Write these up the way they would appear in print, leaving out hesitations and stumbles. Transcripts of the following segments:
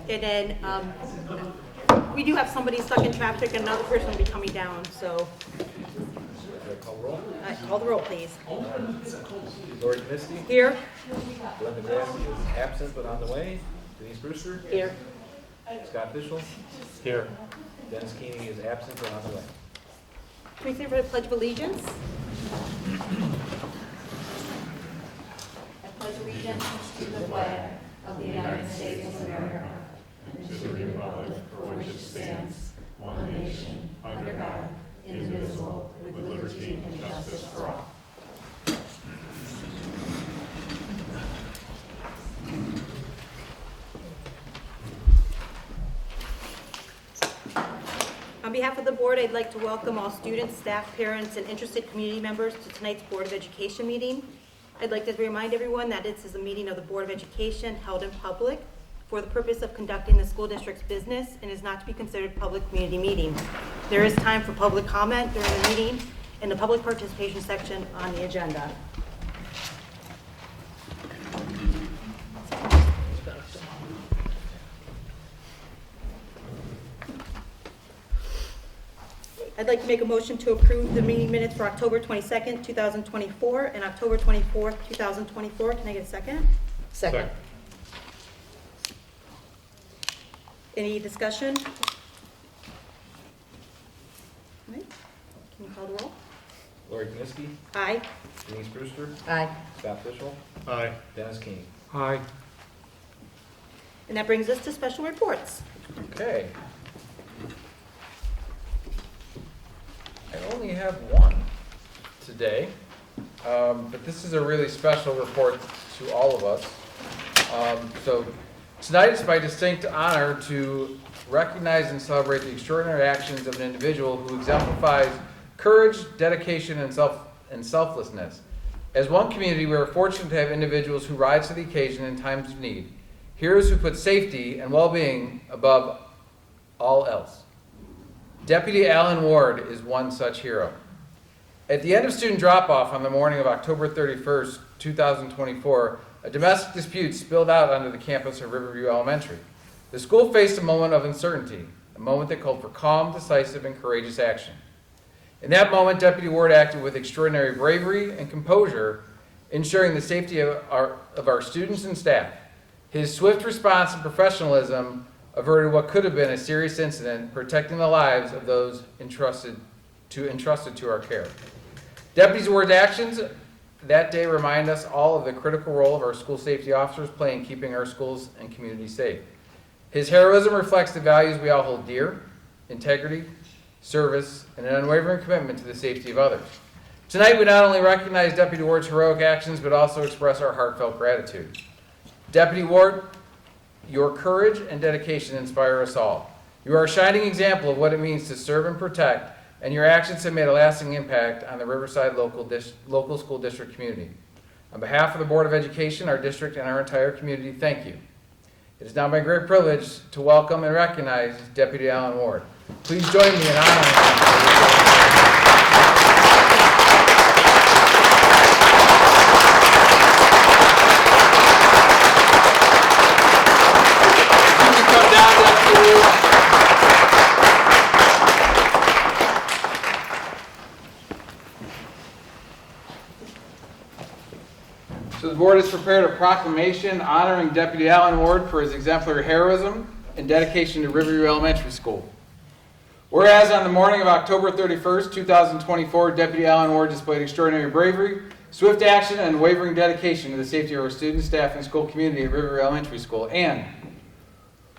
And then we do have somebody stuck in traffic and another person will be coming down, so. Call roll. Call the roll, please. Lori Misty. Here. Glenn McGrath is absent but on the way. Denise Brewster. Here. Scott Fishel. Here. Dennis Keeney is absent but on the way. Can we say for the Pledge of Allegiance? I pledge allegiance to the flag of the United States of America and to the republic for which it stands, one nation, under God, indivisible, with liberty and justice for all. On behalf of the board, I'd like to welcome all students, staff, parents, and interested community members to tonight's Board of Education meeting. I'd like to remind everyone that this is a meeting of the Board of Education held in public for the purpose of conducting the school district's business and is not to be considered a public community meeting. There is time for public comment during the meeting in the public participation section on the agenda. I'd like to make a motion to approve the meeting minutes for October 22nd, 2024 and October 24th, 2024. Can I get a second? Second. Any discussion? All right. Can you call the roll? Lori Kniske. Aye. Denise Brewster. Aye. Scott Fishel. Aye. Dennis Keeney. Aye. And that brings us to special reports. Okay. I only have one today, but this is a really special report to all of us. So tonight it's my distinct honor to recognize and celebrate the extraordinary actions of an individual who exemplifies courage, dedication, and selflessness. As one community, we are fortunate to have individuals who rise to the occasion in times of need, heroes who put safety and well-being above all else. Deputy Alan Ward is one such hero. At the end of student drop-off on the morning of October 31st, 2024, a domestic dispute spilled out onto the campus of Riverview Elementary. The school faced a moment of uncertainty, a moment that called for calm, decisive, and courageous action. In that moment, Deputy Ward acted with extraordinary bravery and composure, ensuring the safety of our students and staff. His swift response and professionalism averted what could have been a serious incident, protecting the lives of those entrusted to our care. Deputy Ward's actions that day remind us all of the critical role of our school safety officers play in keeping our schools and communities safe. His heroism reflects the values we all hold dear: integrity, service, and an unwavering commitment to the safety of others. Tonight, we not only recognize Deputy Ward's heroic actions, but also express our heartfelt gratitude. Deputy Ward, your courage and dedication inspire us all. You are a shining example of what it means to serve and protect, and your actions have made a lasting impact on the Riverside local school district community. On behalf of the Board of Education, our district, and our entire community, thank you. It is now my great privilege to welcome and recognize Deputy Alan Ward. Please join me in honoring him. So the board has prepared a proclamation honoring Deputy Alan Ward for his exemplary heroism and dedication to Riverview Elementary School. Whereas on the morning of October 31st, 2024, Deputy Alan Ward displayed extraordinary bravery, swift action, and unwavering dedication to the safety of our students, staff, and school community at Riverview Elementary School. And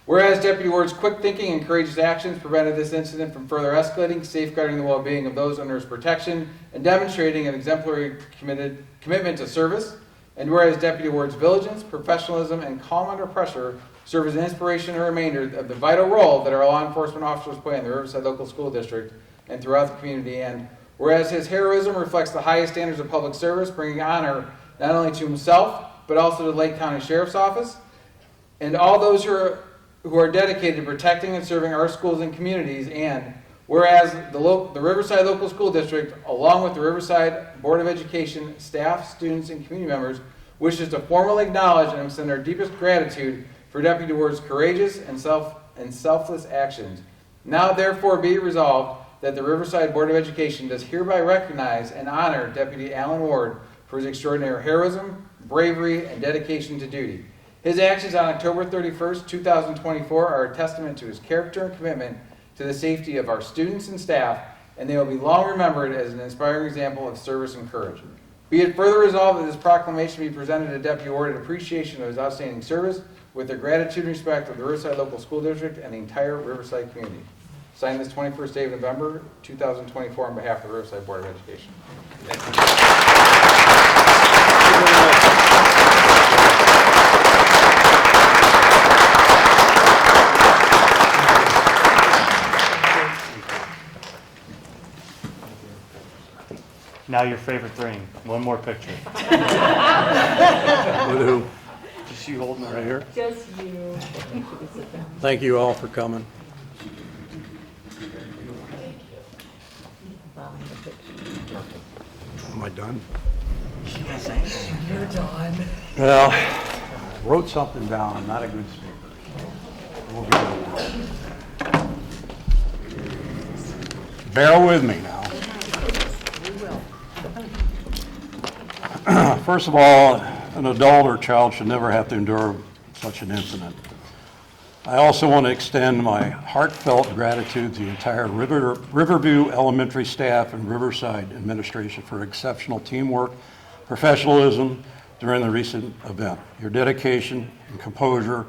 whereas Deputy Ward's quick thinking and courageous actions prevented this incident from further escalating, safeguarding the well-being of those under his protection, and demonstrating an exemplary commitment to service. And whereas Deputy Ward's diligence, professionalism, and calm under pressure serve as an inspiration and reminder of the vital role that our law enforcement officers play in the Riverside Local School District and throughout the community. And whereas his heroism reflects the highest standards of public service, bringing honor not only to himself, but also to the Lake County Sheriff's Office, and all those who are dedicated to protecting and serving our schools and communities. And whereas the Riverside Local School District, along with the Riverside Board of Education, staff, students, and community members, wishes to formally acknowledge and extend our deepest gratitude for Deputy Ward's courageous and selfless actions. Now therefore be resolved that the Riverside Board of Education does hereby recognize and honor Deputy Alan Ward for his extraordinary heroism, bravery, and dedication to duty. His actions on October 31st, 2024 are a testament to his character and commitment to the safety of our students and staff, and they will be long remembered as an inspiring example of service and courage. Be it further resolved that this proclamation be presented to Deputy Ward in appreciation of his outstanding service with the gratitude and respect of the Riverside Local School District and the entire Riverside community. Signed this 21st day of November, 2024 on behalf of the Riverside Board of Education. Now your favorite thing. One more picture. With who? Just you holding it Right here? Just you. Thank you all for coming. Am I done? You're done. Well, I wrote something down. I'm not a good speaker. We'll be able to- Bear with me now. First of all, an adult or child should never have to endure such an incident. I also want to extend my heartfelt gratitude to the entire Riverview Elementary staff and Riverside administration for exceptional teamwork, professionalism during the recent event. Your dedication and composure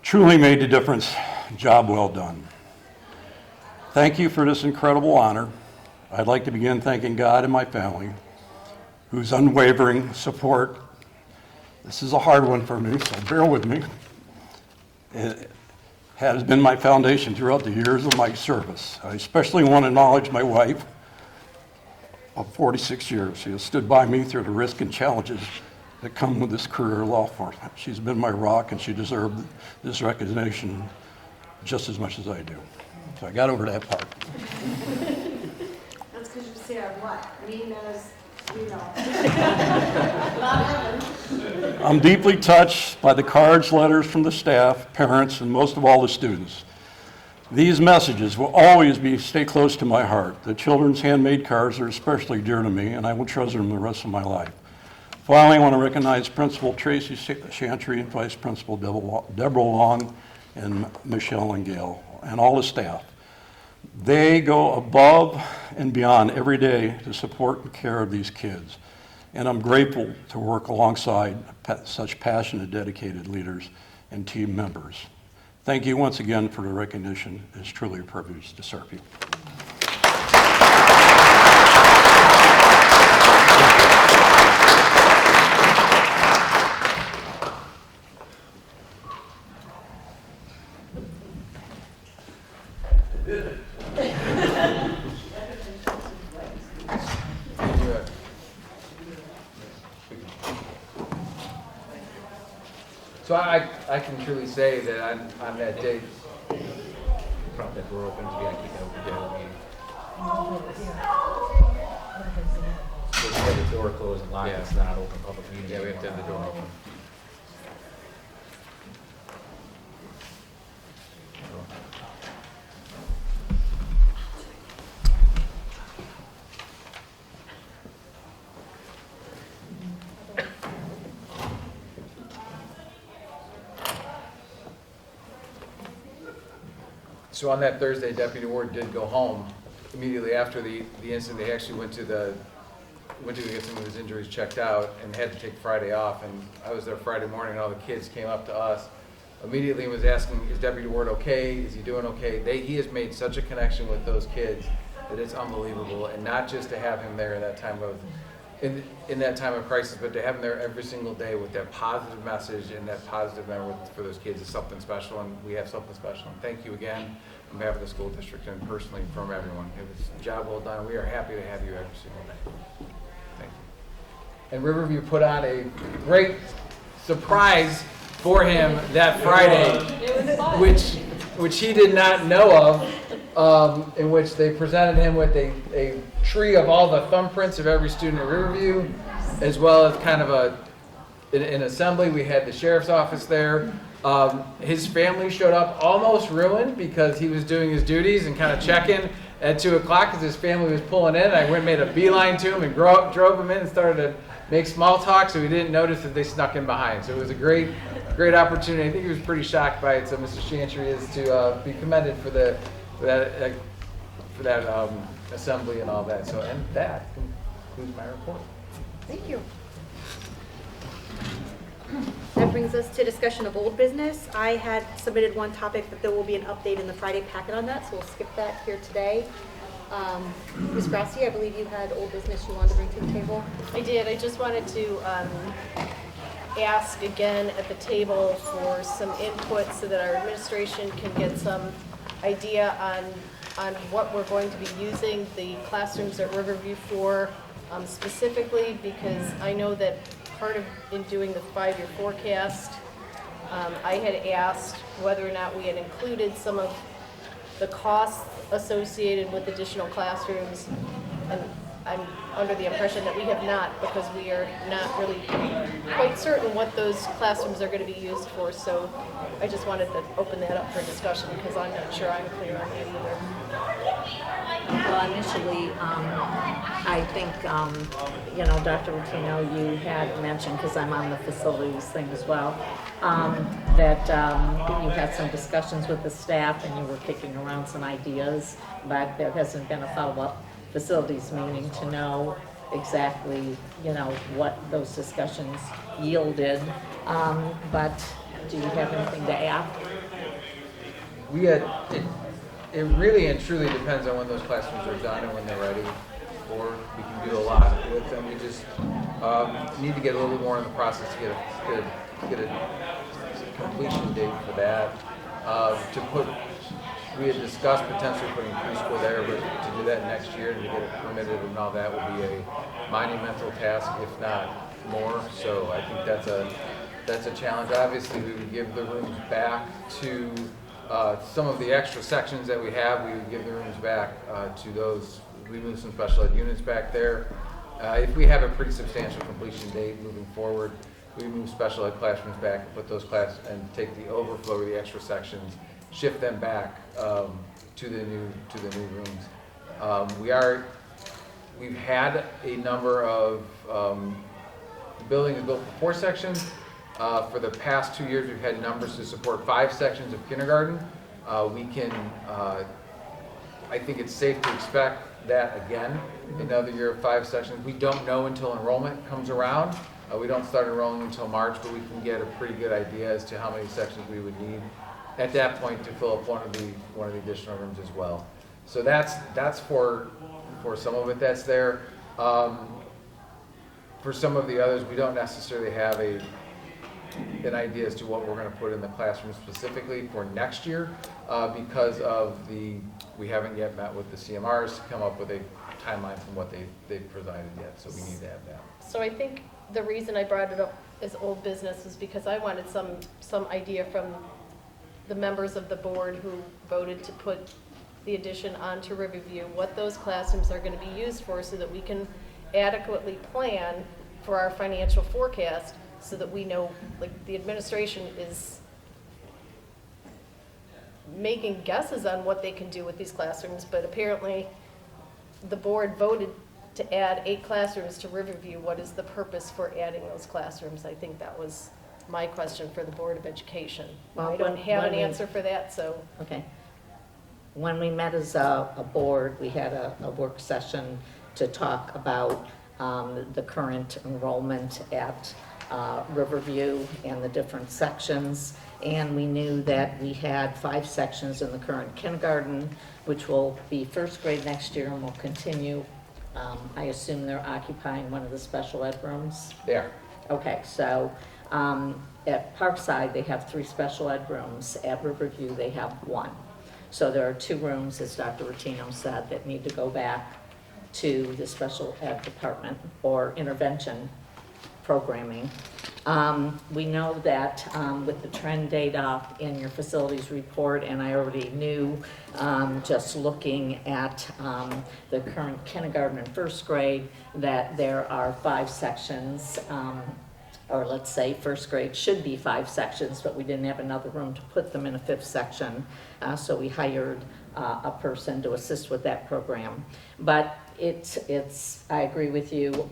truly made the difference. Job well done. Thank you for this incredible honor. I'd like to begin thanking God and my family, whose unwavering support. This is a hard one for me, so bear with me. It has been my foundation throughout the years of my service. I especially want to acknowledge my wife of 46 years. She has stood by me through the risks and challenges that come with this career in law enforcement. She's been my rock, and she deserved this recognition just as much as I do. So I got over that part. That's because you say I'm what? Mean as, you know. Not heaven. I'm deeply touched by the cards, letters from the staff, parents, and most of all the students. These messages will always stay close to my heart. The children's handmade cards are especially dear to me, and I will treasure them the rest of my life. Finally, I want to recognize Principal Tracy Chantry and Vice Principal Deborah Long and Michelle and Gail, and all the staff. They go above and beyond every day to support and care of these kids. And I'm grateful to work alongside such passionate, dedicated leaders and team members. Thank you once again for the recognition. It's truly a privilege to serve you. So I can truly say that on that day, Probably that we're open to be actually open to the meeting. So we have the door closed and locked, Yeah. it's not open public meeting. yeah, we have to have the door open. So on that Thursday, Deputy Ward did go home immediately after the incident. They actually went to get some of his injuries checked out and had to take Friday off. And I was there Friday morning, and all the kids came up to us immediately and was asking, "Is Deputy Ward okay? Is he doing okay?" He has made such a connection with those kids that it's unbelievable. And not just to have him there in that time of that time of crisis, but to have him there every single day with that positive message and that positive memory for those kids is something special, and we have something special. And thank you again on behalf of the school district and personally from everyone. It was a job well done. We are happy to have you every single day. Thank you. And Riverview put on a great surprise for him that Friday, which he did not know of, in which they presented him with a tree of all the thumbprints of every student at Riverview, as well as kind of in assembly. We had the sheriff's office there. His family showed up almost ruined because he was doing his duties and kind of checking at 2 o'clock because his family was pulling in. I went and made a beeline to him and drove him in and started to make small talk, so he didn't notice that they snuck in behind. So it was a great opportunity. I think he was pretty shocked by it. So Mr. Chantry is to be commended for that assembly and all that. So, and that concludes my report. Thank you. That brings us to discussion of old business. I had submitted one topic, but there will be an update in the Friday packet on that, so we'll skip that here today. Ms. Grassi, I believe you had old business you wanted to bring to the table. I did. I just wanted to ask again at the table for some input so that our administration can get some idea on what we're going to be using the classrooms at Riverview for specifically, because I know that part of in doing the 5-year forecast, I had asked whether or not we had included some of the costs associated with additional classrooms, and I'm under the impression that we have not, because we are not really quite certain what those classrooms are going to be used for. So I just wanted to open that up for discussion because I'm not sure I'm clear on that either. Well, initially, I think, Dr. Rutino, you had mentioned, because I'm on the facilities thing as well, that you had some discussions with the staff and you were kicking around some ideas, but there hasn't been a follow-up facilities meeting to know exactly, what those discussions yielded. But do you have anything to add? It really and truly depends on when those classrooms are done and when they're ready, or we can do a lot with them. We just need to get a little bit more in the process to get a completion date for that. We had discussed potentially putting preschool there, but to do that next year and to get it permitted and all that would be a monumental task, if not more. So I think that's a challenge. Obviously, we would give the rooms back to some of the extra sections that we have. We would give the rooms back to those. We move some special ed units back there. If we have a pretty substantial completion date moving forward, we move special ed classrooms back and put those and take the overflow of the extra sections, shift them back to the new rooms. We've had a number of the building is built for 4 sections. For the past 2 years, we've had numbers to support 5 sections of kindergarten. I think it's safe to expect that again, another year of 5 sections. We don't know until enrollment comes around. We don't start enrolling until March, but we can get a pretty good idea as to how many sections we would need at that point to fill up one of the additional rooms as well. So that's for some of it that's there. For some of the others, we don't necessarily have an idea as to what we're going to put in the classroom specifically for next year because we haven't yet met with the CMRs to come up with a timeline from what they've provided yet, so we need to have that. So I think the reason I brought it up as old business is because I wanted some idea from the members of the board who voted to put the addition onto Riverview, what those classrooms are going to be used for so that we can adequately plan for our financial forecast so that we know, like, the administration is making guesses on what they can do with these classrooms, but apparently the board voted to add 8 classrooms to Riverview. What is the purpose for adding those classrooms? I think that was my question for the Board of Education. Well, I don't have an answer for that, so. Okay. When we met as a board, we had a work session to talk about the current enrollment at Riverview and the different sections. And we knew that we had 5 sections in the current kindergarten, which will be first grade next year and will continue. I assume they're occupying one of the special ed rooms? Yeah. Okay, so at Parkside, they have 3 special ed rooms. At Riverview, they have 1. So there are 2 rooms, as Dr. Rutino said, that need to go back to the special ed department or intervention programming. We know that with the trend data in your facilities report, and I already knew just looking at the current kindergarten and first grade that there are 5 sections or let's say first grade should be 5 sections, but we didn't have another room to put them in a 5th section. So we hired a person to assist with that program. But I agree with you,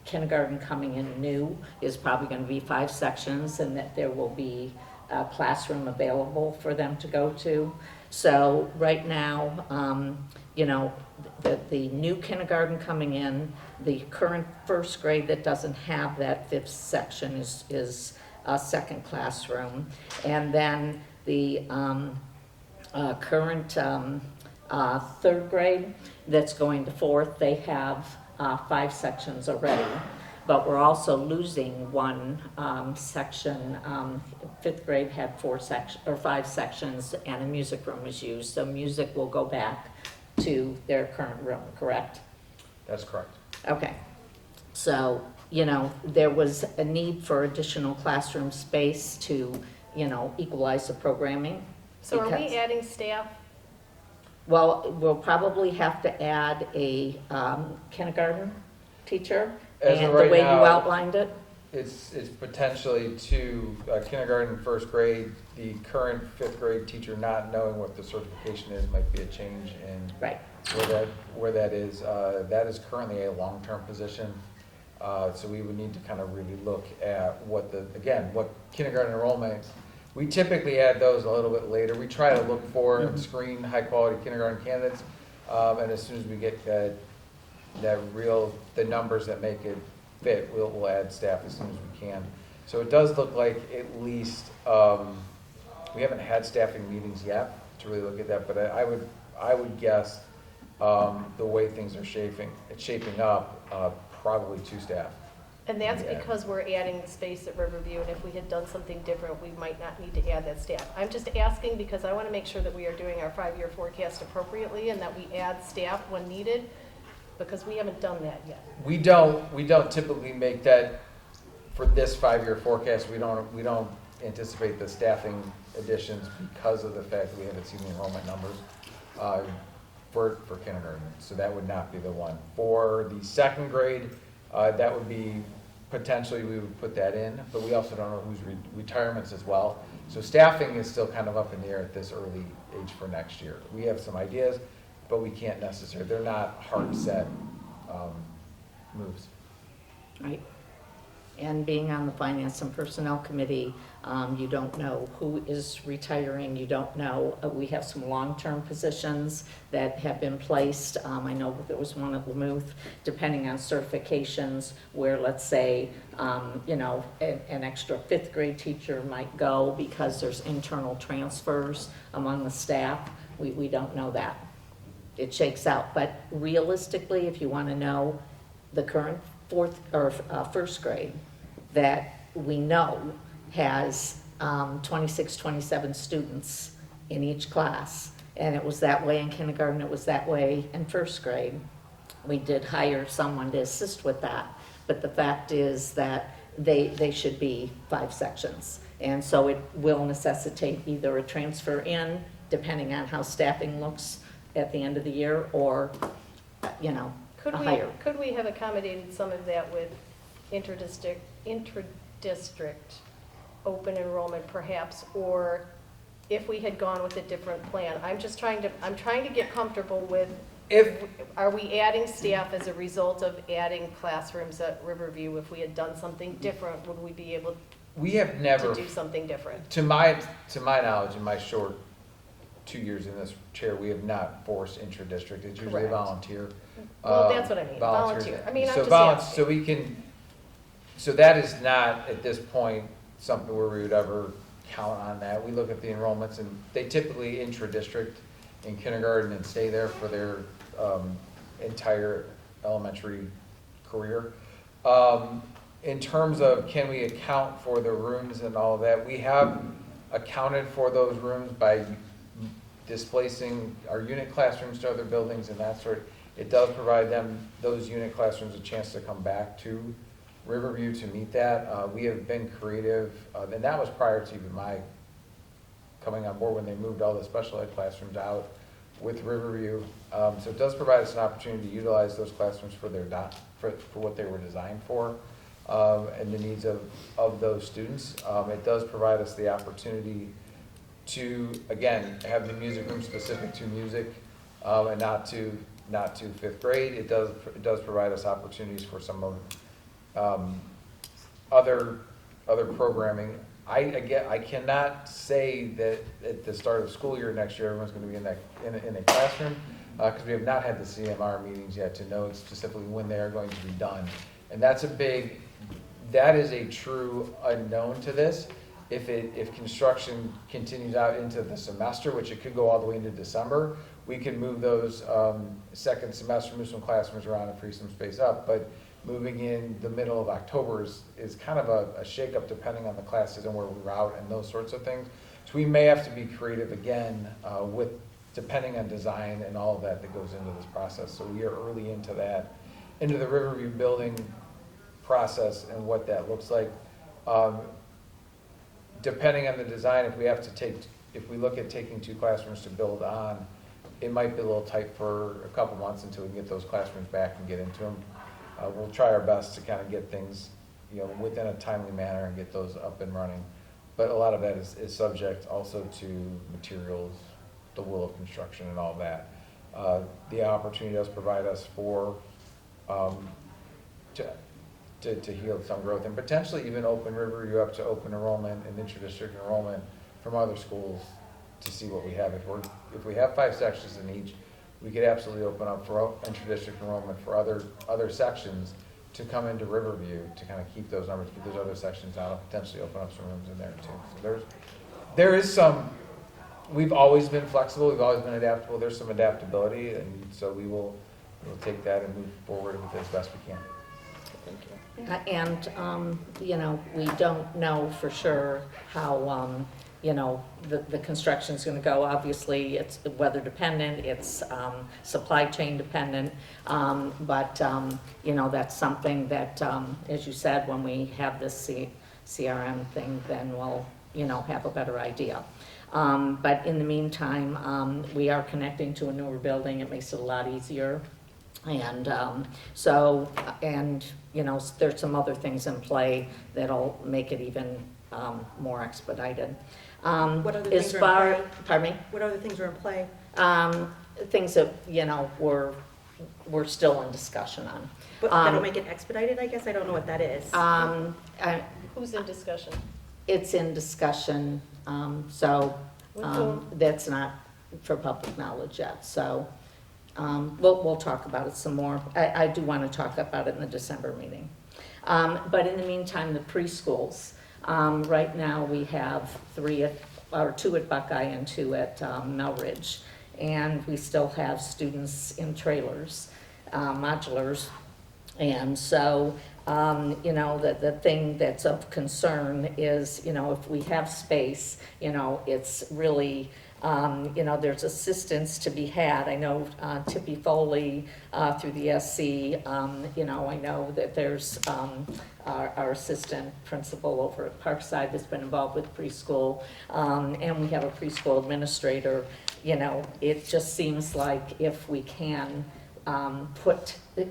kindergarten coming in new is probably going to be 5 sections, and that there will be a classroom available for them to go to. So right now, the new kindergarten coming in, the current first grade that doesn't have that 5th section is a second classroom. And then the current 3rd grade that's going to 4th, they have 5 sections already. But we're also losing one section. 5th grade had 5 sections, and a music room was used. So music will go back to their current room, correct? That's correct. Okay. So, there was a need for additional classroom space to, equalize the programming. So are because- we adding staff? Well, we'll probably have to add a kindergarten teacher. As of And right the way you now- outlined it? It's potentially to kindergarten, first grade. The current 5th grade teacher not knowing what the certification is might be a change in Right. where that is. That is currently a long-term position. So we would need to kind of really look at what kindergarten enrollment. We typically add those a little bit later. We try to look for and screen high-quality kindergarten candidates. And as soon as we get the numbers that make it fit, we'll add staff as soon as we can. So it does look like at least, we haven't had staffing meetings yet to really look at that, but I would guess the way things are shaping up, probably 2 staff. And that's Yeah. because we're adding space at Riverview, and if we had done something different, we might not need to add that staff. I'm just asking because I want to make sure that we are doing our 5-year forecast appropriately and that we add staff when needed, because we haven't done that yet. We don't typically make that for this 5-year forecast. We don't anticipate the staffing additions because of the fact that we haven't seen the enrollment numbers for kindergarten. So that would not be the one. For the 2nd grade, that would be potentially we would put that in, but we also don't know who's retirements as well. So staffing is still kind of up in the air at this early age for next year. We have some ideas, but we can't necessarily, they're not hard set moves. Right. And being on the Finance and Personnel Committee, you don't know who is retiring, you don't know, we have some long-term positions that have been placed. I know there was one at Lamouth, depending on certifications, where let's say, an extra 5th grade teacher might go because there's internal transfers among the staff. We don't know that. It shakes out, but realistically, if you want to know the current 1st grade that we know has 26, 27 students in each class, and it was that way in kindergarten, it was that way in 1st grade. We did hire someone to assist with that, but the fact is that they should be 5 sections. And so it will necessitate either a transfer in, depending on how staffing looks at the end of the year, or, Could a we, higher. could we have accommodated some of that with intradistrict open enrollment perhaps, or if we had gone with a different plan? I'm trying to get comfortable with, are we adding staff as a result of adding classrooms at Riverview? If we had done something different, would we be able We have to never, do something different? to my knowledge, in my short 2 years in this chair, we have not forced intra-district. It's usually a Correct. volunteer. Well, that's what I mean, volunteers. volunteer. I mean, I'm So just asking. So that is not, at this point, something where we would ever count on that. We look at the enrollments, and they typically intra-district in kindergarten and stay there for their entire elementary career. In terms of can we account for the rooms and all of that, we have accounted for those rooms by displacing our unit classrooms to other buildings and that sort. It does provide those unit classrooms, a chance to come back to Riverview to meet that. We have been creative, and that was prior to even my coming on board when they moved all the special ed classrooms out with Riverview. So it does provide us an opportunity to utilize those classrooms for what they were designed for. and the needs of those students. It does provide us the opportunity to, again, have the music room specific to music, and not to fifth grade. It does provide us opportunities for some of other programming. I cannot say that at the start of the school year next year everyone's going to be in a classroom, because we have not had the CMR meetings yet to know specifically when they are going to be done, and that is a true unknown to this. If construction continues out into the semester, which it could go all the way into December, we can move those second semester, move some classrooms around and free some space up. But moving in the middle of October is kind of a shakeup depending on the classes and where we route and those sorts of things. So we may have to be creative again depending on design and all of that goes into this process. So we are early into the Riverview building process and what that looks like. Depending on the design, if we look at taking 2 classrooms to build on, it might be a little tight for a couple months until we can get those classrooms back and get into them. We'll try our best to kind of get things, within a timely manner and get those up and running. But a lot of that is subject also to materials, the will of construction and all that. The opportunity does provide us to heal some growth and potentially even open Riverview up to open enrollment and inter-district enrollment from other schools to see what we have. If we have 5 sections in each, we could absolutely open up for inter-district enrollment for other sections to come into Riverview to kind of keep those numbers, keep those other sections out, and potentially open up some rooms in there too. So there is some. We've always been flexible. We've always been adaptable. There's some adaptability, and so we'll take that and move forward with it as best we can. And, we don't know for sure how, the construction's gonna go. Obviously, it's weather dependent, it's supply chain dependent, but that's something that, as you said, when we have this CRM thing, then we'll, have a better idea. But in the meantime, we are connecting to a newer building. It makes it a lot easier. And there's some other things in play that'll make it even more expedited. What other things are in play? Pardon me? What other things are in play? Things that, we're still in discussion on. But that'll make it expedited, I guess? I don't know what that is. Who's in discussion? It's in discussion, With whom? that's not for public knowledge yet, so. We'll talk about it some more. I do want to talk about it in the December meeting. But in the meantime, the preschools, right now we have 2 at Buckeye and 2 at Melridge. And we still have students in trailers, modulars. And so, the thing that's of concern is, if we have space, it's really, there's assistance to be had. I know Tippy Foley through the SC, I know that there's our assistant principal over at Parkside that's been involved with preschool, and we have a preschool administrator. It just seems like if we can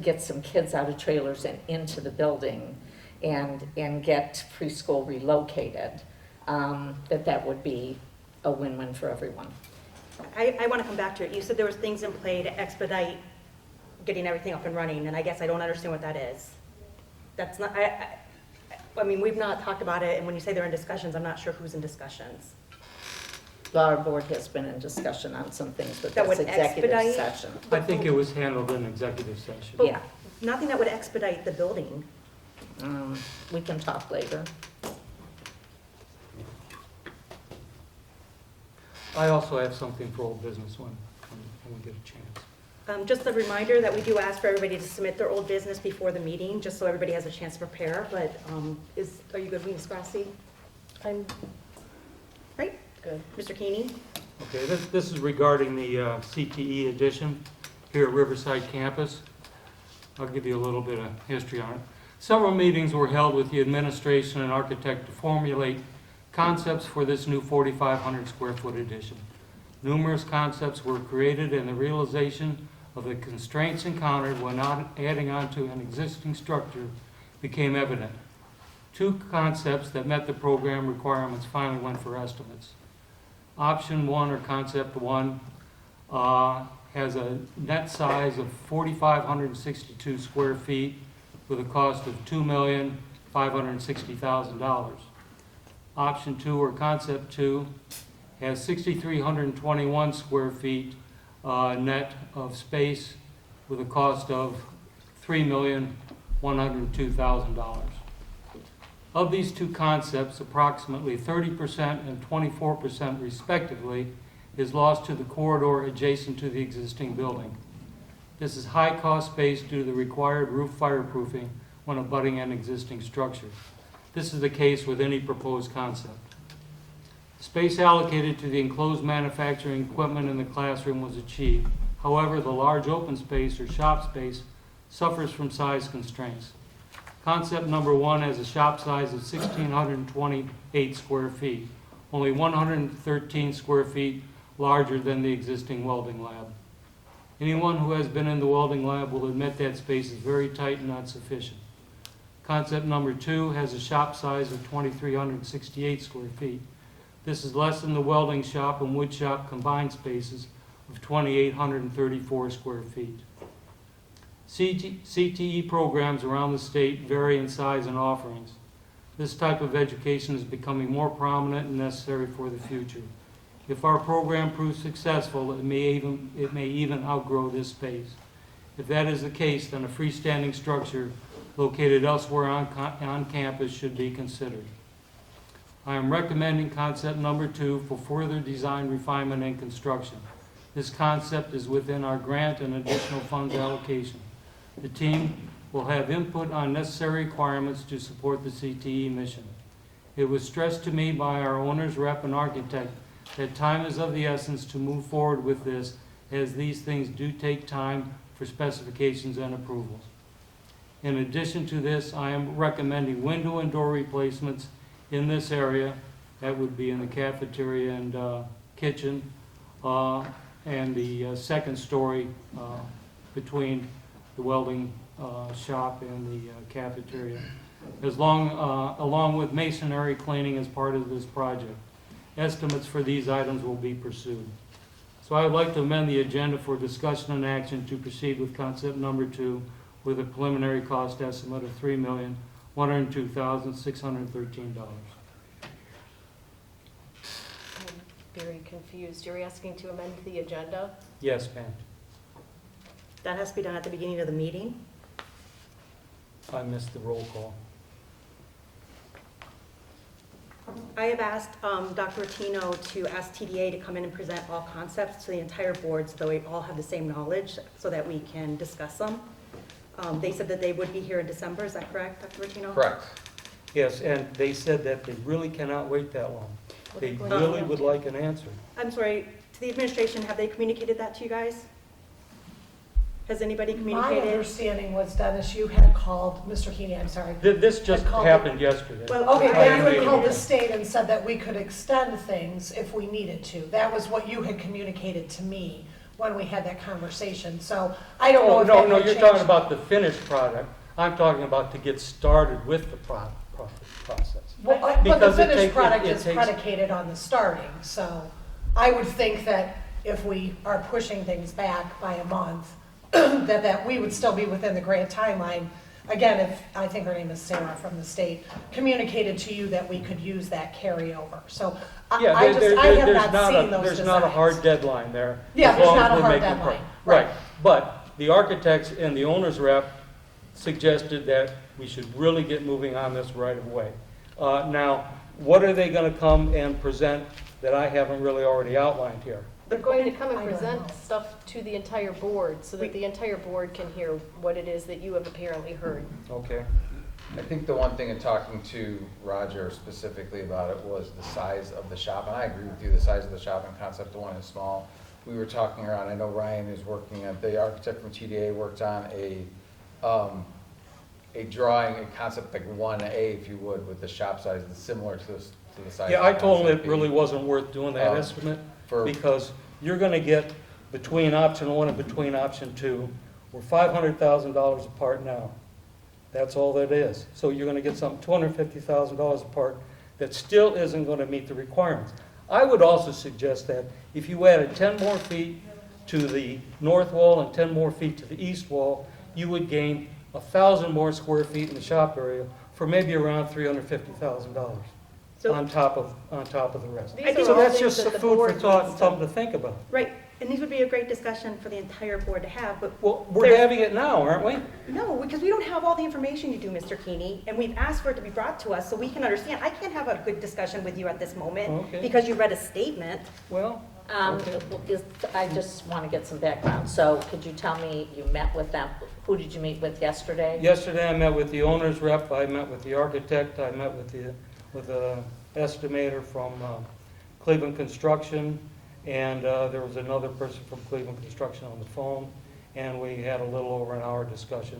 get some kids out of trailers and into the building and get preschool relocated, that would be a win-win for everyone. I want to come back to it. You said there was things in play to expedite getting everything up and running, and I guess I don't understand what that is. That's not, I mean, we've not talked about it, and when you say they're in discussions, I'm not sure who's in discussions. Our board has been in discussion on some things, but That that's would executive expedite? session. I think it was handled in executive session. But Yeah. nothing that would expedite the building. We can talk later. I also have something for old business when we get a chance. Just a reminder that we do ask for everybody to submit their old business before the meeting, just so everybody has a chance to prepare, but are you good, Ms. Grassi? I'm Right? good. Mr. Keeney? Okay, this is regarding the CTE edition here at Riverside campus. I'll give you a little bit of history on it. Several meetings were held with the administration and architect to formulate concepts for this new 4,500 square foot addition. Numerous concepts were created, and the realization of the constraints encountered when adding on to an existing structure became evident. 2 concepts that met the program requirements finally went for estimates. Option 1, or concept 1, has a net size of 4,562 square feet with a cost of $2,560,000. Option 2, or concept 2, has 6,321 square feet net of space with a cost of $3,102,000. Of these 2 concepts, approximately 30% and 24% respectively is lost to the corridor adjacent to the existing building. This is high-cost space due to the required roof fireproofing when abutting an existing structure. This is the case with any proposed concept. Space allocated to the enclosed manufacturing equipment in the classroom was achieved. However, the large open space or shop space suffers from size constraints. Concept number 1 has a shop size of 1,628 square feet, only 113 square feet larger than the existing welding lab. Anyone who has been in the welding lab will admit that space is very tight and not sufficient. Concept number 2 has a shop size of 2,368 square feet. This is less than the welding shop and wood shop combined spaces of 2,834 square feet. CTE programs around the state vary in size and offerings. This type of education is becoming more prominent and necessary for the future. If our program proves successful, it may even outgrow this space. If that is the case, then a freestanding structure located elsewhere on campus should be considered. I am recommending concept number 2 for further design refinement and construction. This concept is within our grant and additional funds allocation. The team will have input on necessary requirements to support the CTE mission. It was stressed to me by our owner's rep and architect that time is of the essence to move forward with this, as these things do take time for specifications and approvals. In addition to this, I am recommending window and door replacements in this area. That would be in the cafeteria and kitchen and the second story between the welding shop and the cafeteria, along with masonry cleaning as part of this project. Estimates for these items will be pursued. So I would like to amend the agenda for discussion and action to proceed with concept number 2 with a preliminary cost estimate of $3,102,613. I'm very confused. You're asking to amend the agenda? Yes, ma'am. That has to be done at the beginning of the meeting. I missed the roll call. I have asked Dr. Rotino to ask TDA to come in and present all concepts to the entire board so that we all have the same knowledge so that we can discuss them. They said that they would be here in December. Is that correct, Dr. Rotino? Correct. Yes, and they said that they really cannot wait that long. They really would like an answer. I'm sorry, to the administration, have they communicated that to you guys? Has anybody My communicated? understanding was, Dennis, you had called, Mr. Keeney, I'm sorry. This just I called happened yesterday. Well, Okay, I but you asked had them- called the state and said that we could extend things if we needed to. That was what you had communicated to me when we had that conversation. So I don't know Oh, if no, that no, will you're change. talking about the finished product. I'm talking about to get started with the process. Well, but the Because it finished take- product it is takes- predicated on the starting. So I would think that if we are pushing things back by a month, that we would still be within the grant timeline. Again, if, I think her name is Sarah from the state, communicated to you that we could use that carryover. So Yeah, I have there's not seen those There's not a hard designs. deadline there. Yeah, as there's long not as a we're hard making deadline. Right, but the architects and the owner's rep suggested that we should really get moving on this right away. Now, what are they gonna come and present that I haven't really already outlined here? They're going to come I and don't present know. stuff to the entire board so that the entire board can hear what it is that you have apparently heard. Okay. I think the one thing in talking to Roger specifically about it was the size of the shop, and I agree with you, the size of the shop and concept of one is small. We were talking around, I know Ryan is working on, the architect from TDA worked on a drawing, a concept like 1A, if you would, with the shop size that's similar to the size. Yeah, of I the told them concept it really being, wasn't worth doing that estimate, for- because you're gonna get between option 1 and between option 2, we're $500,000 apart now. That's all that is. So you're gonna get something $250,000 apart that still isn't gonna meet the requirements. I would also suggest that if you added 10 more feet to the north wall and 10 more feet to the east wall, you would gain 1,000 more square feet in the shop area for maybe around $350,000 So- on top of the rest. These are So all that's things just that a the food for board thought needs and to- something to think about. Right, and these would be a great discussion for the entire board to have, but Well, we're There's- having it now, aren't we? no, because we don't have all the information you do, Mr. Keeney, and we've asked for it to be brought to us so we can understand. I can't have a good discussion with you at this moment Okay. because you read a statement. Well, Okay. I just want to get some background. So could you tell me, you met with them, who did you meet with yesterday? yesterday I met with the owner's rep, I met with the architect, I met with the estimator from Cleveland Construction, and there was another person from Cleveland Construction on the phone, and we had a little over an hour discussion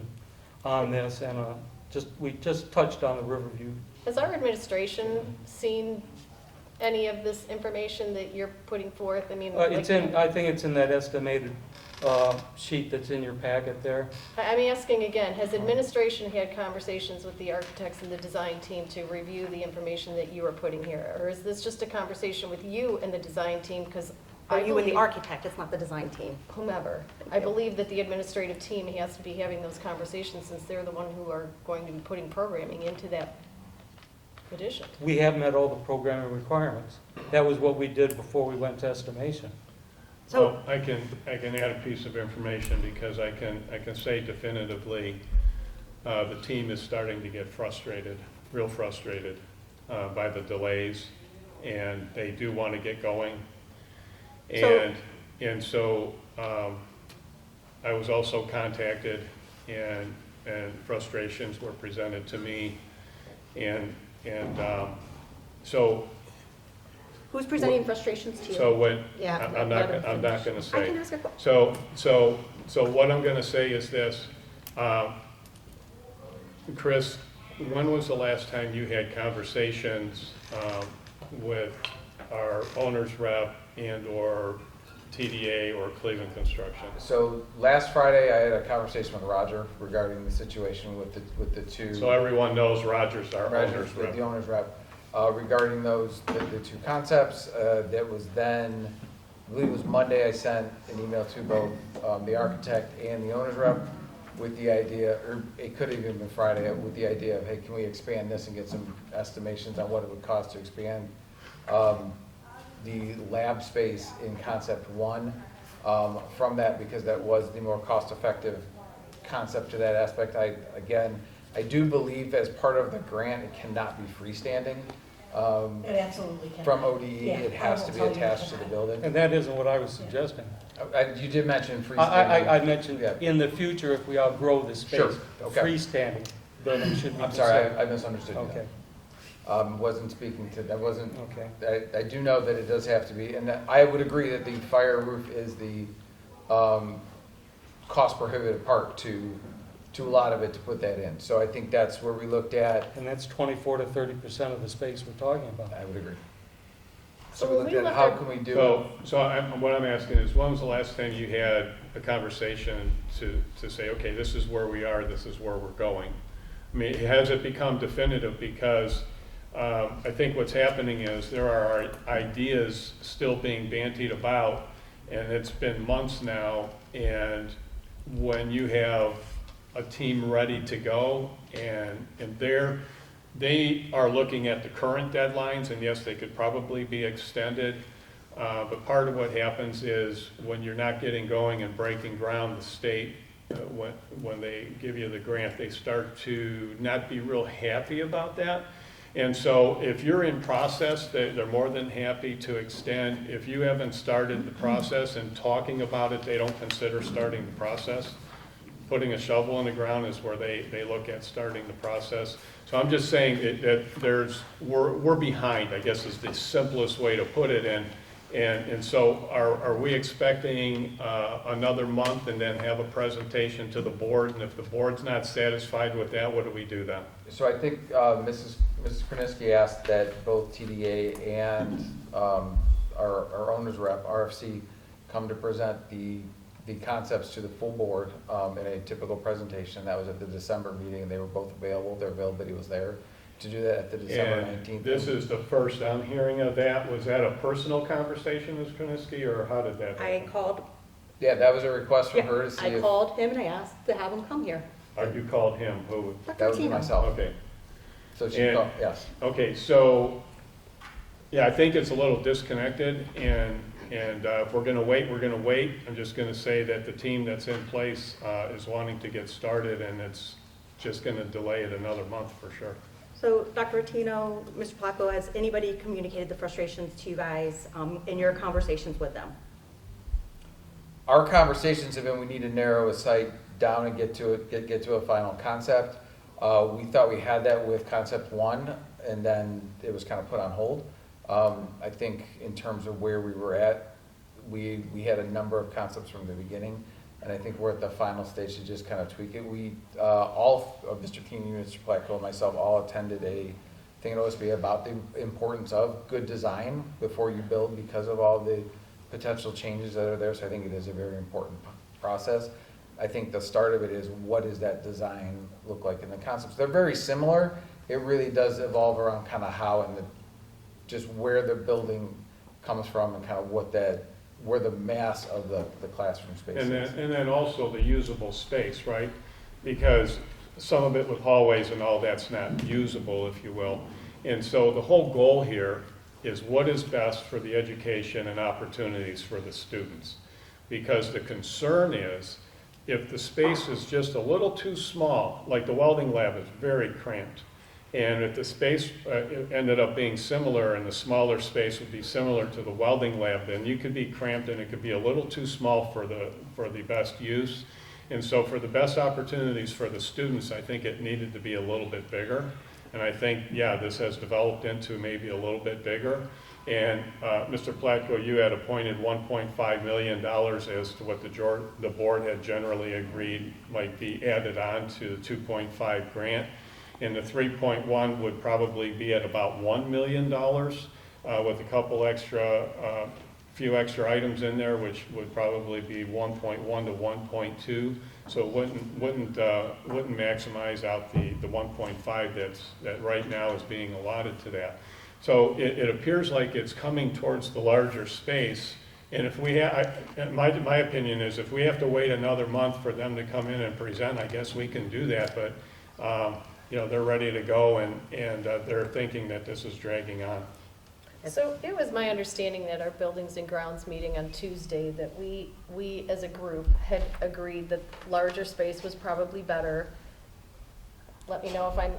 on this, and we just touched on the Riverview. Has our administration seen any of this information that you're putting forth? I mean, It's I think it's in that estimated sheet that's in your packet there. I'm asking again, has administration had conversations with the architects and the design team to review the information that you are putting here? Or is this just a conversation with you and the design team? Because Are you and the architect? It's not the design team. whomever. I believe that the administrative team has to be having those conversations since they're the one who are going to be putting programming into that addition. We have met all the programming requirements. That was what we did before we went to estimation. So, Well, I can add a piece of information because I can say definitively, the team is starting to get frustrated, real frustrated, by the delays, and they do want to get going. And so I was also contacted, and frustrations were presented to me, and so who's presenting frustrations to you? so when, Yeah, I'm let him not gonna I say. can ask a question. So what I'm gonna say is this, Chris, when was the last time you had conversations, with our owner's rep and/or TDA or Cleveland Construction? So last Friday, I had a conversation with Roger regarding the situation with the two. So everyone knows Roger's our owner's rep. The owner's rep, regarding the two concepts, that was then, I believe it was Monday, I sent an email to both the architect and the owner's rep with the idea, or it could have even been Friday, with the idea of, hey, can we expand this and get some estimations on what it would cost to expand the lab space in concept one, from that, because that was the more cost-effective concept to that aspect. I do believe as part of the grant, it cannot be freestanding. It absolutely can. From ODE, Yeah, it I has will to be tell you attached to the tonight. building. And that isn't what I was suggesting. You did mention freestanding. I mentioned Yeah. in the future, if we outgrow the Sure, space, okay. freestanding building should be I'm sorry, considered. I misunderstood you. Okay, Wasn't speaking to, that wasn't, okay. I do know that it does have to be, and that I would agree that the fire roof is the cost prohibitive part to a lot of it to put that in. So I think that's where we looked at, And that's 24 to 30% of the space we're talking about. I would agree. So So we when looked we at looked how at- can we do, What I'm asking is, when was the last time you had a conversation to say, okay, this is where we are, this is where we're going? I mean, has it become definitive? Because I think what's happening is there are ideas still being bandied about, and it's been months now, and when you have a team ready to go, and they are looking at the current deadlines, and yes, they could probably be extended, but part of what happens is when you're not getting going and breaking ground, the state, when they give you the grant, they start to not be real happy about that. And so if you're in process, they're more than happy to extend. If you haven't started the process and talking about it, they don't consider starting the process. Putting a shovel in the ground is where they look at starting the process. So I'm just saying that we're behind, I guess is the simplest way to put it. And so are we expecting another month and then have a presentation to the board? And if the board's not satisfied with that, what do we do then? so I think Mrs. Krasinski asked that both TDA and our owner's rep, RFC, come to present the the concepts to the full board in a typical presentation. That was at the December meeting, and they were both available. Their availability was there to do that at the December 19th. This is the first I'm hearing of that. Was that a personal conversation, Ms. Krasinski, or how did that I happen? called, Yeah, that was a request from yeah, her to see I if, called him and I asked to have him come here. You called him, who? that was myself. Okay. So she And- called, yes. Okay, so, yeah, I think it's a little disconnected, and if we're gonna wait, we're gonna wait. I'm just gonna say that the team that's in place is wanting to get started, and it's just gonna delay it another month for sure. So, Dr. Rotino, Mr. Placco, has anybody communicated the frustrations to you guys in your conversations with them? Our conversations have been, we need to narrow a site down and get to a final concept. We thought we had that with concept one, and then it was kind of put on hold. I think in terms of where we were at, we had a number of concepts from the beginning, and I think we're at the final stage to just kind of tweak it. We, all of Mr. Keeney, Mr. Placco, and myself all attended a thing at OSB about the importance of good design before you build because of all the potential changes that are there. So I think it is a very important process. I think the start of it is, what does that design look like in the concepts? They're very similar. It really does evolve around kind of how and just where the building comes from and kind of where the mass of the classroom space And is. then also the usable space, right? Because some of it with hallways and all that's not usable, if you will. And so the whole goal here is what is best for the education and opportunities for the students. Because the concern is, if the space is just a little too small, like the welding lab is very cramped, and if the space ended up being similar and the smaller space would be similar to the welding lab, then you could be cramped and it could be a little too small for the best use. And so for the best opportunities for the students, I think it needed to be a little bit bigger. And I think, yeah, this has developed into maybe a little bit bigger. And Mr. Platko, you had appointed $1.5 million as to what the board had generally agreed might be added on to the 2.5 grant. And the 3.1 would probably be at about $1 million with a couple extra, few extra items in there, which would probably be 1.1 to 1.2. So it wouldn't maximize out the 1.5 that right now is being allotted to that. So it appears like it's coming towards the larger space. And if we my opinion is, if we have to wait another month for them to come in and present, I guess we can do that. But you know, they're ready to go, and they're thinking that this is dragging on. So it was my understanding that our Buildings and Grounds meeting on Tuesday, that we as a group had agreed that larger space was probably better. Let me know if I'm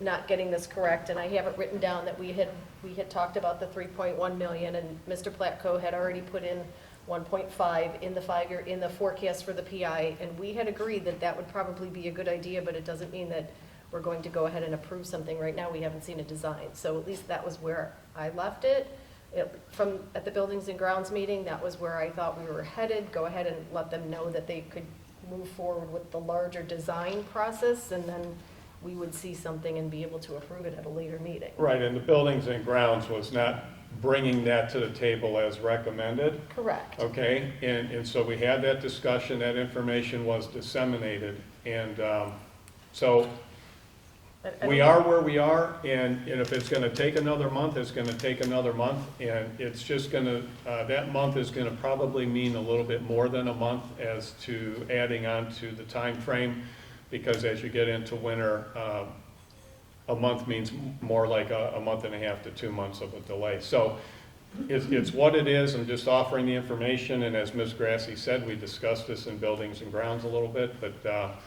not getting this correct, and I have it written down that we had talked about the 3.1 million, and Mr. Platko had already put in 1.5 in the 5-year, in the forecast for the PI, and we had agreed that that would probably be a good idea, but it doesn't mean that we're going to go ahead and approve something right now. We haven't seen a design. So at least that was where I left it. From at the Buildings and Grounds meeting, that was where I thought we were headed. Go ahead and let them know that they could move forward with the larger design process, and then we would see something and be able to approve it at a later meeting. Right, and the Buildings and Grounds was not bringing that to the table as recommended. Correct. Okay, and so we had that discussion, that information was disseminated, and so we are where we are, and if it's going to take another month, it's going to take another month, and it's just going to, that month is going to probably mean a little bit more than a month as to adding on to the time frame, because as you get into winter, a month means more like a month and a half to 2 months of a delay. So it's what it is. I'm just offering the information, and as Ms. Grassi said, we discussed this in Buildings and Grounds a little bit, but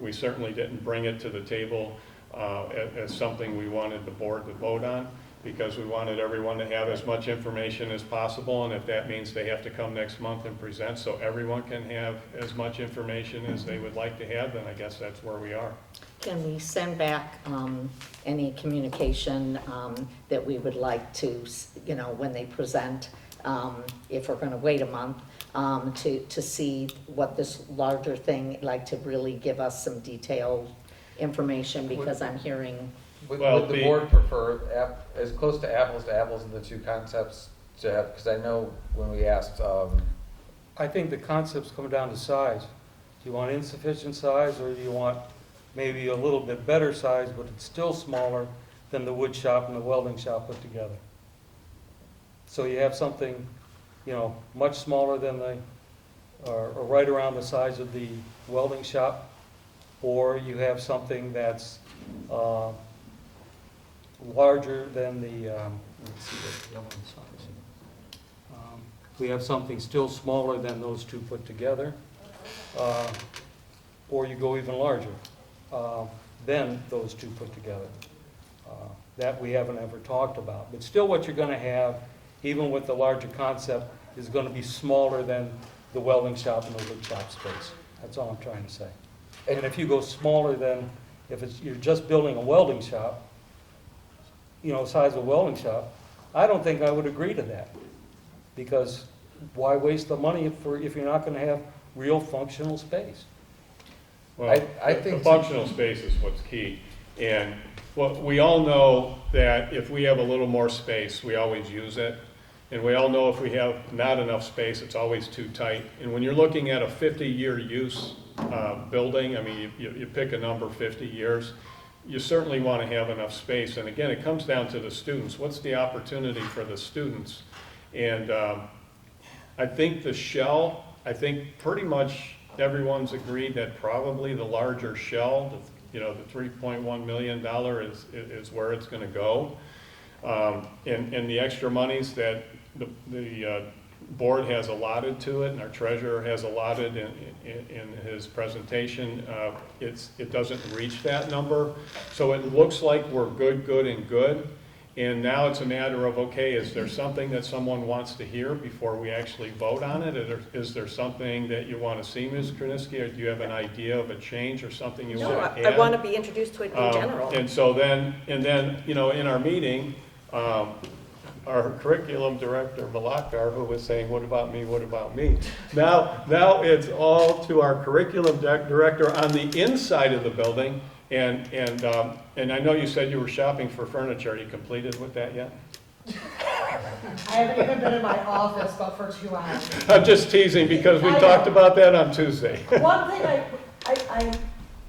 we certainly didn't bring it to the table as something we wanted the board to vote on, because we wanted everyone to have as much information as possible, and if that means they have to come next month and present so everyone can have as much information as they would like to have, then I guess that's where we are. Can we send back any communication that we would like to, you know, when they present, if we're going to wait a month, to see what this larger thing, like to really give us some detailed information, because I'm hearing. Would the board prefer as close to apples in the two concepts to have, because I know when we asked I think the concepts come down to size. Do you want insufficient size, or do you want maybe a little bit better size, but it's still smaller than the wood shop and the welding shop put together? So you have something, much smaller than or right around the size of the welding shop, or you have something that's larger than the, let's see what the other size is. We have something still smaller than those two put together, or you go even larger than those two put together. That we haven't ever talked about. But still what you're going to have, even with the larger concept, is going to be smaller than the welding shop and the wood shop space. That's all I'm trying to say. And if you go smaller than, you're just building a welding shop, size of a welding shop, I don't think I would agree to that. Because why waste the money if you're not going to have real functional space? Well, I the think functional space is what's key. And we all know that if we have a little more space, we always use it. And we all know if we have not enough space, it's always too tight. And when you're looking at a 50-year use building, I mean, you pick a number, 50 years, you certainly want to have enough space. And again, it comes down to the students. What's the opportunity for the students? And I think the shell, pretty much everyone's agreed that probably the larger shell, the $3.1 million is where it's going to go. And the extra monies that the board has allotted to it, and our treasurer has allotted in his presentation, it doesn't reach that number. So it looks like we're good. And now it's a matter of, okay, is there something that someone wants to hear before we actually vote on it? Or is there something that you want to see, Ms. Krasinski, or do you have an idea of a change or something you No, want to add? I want to be introduced to it in general. And so then, in our meeting, our curriculum director, Malakar, who was saying, what about me, what about me? Now it's all to our curriculum director on the inside of the building. And I know you said you were shopping for furniture. Are you completed with that yet? I haven't even been in my office but for 2 hours. I'm just teasing because we talked about that on Tuesday. One thing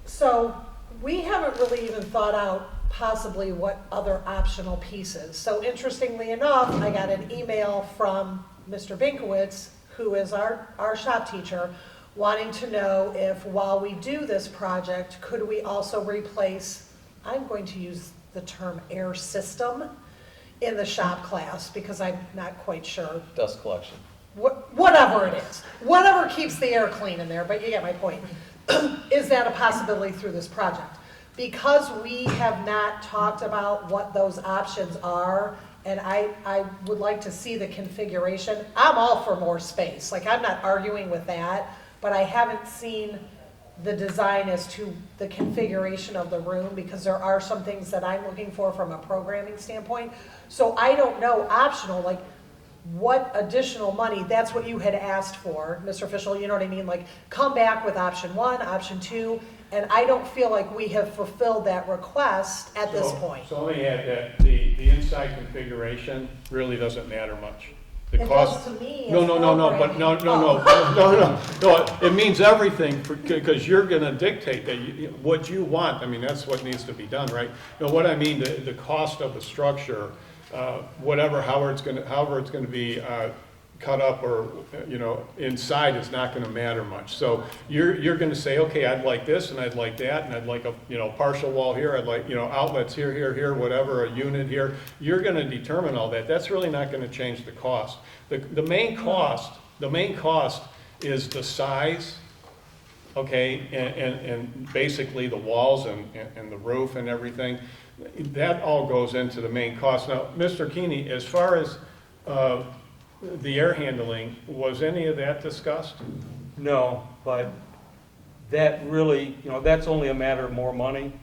so we haven't really even thought out possibly what other optional pieces. So interestingly enough, I got an email from Mr. Binkowitz, who is our shop teacher, wanting to know if while we do this project, could we also replace, I'm going to use the term air system in the shop class because I'm not quite sure. Dust collection. Whatever it is, whatever keeps the air clean in there, but you get my point. Is that a possibility through this project? Because we have not talked about what those options are, and I would like to see the configuration. I'm all for more space, like I'm not arguing with that, but I haven't seen the design as to the configuration of the room because there are some things that I'm looking for from a programming standpoint. So I don't know, optional, like what additional money, that's what you had asked for, Mr. Fischel, you know what I mean? Like come back with option 1, option 2, and I don't feel like we have fulfilled that request at this point. So let me add that the inside configuration really doesn't matter much. The It cost. does to me as No, but no. It means everything because you're going to dictate that what you want. I mean, that's what needs to be done, right? No, what I mean, the cost of the structure, however it's going to be cut up or inside is not going to matter much. So you're going to say, okay, I'd like this and I'd like that and I'd like a partial wall here. I'd like outlets here, whatever, a unit here. You're going to determine all that. That's really not going to change the cost. The main cost is the size. Okay, and basically the walls and the roof and everything. That all goes into the main cost. Now, Mr. Keeney, as far as the air handling, was any of that discussed? No, but that really, that's only a matter of more money.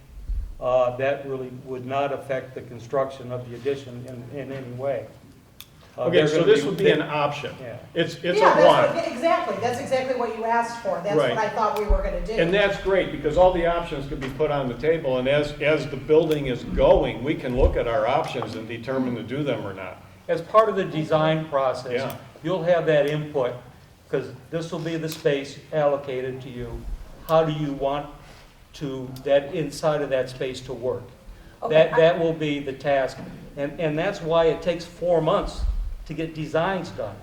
That really would not affect the construction of the addition in any way. Okay, so this would be an option. Yeah. It's Yeah, a want. exactly. That's exactly what you asked for. That's Right. what I thought we were going to do. And that's great, because all the options can be put on the table, and as the building is going, we can look at our options and determine to do them or not. As part of the design process, Yeah. you'll have that input, because this will be the space allocated to you. How do you want that inside of that space to work? Okay. That will be the task, and that's why it takes 4 months to get designs done.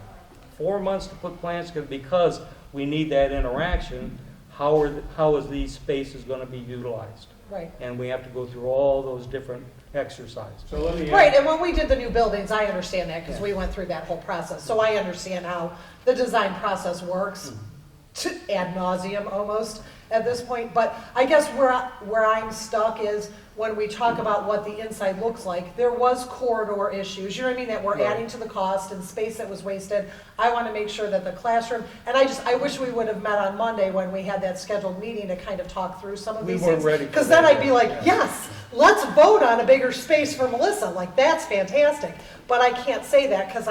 4 months to put plans together, because we need that interaction. How is these spaces gonna be utilized? Right. And we have to go through all those different exercises. So let me Right, and when we did the new buildings, I understand that, because we went through that whole process, so I understand how the design process works, to ad nauseum almost at this point, but I guess where I'm stuck is when we talk about what the inside looks like, there was corridor issues, you know what I mean, that we're adding to the cost and space that was wasted. I want to make sure that the classroom, and I wish we would have met on Monday when we had that scheduled meeting to kind of talk through some of We these weren't things. ready for Because that then I'd be yet. like, yes, let's vote on a bigger space for Melissa, like, that's fantastic. But I can't say that because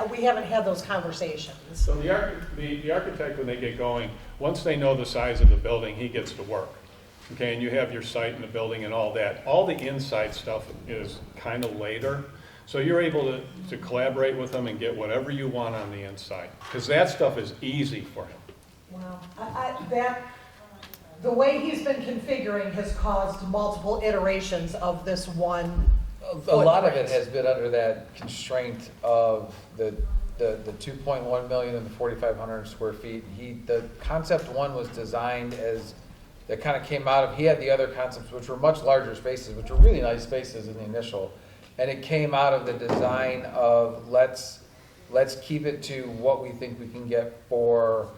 we haven't had those conversations. So the architect, when they get going, once they know the size of the building, he gets to work. Okay, and you have your site and the building and all that. All the inside stuff is kind of later. So you're able to collaborate with them and get whatever you want on the inside. Because that stuff is easy for him. Wow, the way he's been configuring has caused multiple iterations of this one. A lot of it footprint. has been under that constraint of the 2.1 million and the 4,500 square feet. The concept one was designed as, that kind of came out of, he had the other concepts, which were much larger spaces, which were really nice spaces in the initial. And it came out of the design of, let's keep it to what we think we can get for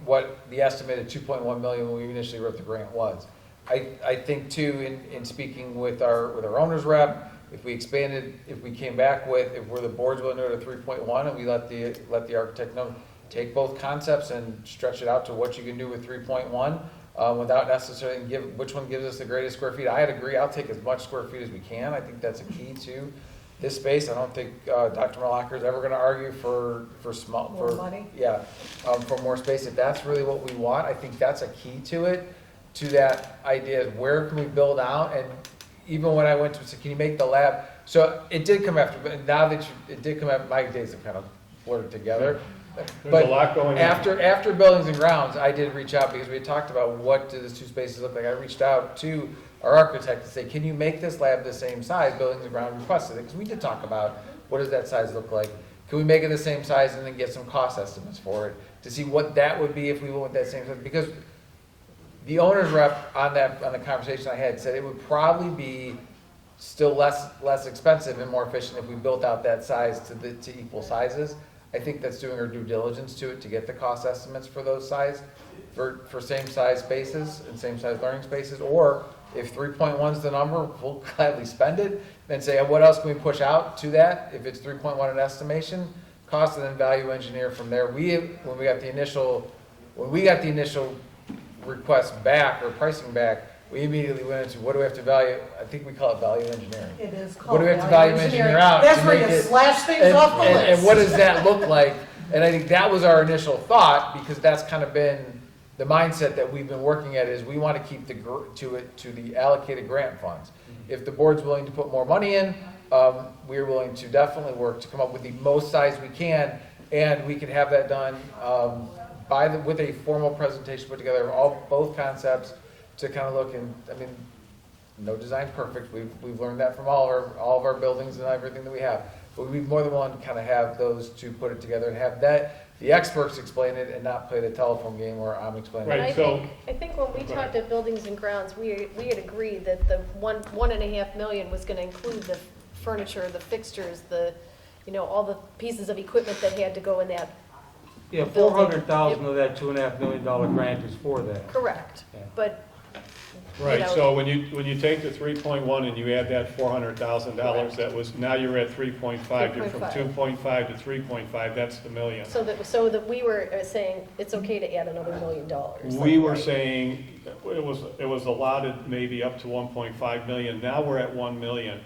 what the estimated 2.1 million when we initially wrote the grant was. I think too, in speaking with our owner's rep, if we expanded, if we came back with, if we're the board's willing to go to 3.1 and we let the architect know, take both concepts and stretch it out to what you can do with 3.1 without necessarily which one gives us the greatest square feet. I'd agree, I'll take as much square feet as we can. I think that's a key to this space. I don't think Dr. Merlocker is ever going to argue for More money? Yeah, for more space. If that's really what we want, I think that's a key to it, to that idea of where can we build out. And even when I went to, so can you make the lab? So it did come after, but now that it did come after, my days have kind of blurred together. There's a lot going on. After buildings and grounds, I did reach out because we had talked about what do these two spaces look like. I reached out to our architect to say, can you make this lab the same size? Buildings and grounds requested it because we did talk about what does that size look like. Can we make it the same size and then get some cost estimates for it to see what that would be if we went with that same size? Because the owner's rep on the conversation I had said it would probably be still less expensive and more efficient if we built out that size to equal sizes. I think that's doing our due diligence to it to get the cost estimates for those size, for same size spaces and same size learning spaces. Or if 3.1 is the number, we'll gladly spend it and say, what else can we push out to that? If it's 3.1 an estimation, cost and then value engineer from there. When we got the initial request back or pricing back, we immediately went into what do we have to value? I think we call it value engineering. It is called. What do we have to value engineer out? That's to where make you it- slash things and, off the and- list. and what does that look like? And I think that was our initial thought, because that's kind of been the mindset that we've been working at, is we want to keep to the allocated grant funds. If the board's willing to put more money in, we're willing to definitely work to come up with the most size we can, and we can have that done with a formal presentation put together of both concepts to kind of look. And I mean, no design's perfect. We've learned that from all of our buildings and everything that we have. But we'd be more than willing to kind of have those two put it together and have the experts explain it and not play the telephone game where I'm explaining Right, it. so- I think when we Go talked ahead. at Buildings and Grounds, we had agreed that the 1.5 million was gonna include the furniture, the fixtures, all the pieces of equipment that had to go in that. Yeah, building. 400,000 of that $2.5 million grant is for that. Correct, Yeah. but, Right, know- so when you take the 3.1 and you add that $400,000, that was, now you're at 3.5, you're from 2.5 to 3.5, that's the million. so that we were saying it's okay to add another $1 million. We were saying it was allotted maybe up to 1.5 million, now we're at 1 million.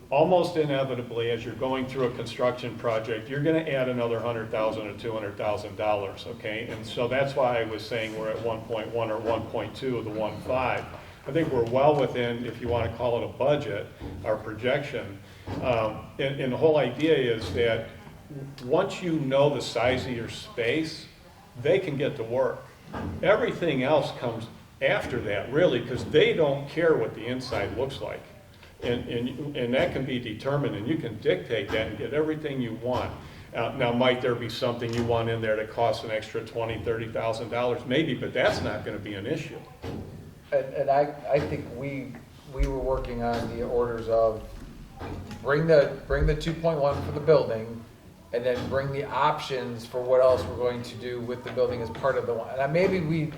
Almost inevitably, as you're going through a construction project, you're gonna add another $100,000 or $200,000, okay? And so that's why I was saying we're at 1.1 or 1.2 of the 1.5. I think we're well within, if you wanna call it a budget, our projection. And the whole idea is that once you know the size of your space, they can get to work. Everything else comes after that, really, because they don't care what the inside looks like. And that can be determined, and you can dictate that and get everything you want. Now, might there be something you want in there that costs an extra $20,000, $30,000? Maybe, but that's not going to be an issue. And I think we were working on the orders of bring the 2.1 for the building, and then bring the options for what else we're going to do with the building as part of the one. And maybe we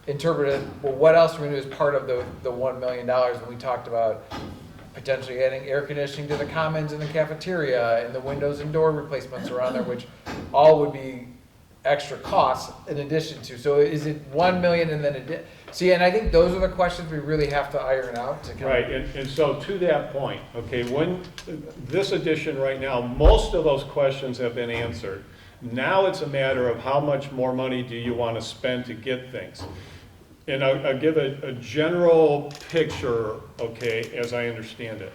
interpreted, well, what else we're going to do as part of the $1 million, and we talked about potentially adding air conditioning to the commons and the cafeteria and the windows and door replacements around there, which all would be extra costs in addition to. So is it 1 million and then see, and I think those are the questions we really have to iron out. Right, and so to that point, okay, when this edition right now, most of those questions have been answered. Now it's a matter of how much more money do you want to spend to get things. And I'll give a general picture, okay, as I understand it.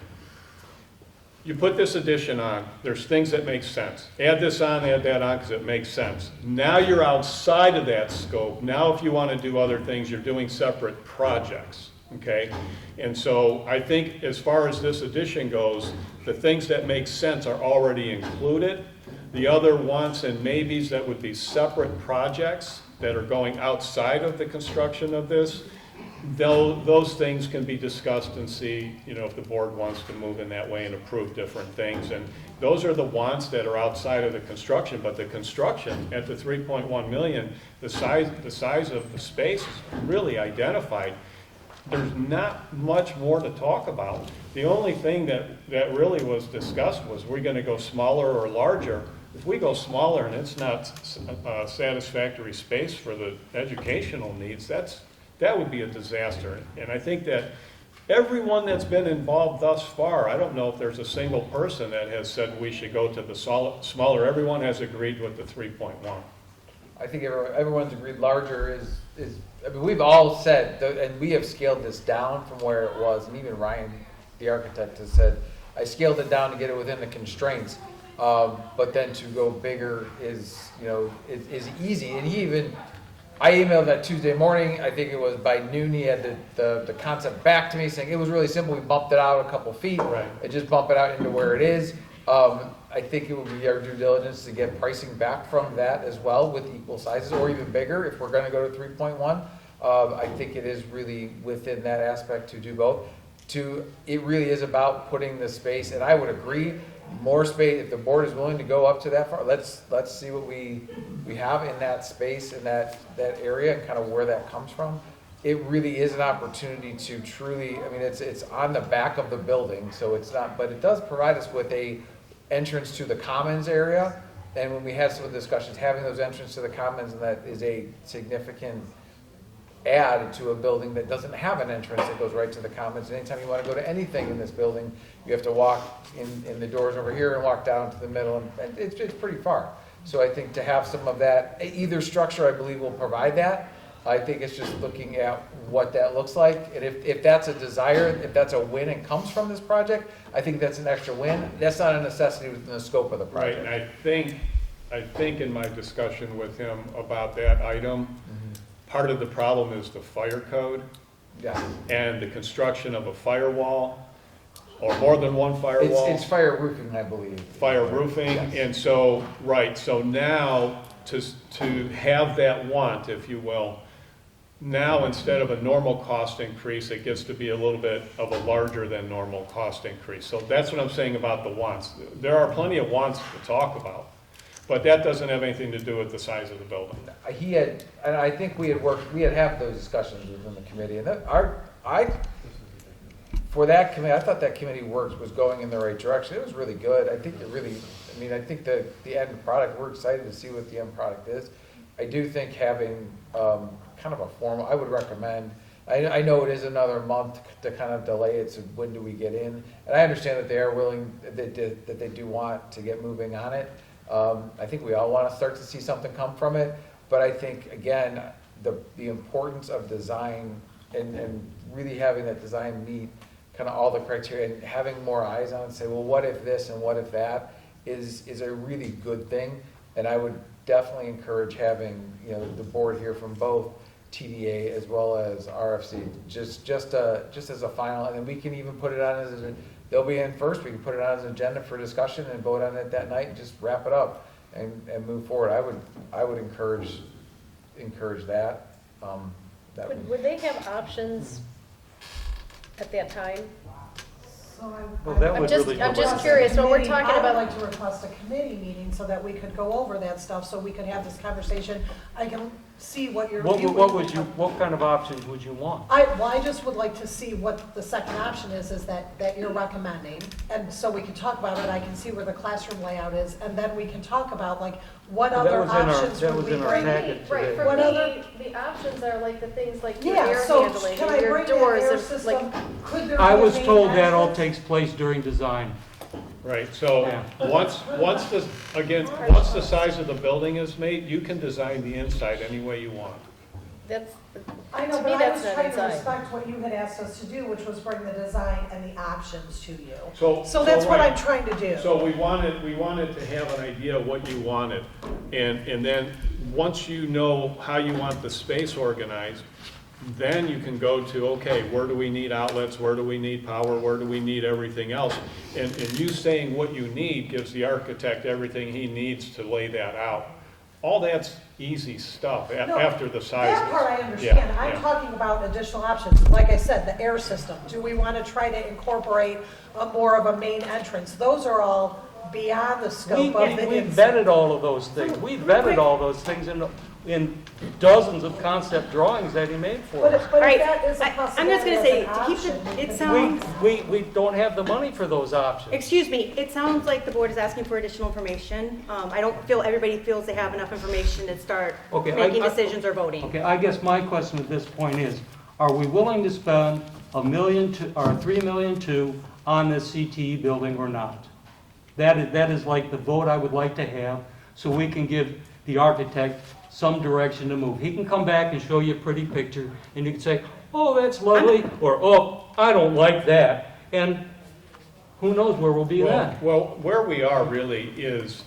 You put this addition on, there's things that make sense. Add this on, add that on, because it makes sense. Now you're outside of that scope. Now if you want to do other things, you're doing separate projects, okay? And so I think as far as this addition goes, the things that make sense are already included. The other wants and maybes that would be separate projects that are going outside of the construction of this, those things can be discussed and see, you know, if the board wants to move in that way and approve different things. And those are the wants that are outside of the construction, but the construction at the 3.1 million, the size of the space is really identified. There's not much more to talk about. The only thing that really was discussed was, we're going to go smaller or larger. If we go smaller and it's not a satisfactory space for the educational needs, that would be a disaster. And I think that everyone that's been involved thus far, I don't know if there's a single person that has said we should go to the smaller. Everyone has agreed with the 3.1. I think everyone's agreed larger is I mean, we've all said, and we have scaled this down from where it was, and even Ryan, the architect, has said, I scaled it down to get it within the constraints. But then to go bigger is easy. And I emailed that Tuesday morning. I think it was by noon he had the concept back to me saying it was really simple. We bumped it out a couple feet. Right. And just bump it out into where it is. I think it would be our due diligence to get pricing back from that as well with equal sizes or even bigger if we're going to go to 3.1. I think it is really within that aspect to do both. It really is about putting the space, and I would agree, more space, if the board is willing to go up to that far, let's see what we have in that space, in that area, and kind of where that comes from. It really is an opportunity to truly, I mean, it's on the back of the building, so it's not, but it does provide us with a entrance to the commons area, and when we had some of the discussions, having those entrances to the commons, and that is a significant add to a building that doesn't have an entrance that goes right to the commons. And anytime you want to go to anything in this building, you have to walk in the doors over here and walk down to the middle, and it's pretty far. So I think to have some of that, either structure I believe will provide that. I think it's just looking at what that looks like. And if that's a desire, if that's a win and comes from this project, I think that's an extra win. That's not a necessity within the scope of the project. Right, and I think in my discussion with him about that item, part of the problem is the fire code. Yeah. And the construction of a firewall, or more than one firewall. It's fire roofing, I believe. Fire roofing, Yes. and so, right, so now to have that want, if you will, now instead of a normal cost increase, it gets to be a little bit of a larger than normal cost increase. So that's what I'm saying about the wants. There are plenty of wants to talk about, but that doesn't have anything to do with the size of the building. And I think we had those discussions within the committee, and for that committee, I thought that committee work was going in the right direction. It was really good. I think I think the end product, we're excited to see what the end product is. I do think having kind of a formal, I would recommend, I know it is another month to kind of delay it, so when do we get in? And I understand that they are willing, that they do want to get moving on it. I think we all want to start to see something come from it, but I think, again, the importance of design and really having that design meet kind of all the criteria and having more eyes on it and say, well, what if this and what if that is a really good thing. And I would definitely encourage having, the board here from both TDA as well as RFC, just as a final, and then we can even put it on as, they'll be in first, we can put it on as an agenda for discussion and vote on it that night and just wrap it up and move forward. I would encourage that. Would they have options at that time? Well, that I'm would just, really I'm provide- just curious, when we're talking I about, would like to request a committee meeting so that we could go over that stuff, so we could have this conversation. I can see what you're viewing. What kind of options would you want? I just would like to see what the second option is that you're recommending. And so we can talk about it, I can see where the classroom layout is, and then we can talk about like, what That other was in our- options that would was we in our bring? packet. right, for What me, other- the options are like the things like your Yeah, air so handling can and I your bring that doors air and like, system? Could there be I a was main told that all exit? takes place during design. Right, so Yeah. once the size of the building is made, you can design the inside any way you want. that's, I know, to but me, I that's was not trying to inside. respect what you had asked us to do, which was bring the design and the options to you. So that's what right. I'm trying to do. So we wanted to have an idea of what you wanted. And then, once you know how you want the space organized, then you can go to, okay, where do we need outlets, where do we need power, where do we need everything else? And you saying what you need gives the architect everything he needs to lay that out. All that's easy stuff No, after the sizes. That part I understand. Yeah, I'm yeah. talking about additional options. Like I said, the air system. Do we want to try to incorporate more of a main entrance? Those are all beyond the scope of the We inside. vetted all of those things. We vetted all those things in dozens of concept drawings that he made for But us. if Right. that is a I'm just possibility gonna as say, an to keep option, the, we it could- sounds, We don't have the money for those options. excuse me, it sounds like the board is asking for additional information. I don't feel everybody feels they have enough information to start Okay, making decisions or voting. Okay, I guess my question at this point is, are we willing to spend $1 million or $3 million on this CTE building or not? That is like the vote I would like to have, so we can give the architect some direction to move. He can come back and show you a pretty picture, and you can say, oh, that's lovely, or, oh, I don't like that. And who knows where we'll be then? Well, where we are really is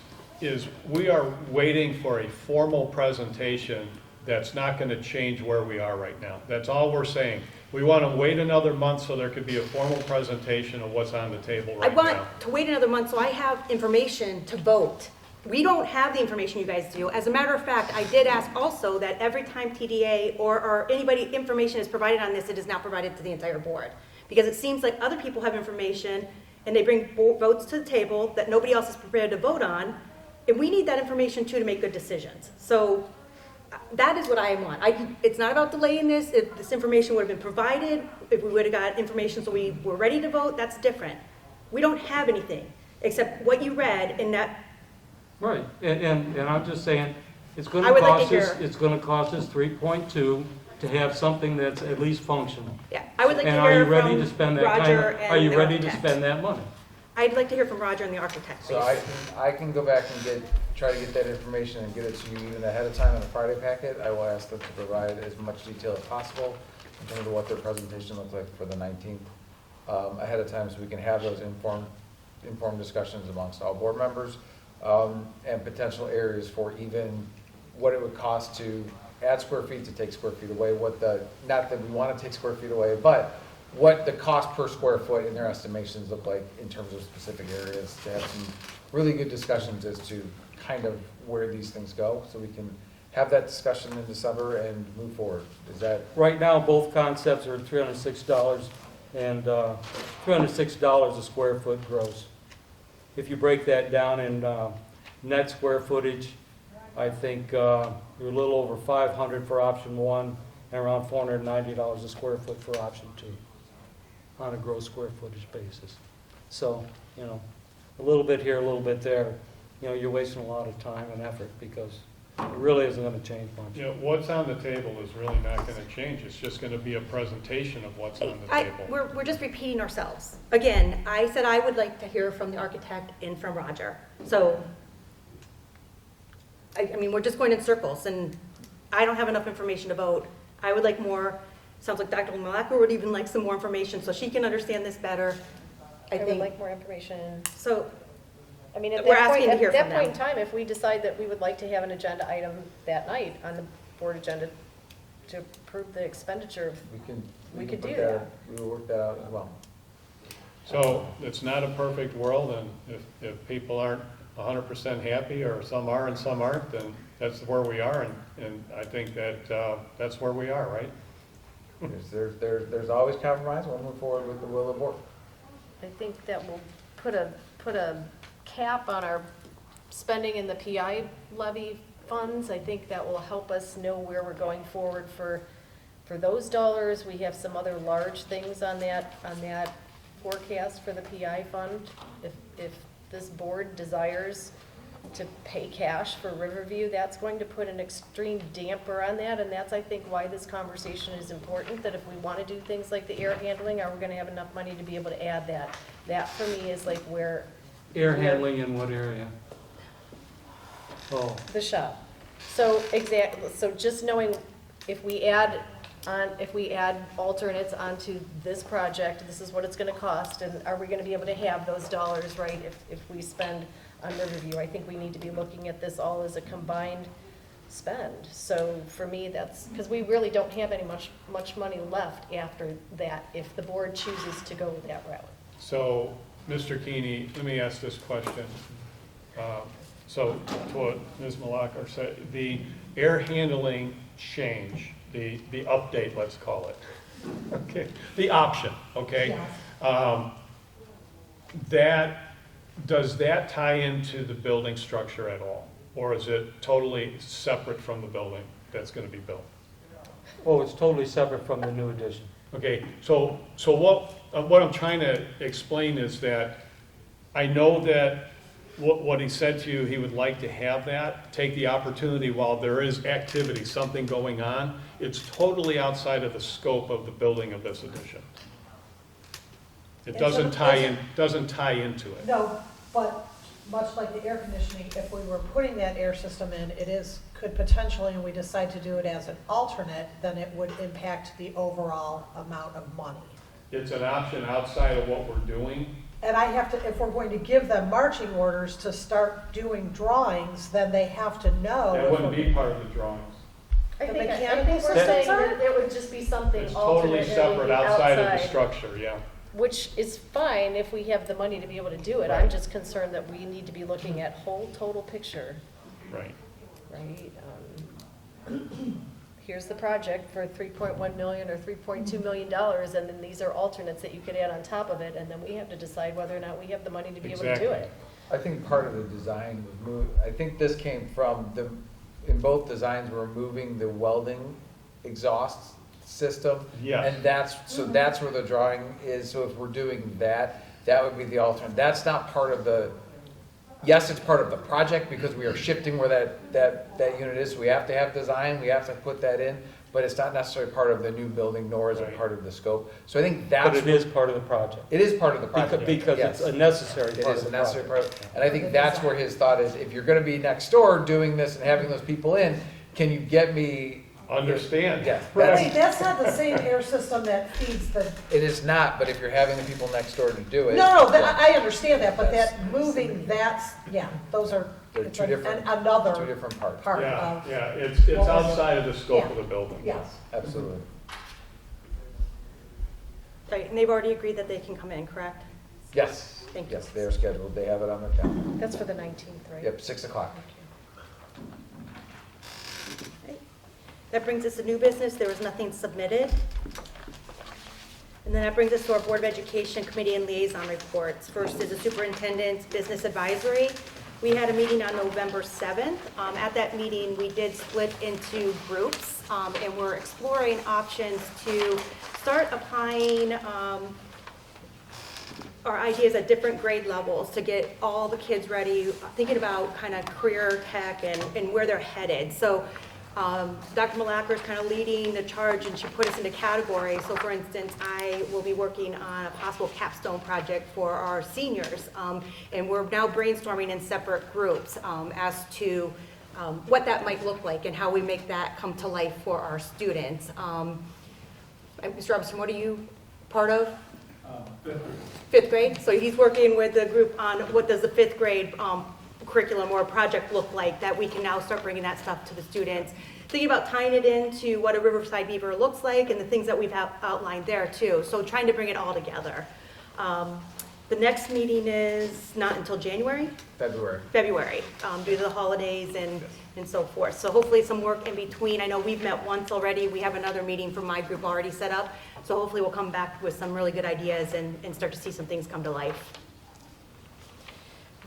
we are waiting for a formal presentation that's not going to change where we are right now. That's all we're saying. We want to wait another month so there could be a formal presentation of what's on the table I right want now. to wait another month so I have information to vote. We don't have the information you guys do. As a matter of fact, I did ask also that every time TDA or anybody information is provided on this, it is not provided to the entire board. Because it seems like other people have information and they bring votes to the table that nobody else is prepared to vote on. And we need that information too to make good decisions. So that is what I want. It's not about delaying this. If this information would have been provided, if we would have got information so we were ready to vote, that's different. We don't have anything except what you read in that. Right, and I'm just saying, it's I gonna would like to cost us, hear- it's gonna cost us 3.2 to have something that's at least functional. Yeah, I would like to And are you hear ready to from spend that kind Roger of, are you and the ready to architect. spend that money? I'd like to hear from Roger and the architect, So please. I can go back and try to get that information and get it to you even ahead of time on the Friday packet. I will ask them to provide as much detail as possible in terms of what their presentation looks like for the 19th, ahead of time, so we can have those informed discussions amongst all board members, and potential areas for even what it would cost to add square feet, to take square feet away, not that we want to take square feet away, but what the cost per square foot in their estimations look like in terms of specific areas, to have some really good discussions as to kind of where these things go, so we can have that discussion in December and move forward. Is that, Right now, both concepts are $306 and $306 a square foot gross. If you break that down in net square footage, I think you're a little over 500 for option one and around $490 a square foot for option two on a gross square footage basis. So, a little bit here, a little bit there, you're wasting a lot of time and effort because it really isn't going to change much. What's on the table is really not going to change. It's just going to be a presentation of what's on the table. We're just repeating ourselves. Again, I said I would like to hear from the architect and from Roger. So, I mean, we're just going in circles, and I don't have enough information to vote. I would like more. Sounds like Dr. Malacker would even like some more information so she can understand this better, I I would think. like more information. So, I mean, at We're that asking point, to hear at that from point in them. time, if we decide that we would like to have an agenda item that night on the board agenda to approve the expenditure, We could put do that. We will work that out as well. So it's not a perfect world, and if people aren't 100% happy, or some are and some aren't, then that's where we are, and I think that that's where we are, right? There's always compromise, we'll move forward with the will of the board. I think that will put a cap on our spending in the PI levy funds. I think that will help us know where we're going forward for those dollars. We have some other large things on that forecast for the PI fund. If this board desires to pay cash for Riverview, that's going to put an extreme damper on that, and that's, I think, why this conversation is important, that if we want to do things like the air handling, are we going to have enough money to be able to add that? That, for me, is like where Air handling in what area? Oh, the shop. So so just knowing if we add alternates onto this project, this is what it's gonna cost, and are we gonna be able to have those dollars, right, if we spend on Riverview? I think we need to be looking at this all as a combined spend. So for me, that's, because we really don't have any much money left after that, if the board chooses to go that route. So, Mr. Keeney, let me ask this question. So, to what Ms. Malakar said, the air handling change, the update, let's call it, okay, the option, okay? Does that tie into the building structure at all? Or is it totally separate from the building that's going to be built? oh, it's totally separate from the new addition. Okay, so what I'm trying to explain is that I know that what he said to you, he would like to have that, take the opportunity while there is activity, something going on. It's totally outside of the scope of the building of this addition. It doesn't tie into it. No, but much like the air conditioning, if we were putting that air system in, could potentially, and we decide to do it as an alternate, then it would impact the overall amount of money. It's an option outside of what we're doing. And I have to, if we're going to give them marching orders to start doing drawings, then they have to know. That wouldn't be part of the drawings. I The think mechanical we're systems saying are? that it would just be something It's totally alternate, and it would separate be outside of the structure, yeah. Which is fine if we have the money to be able to do it. Right. I'm just concerned that we need to be looking at whole total picture, Right. right? Here's the project for $3.1 million or $3.2 million, and then these are alternates that you could add on top of it, and then we have to decide whether or not we have the money to be able to do Exactly. it. I think part of the design was I think this came from in both designs, we're moving the welding exhaust system. Yes. And that's where the drawing is, so if we're doing that, that would be the alternate. That's not part of yes, it's part of the project because we are shifting where that unit is, so we have to have design, we have to put that in, but it's not necessarily part of the new building, nor is it Right. part of the scope. So I think that's. But it is part of the project. It is part of the project. Because yes. it's a necessary It part is of a the necessary project. part, and I think that's where his thought is, if you're gonna be next door doing this and having those people in, can you get me? Understand. Yeah, Wait, that's not the same air system that feeds the, it is not, but if you're having the people next door to do it. no, yeah, I understand that, but that moving, those are, They're it's two different- Two another different parts, part Yeah, of, yeah, it's outside of the scope Yeah. of the building. yes. absolutely. Right, and they've already agreed that they can come in, correct? Yes, Thank you. yes, they are scheduled, they have it on their calendar. That's for the 19th, right? Yep, 6 o'clock. That brings us to new business. There was nothing submitted. And then that brings us to our Board of Education Committee and Liaison reports. First is the Superintendent's Business Advisory. We had a meeting on November 7th. At that meeting, we did split into groups, and we're exploring options to start applying our ideas at different grade levels to get all the kids ready, thinking about kind of career tech and where they're headed. So Dr. Malakar is kind of leading the charge, and she put us into categories. So for instance, I will be working on a possible capstone project for our seniors. And we're now brainstorming in separate groups as to what that might look like and how we make that come to life for our students. Mr. Robinson, what are you part of? Fifth grade, so he's working with the group on what does the fifth grade curriculum or project look like, that we can now start bringing that stuff to the students. Thinking about tying it into what a Riverside Beaver looks like and the things that we've outlined there too. So trying to bring it all together. The next meeting is not until January? February, due to the holidays and so forth. So hopefully some work in between. I know we've met once already. We have another meeting for my group already set up. So hopefully we'll come back with some really good ideas and start to see some things come to life.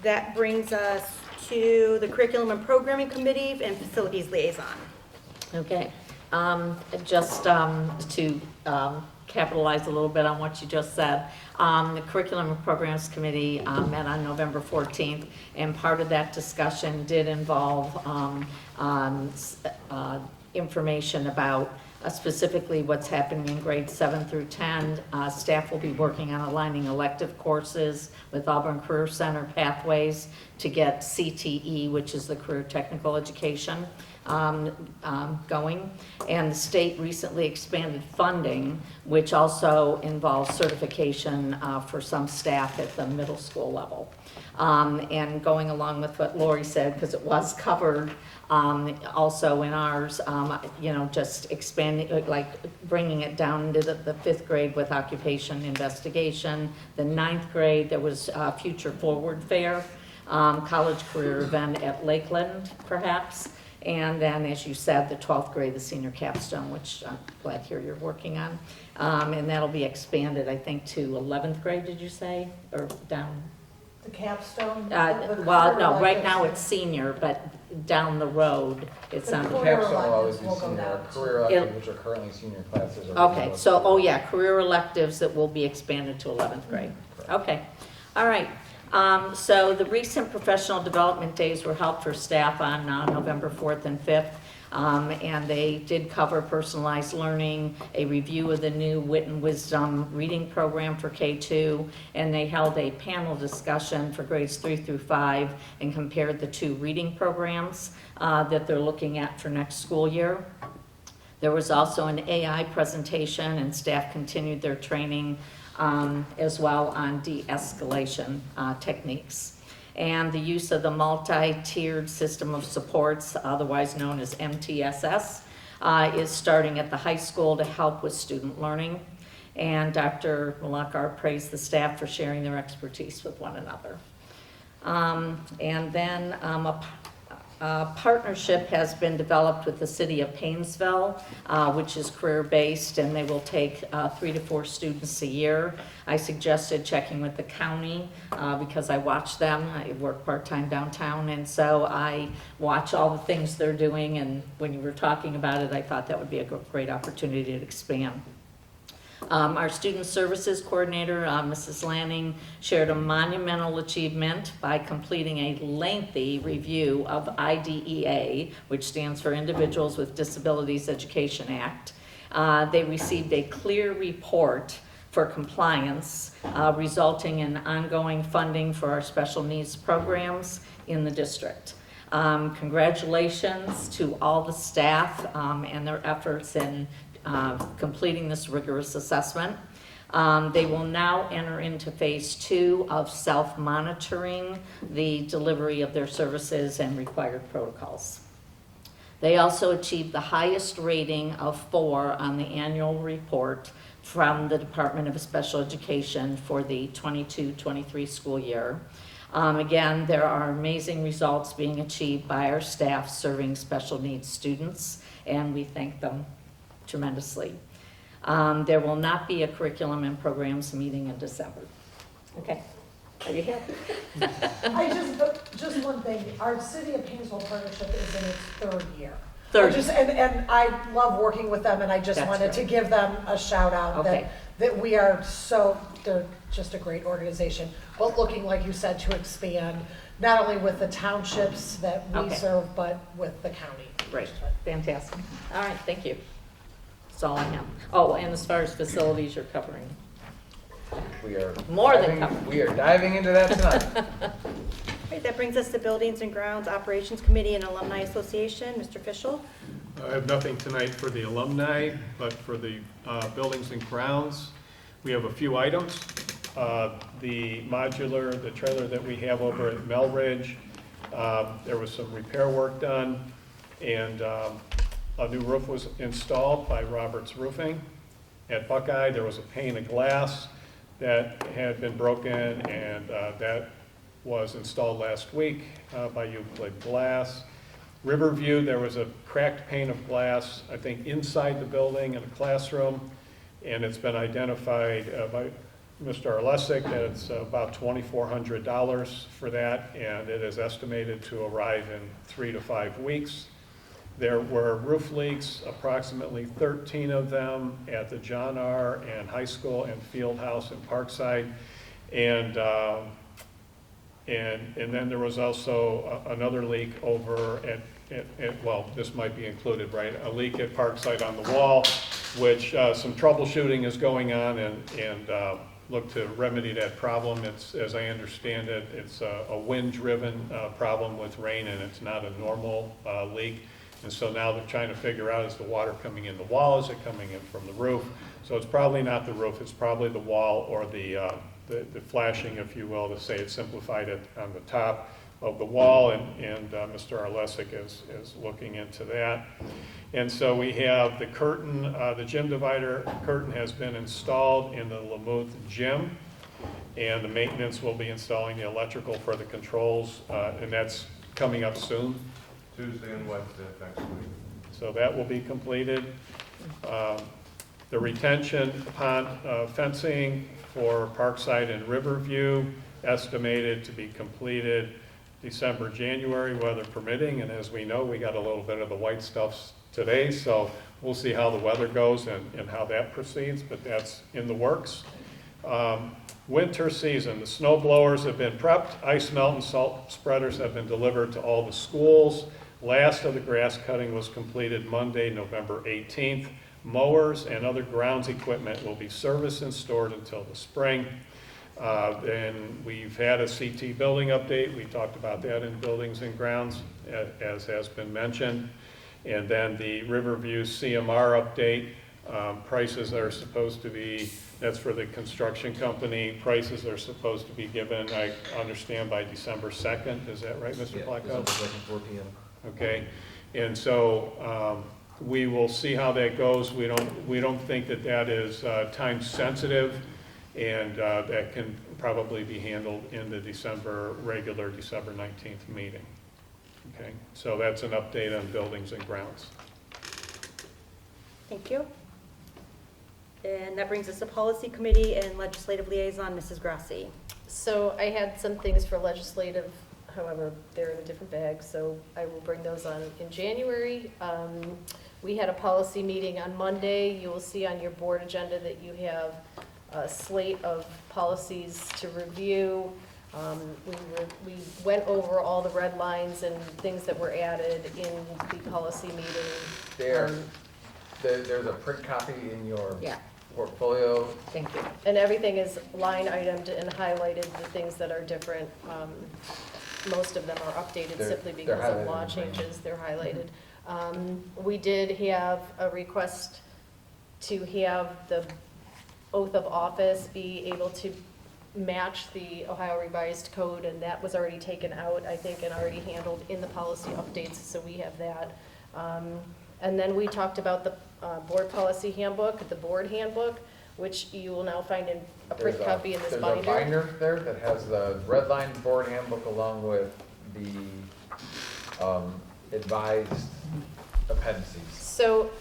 That brings us to the Curriculum and Programming Committee and Facilities Liaison. Okay, just to capitalize a little bit on what you just said, the Curriculum and Programs Committee met on November 14th, and part of that discussion did involve information about specifically what's happening in grades 7 through 10. Staff will be working on aligning elective courses with Auburn Career Center Pathways to get CTE, which is the Career Technical Education, going. And the state recently expanded funding, which also involves certification for some staff at the middle school level. And going along with what Lori said, because it was covered also in ours, just expanding, like bringing it down into the fifth grade with occupation investigation. The ninth grade, there was Future Forward Fair, college career event at Lakeland, perhaps. And then, as you said, the 12th grade, the senior capstone, which I'm glad to hear you're working on. And that'll be expanded, I think, to 11th grade, did you say? Or down? The capstone? Well, no, right now it's senior, but down the road, it's on. The capstone will always be senior, career electives, which are currently senior classes. Okay, so, career electives that will be expanded to 11th grade. Okay, all right. So the recent professional development days were held for staff on November 4th and 5th. And they did cover personalized learning, a review of the new Wit and Wisdom reading program for K2, and they held a panel discussion for grades 3 through 5 and compared the two reading programs that they're looking at for next school year. There was also an AI presentation, and staff continued their training as well on de-escalation techniques. And the use of the multi-tiered system of supports, otherwise known as MTSS, is starting at the high school to help with student learning. And Dr. Malakar praised the staff for sharing their expertise with one another. And then a partnership has been developed with the city of Painesville, which is career-based, and they will take 3 to 4 students a year. I suggested checking with the county because I watch them. I work part-time downtown, and so I watch all the things they're doing, and when you were talking about it, I thought that would be a great opportunity to expand. Our student services coordinator, Mrs. Lanning, shared a monumental achievement by completing a lengthy review of IDEA, which stands for Individuals with Disabilities Education Act. They received a clear report for compliance, resulting in ongoing funding for our special needs programs in the district. Congratulations to all the staff and their efforts in completing this rigorous assessment. They will now enter into phase 2 of self-monitoring the delivery of their services and required protocols. They also achieved the highest rating of 4 on the annual report from the Department of Special Education for the 22-23 school year. Again, there are amazing results being achieved by our staff serving special needs students, and we thank them tremendously. There will not be a curriculum and programs meeting in December. Okay, are you happy? Just one thing, our City of Painesville partnership is in its 3rd year. Third. And I love working with them, and I just That's wanted great. to give them a shout out Okay. that we are they're just a great organization, but looking, like you said, to expand, not only with the townships that we Okay. serve, but with the county. Great, fantastic. All right, thank you. That's all I have. Oh, and as far as facilities, you're covering. We are More than diving- covered. We are diving into that tonight. Right, that brings us to Buildings and Grounds Operations Committee and Alumni Association. Mr. Fischel? I have nothing tonight for the alumni, but for the buildings and grounds, We have a few items. The modular, the trailer that we have over at Melridge, there was some repair work done, and a new roof was installed by Roberts Roofing. At Buckeye, there was a pane of glass that had been broken, and that was installed last week by Euclid Glass. Riverview, there was a cracked pane of glass, I think, inside the building in a classroom, and it's been identified by Mr. Arlesic that it's about $2,400 for that, and it is estimated to arrive in 3 to 5 weeks. There were roof leaks, approximately 13 of them at the John R. and High School and Field House in Parkside, and then there was also another leak over at, well, this might be included, right? A leak at Parkside on the wall, which some troubleshooting is going on, and look to remedy that problem. It's, as I understand it, it's a wind-driven problem with rain, and it's not a normal leak. And so now they're trying to figure out, is the water coming in the wall, is it coming in from the roof? So it's probably not the roof, it's probably the wall or the flashing, if you will, to say it simplified it on the top of the wall, and Mr. Arlesic is looking into that. And so we have the curtain, the gym divider curtain has been installed in the Lamuth gym, and the maintenance will be installing the electrical for the controls, and that's coming up soon. Tuesday and Wednesday next week. So that will be completed. The retention pond fencing for Parkside and Riverview, estimated to be completed December, January, weather permitting. And as we know, we got a little bit of the white stuff today, so we'll see how the weather goes and how that proceeds, but that's in the works. Winter season, the snow blowers have been prepped, ice melt and salt spreaders have been delivered to all the schools. Last of the grass cutting was completed Monday, November 18th. Mowers and other grounds equipment will be serviced and stored until the spring. Then we've had a CT building update. We talked about that in buildings and grounds, as has been mentioned. And then the Riverview CMR update. Prices are supposed to be, that's for the construction company. Prices are supposed to be given, I understand, by December 2nd. Is that right, Mr. Placco? December 2nd, 4 p.m. Okay, and so we will see how that goes. We don't think that that is time sensitive, and that can probably be handled in the regular December 19th meeting. Okay, so that's an update on buildings and grounds. Thank you. And that brings us to Policy Committee and Legislative Liaison, Mrs. Grassi. So I had some things for legislative, however, they're in a different bag, so I will bring those on in January. We had a policy meeting on Monday. You will see on your board agenda that you have a slate of policies to review. We went over all the red lines and things that were added in the policy meeting. There's a print copy in your Yeah. portfolio. Thank you. And everything is line itemed and highlighted, the things that are different. Most of them are updated They're simply because of highlighted law in green. changes, they're highlighted. We did have a request to have the oath of office be able to match the Ohio Revised Code, and that was already taken out, I think, and already handled in the policy updates, so we have that. And then we talked about the board policy handbook, the board handbook, which you will now find in a print copy in this binder. There's a binder there that has the red line board handbook along with the advised appendices. So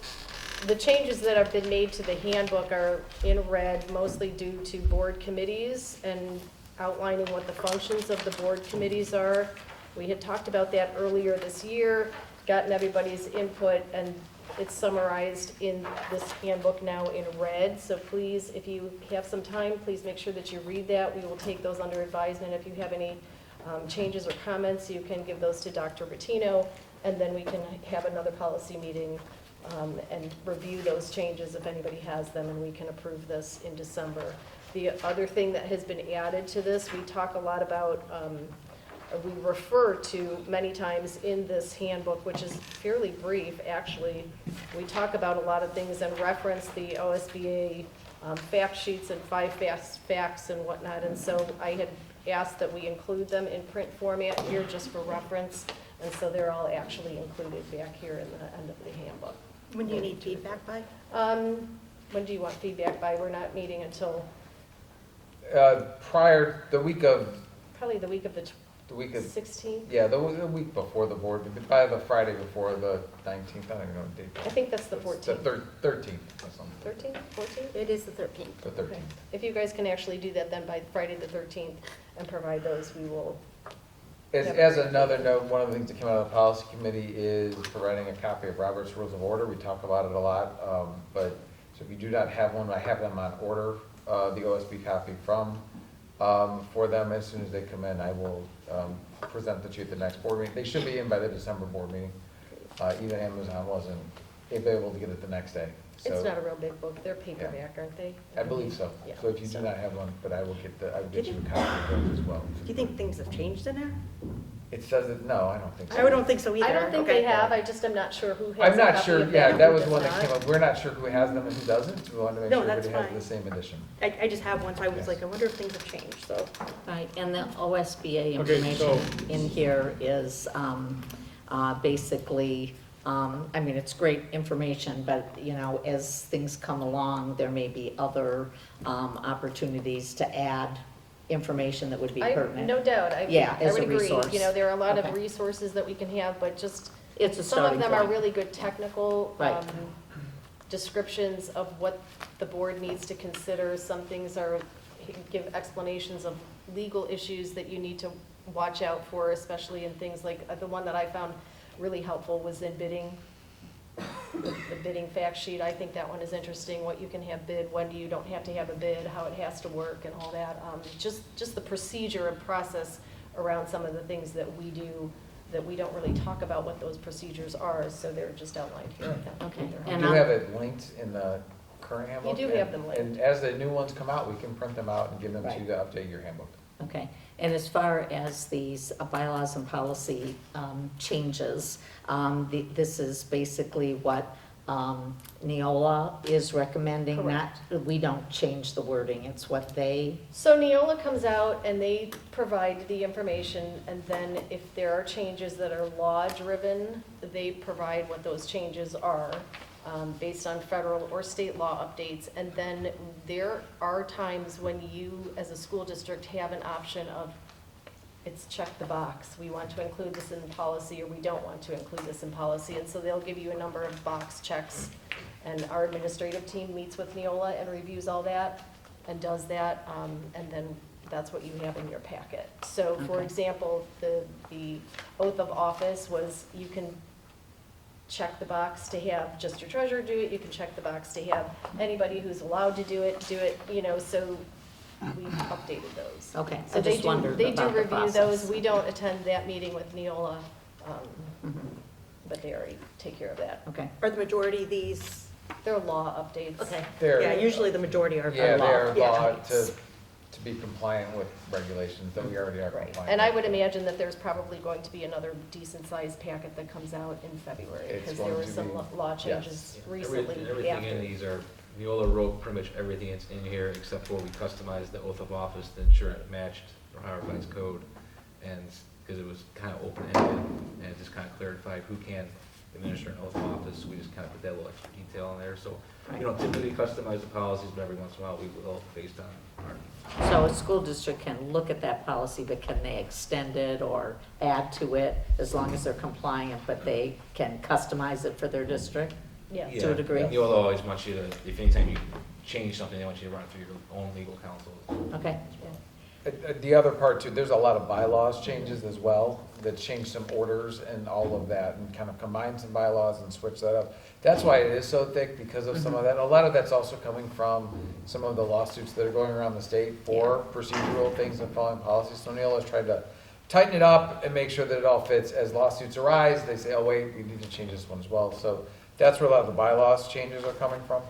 the changes that have been made to the handbook are in red, mostly due to board committees and outlining what the functions of the board committees are. We had talked about that earlier this year, gotten everybody's input, and it's summarized in this handbook now in red. So please, if you have some time, please make sure that you read that. We will take those under advisement. If you have any changes or comments, you can give those to Dr. Bettino, and then we can have another policy meeting and review those changes if anybody has them, and we can approve this in December. The other thing that has been added to this, we talk a lot about, we refer to many times in this handbook, which is fairly brief, actually. We talk about a lot of things and reference the OSBA fact sheets and 5 facts and whatnot. And so I had asked that we include them in print format here just for reference. And so they're all actually included back here in the end of the handbook. When do you need feedback by? When do you want feedback by? We're not meeting until The week of, probably the week of the the week of, 16th. yeah, the week before the board, by the Friday before the 19th, I don't even know the date. I think that's the It's 14th. 13th or something. 13th, 14th? It is the 13th. The 13th. If you guys can actually do that then by Friday the 13th and provide those, we will. As another note, one of the things that came out of the policy committee is providing a copy of Robert's Rules of Order. We talk about it a lot, but, so if you do not have one, I have them on order, the OSB copy for them. As soon as they come in, I will present the to you at the next board meeting. They should be in by the December board meeting. Even Amazon wasn't able to get it the next day. It's So not a real big book. They're paperback, aren't they? I believe so. Yeah. So if you do not have one, but I will get you a copy of those as well. Do you think things have changed in there? It says that, no, I don't think so. I don't think so either. I don't think Okay. they have. I just am not sure who has I'm a not copy sure, of yeah, that who was does one that not. came up. We're not sure who has them and who doesn't. We wanted to make No, sure that's everybody has fine. the same edition. I just have one, so I was Yes. like, I wonder if things have changed, so. Right, and the OSBA Okay, information in here is basically, I mean, it's great information, but, you know, as things come along, there may be other opportunities to add information that would be pertinent. No doubt. Yeah, I as would a agree. resource. You know, there are a lot of Okay. resources that we can have, but just It's a some of starting them are point. really good technical Right. descriptions of what the board needs to consider. Some things are, give explanations of legal issues that you need to watch out for, especially in things like, the one that I found really helpful was in bidding. The bidding fact sheet, I think that one is interesting, what you can have bid, when you don't have to have a bid, how it has to work and all that. Just the procedure and process around some of the things that we do, that we don't really talk about what those procedures are, so they're just outlined here. I think Okay. they're And We I'm- do have it linked in the current handbook. do have them linked. And as the new ones come out, we can print them out and give them to you Right. to update your handbook. Okay, and as far as these bylaws and policy changes, this is basically what Neola is recommending, not, we don't change the wording, it's what they, So Neola comes out and they provide the information, and then if there are changes that are law-driven, they provide what those changes are, based on federal or state law updates. And then there are times when you, as a school district, have an option of, it's check the box. We want to include this in policy, or we don't want to include this in policy. And so they'll give you a number of box checks. And our administrative team meets with Neola and reviews all that and does that. And then that's what you have in your packet. So for Okay. example, the oath of office was, you can check the box to have just your treasurer do it. You can check the box to have anybody who's allowed to do it, you know, so we've updated those. okay, So I they just do, wondered they do about the review process. those. We don't attend that meeting with Neola, Mhm. but they already take care of that. Okay, Are the majority of these, They're law updates. okay, They're- yeah, usually the majority are. Yeah, law. they're Yeah. law to be compliant with regulations that we already are Right. compliant. And I would with. imagine that there's probably going to be another decent-sized packet that comes out in February, It's because there going were to some be- law changes Yeah, recently Everything in after. these are, Neola wrote pretty much everything that's in here, except for we customized the oath of office to ensure it matched Ohio Revised Code. And, because it was kind of open-ended, and it just kind of clarified who can administer an oath of office, we just kind of put that little extra detail in there. So we don't typically customize the policies, but every once in a while we will, based on our so a school district can look at that policy, but can they extend it or add to it as long as they're compliant, but they can customize it for their district? Yeah. To a degree. Neola always wants you to, if anytime you change something, they want you to run it through your own legal counsel. Okay, The other part too, there's a lot of bylaws changes as well, that change some orders and all of that, and kind of combine some bylaws and switch that up. That's why it is so thick, because of some of that. A lot of that's also coming from some of the lawsuits that are going around the state for procedural things and following policies. So Neil has tried to tighten it up and make sure that it all fits. As lawsuits arise, they say, oh wait, we need to change this one as well. So that's where a lot of the bylaws changes are coming from.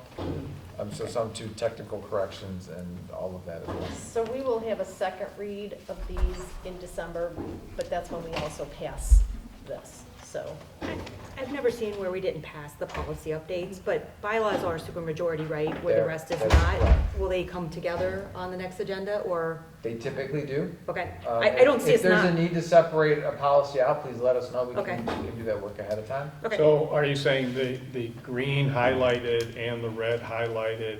So some too technical corrections and all of that as well. So we will have a second read of these in December, but that's when we also pass this, so. I I've never seen where we didn't pass the policy updates, but bylaws are supermajority, right? Where They're- the rest is that's not. correct. Will they come together on the next agenda, or, They typically do. okay? I don't see us If there's a not. need to separate a policy out, please let us know. We Okay. can do that work ahead of time. Okay. So are you saying the green highlighted and the red highlighted,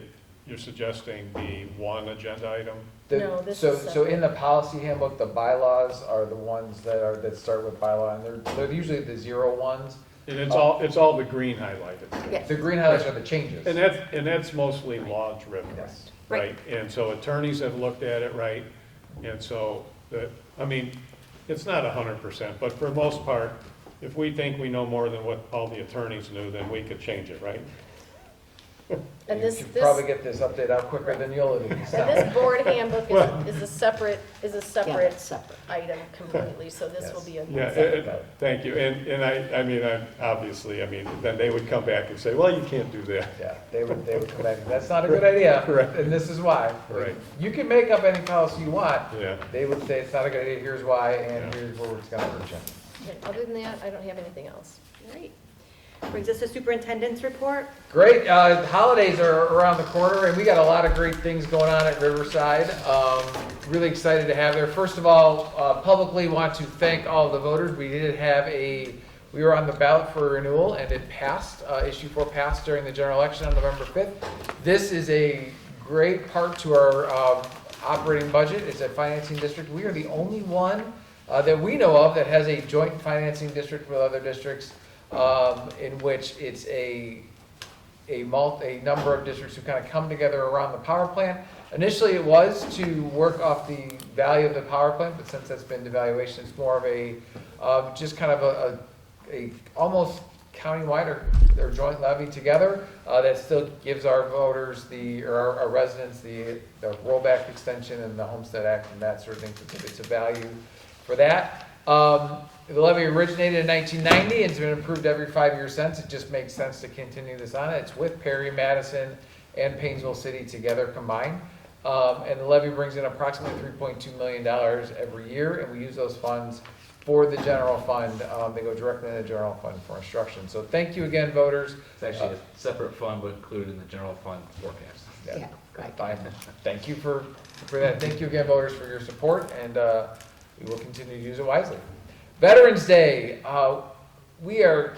you're suggesting the one agenda item? No, this So, is so in the policy handbook, the bylaws are the ones that start with bylaw, and they're usually the 0 ones. And it's all the green highlighted? Yes. The green highlights are the changes. And that's mostly law driven, Yes. right? And so attorneys have looked at it, right? And so, I mean, it's not 100%, but for the most part, if we think we know more than what all the attorneys knew, then we could change it, right? And You this, should this, probably get this update out quicker than you'll do. and this board handbook is a separate, Yeah, separate it's separate. item completely, so this will be a. Yeah, thank you. And I mean, obviously, I mean, then they would come back and say, well, you can't do that. Yeah, they would come back, that's not a good idea. Correct. And this is why. Right. You can make up any policy you want. Yeah. They would say it's not a good idea, here's why, and Yeah. here's where it's gonna hurt you. Okay, other than that, I don't have anything else. Great. Brings us to superintendent's report. Great, holidays are around the corner, and we got a lot of great things going on at Riverside. Really excited to have there. First of all, publicly want to thank all the voters. We were on the ballot for renewal, and it passed, issue 4 passed during the general election on November 5th. This is a great part to our operating budget. It's a financing district. We are the only one that we know of that has a joint financing district with other districts, in which it's a number of districts who kind of come together around the power plant. Initially, it was to work off the value of the power plant, but since that's been devaluation, it's more of a just kind of a almost countywide or joint levy together that still gives our voters or our residents the rollback extension and the Homestead Act and that sort of thing. It's a value for that. The levy originated in 1990 and has been improved every 5 years since. It just makes sense to continue this on. It's with Perry, Madison, and Painesville City together combined. And the levy brings in approximately $3.2 million every year, and we use those funds for the general fund. They go directly in the general fund for instruction. So thank you again, voters. It's actually a separate fund, but included in the general fund forecast. Yeah, right. Fine. Thank you for that. Thank you again, voters, for your support, and we will continue to use it wisely. Veterans Day. We are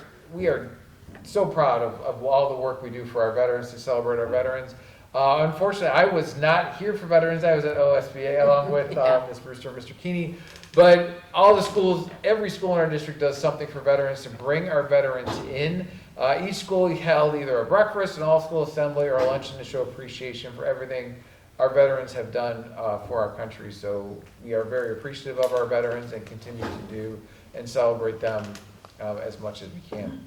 so proud of all the work we do for our veterans to celebrate our veterans. Unfortunately, I was not here for Veterans Day. I was at OSBA along with Ms. Brewster and Mr. Keeney. But all the schools, every school in our district does something for veterans to bring our veterans in. Each school held either a breakfast, an all-school assembly, or a luncheon to show appreciation for everything our veterans have done for our country. So we are very appreciative of our veterans and continue to do and celebrate them as much as we can.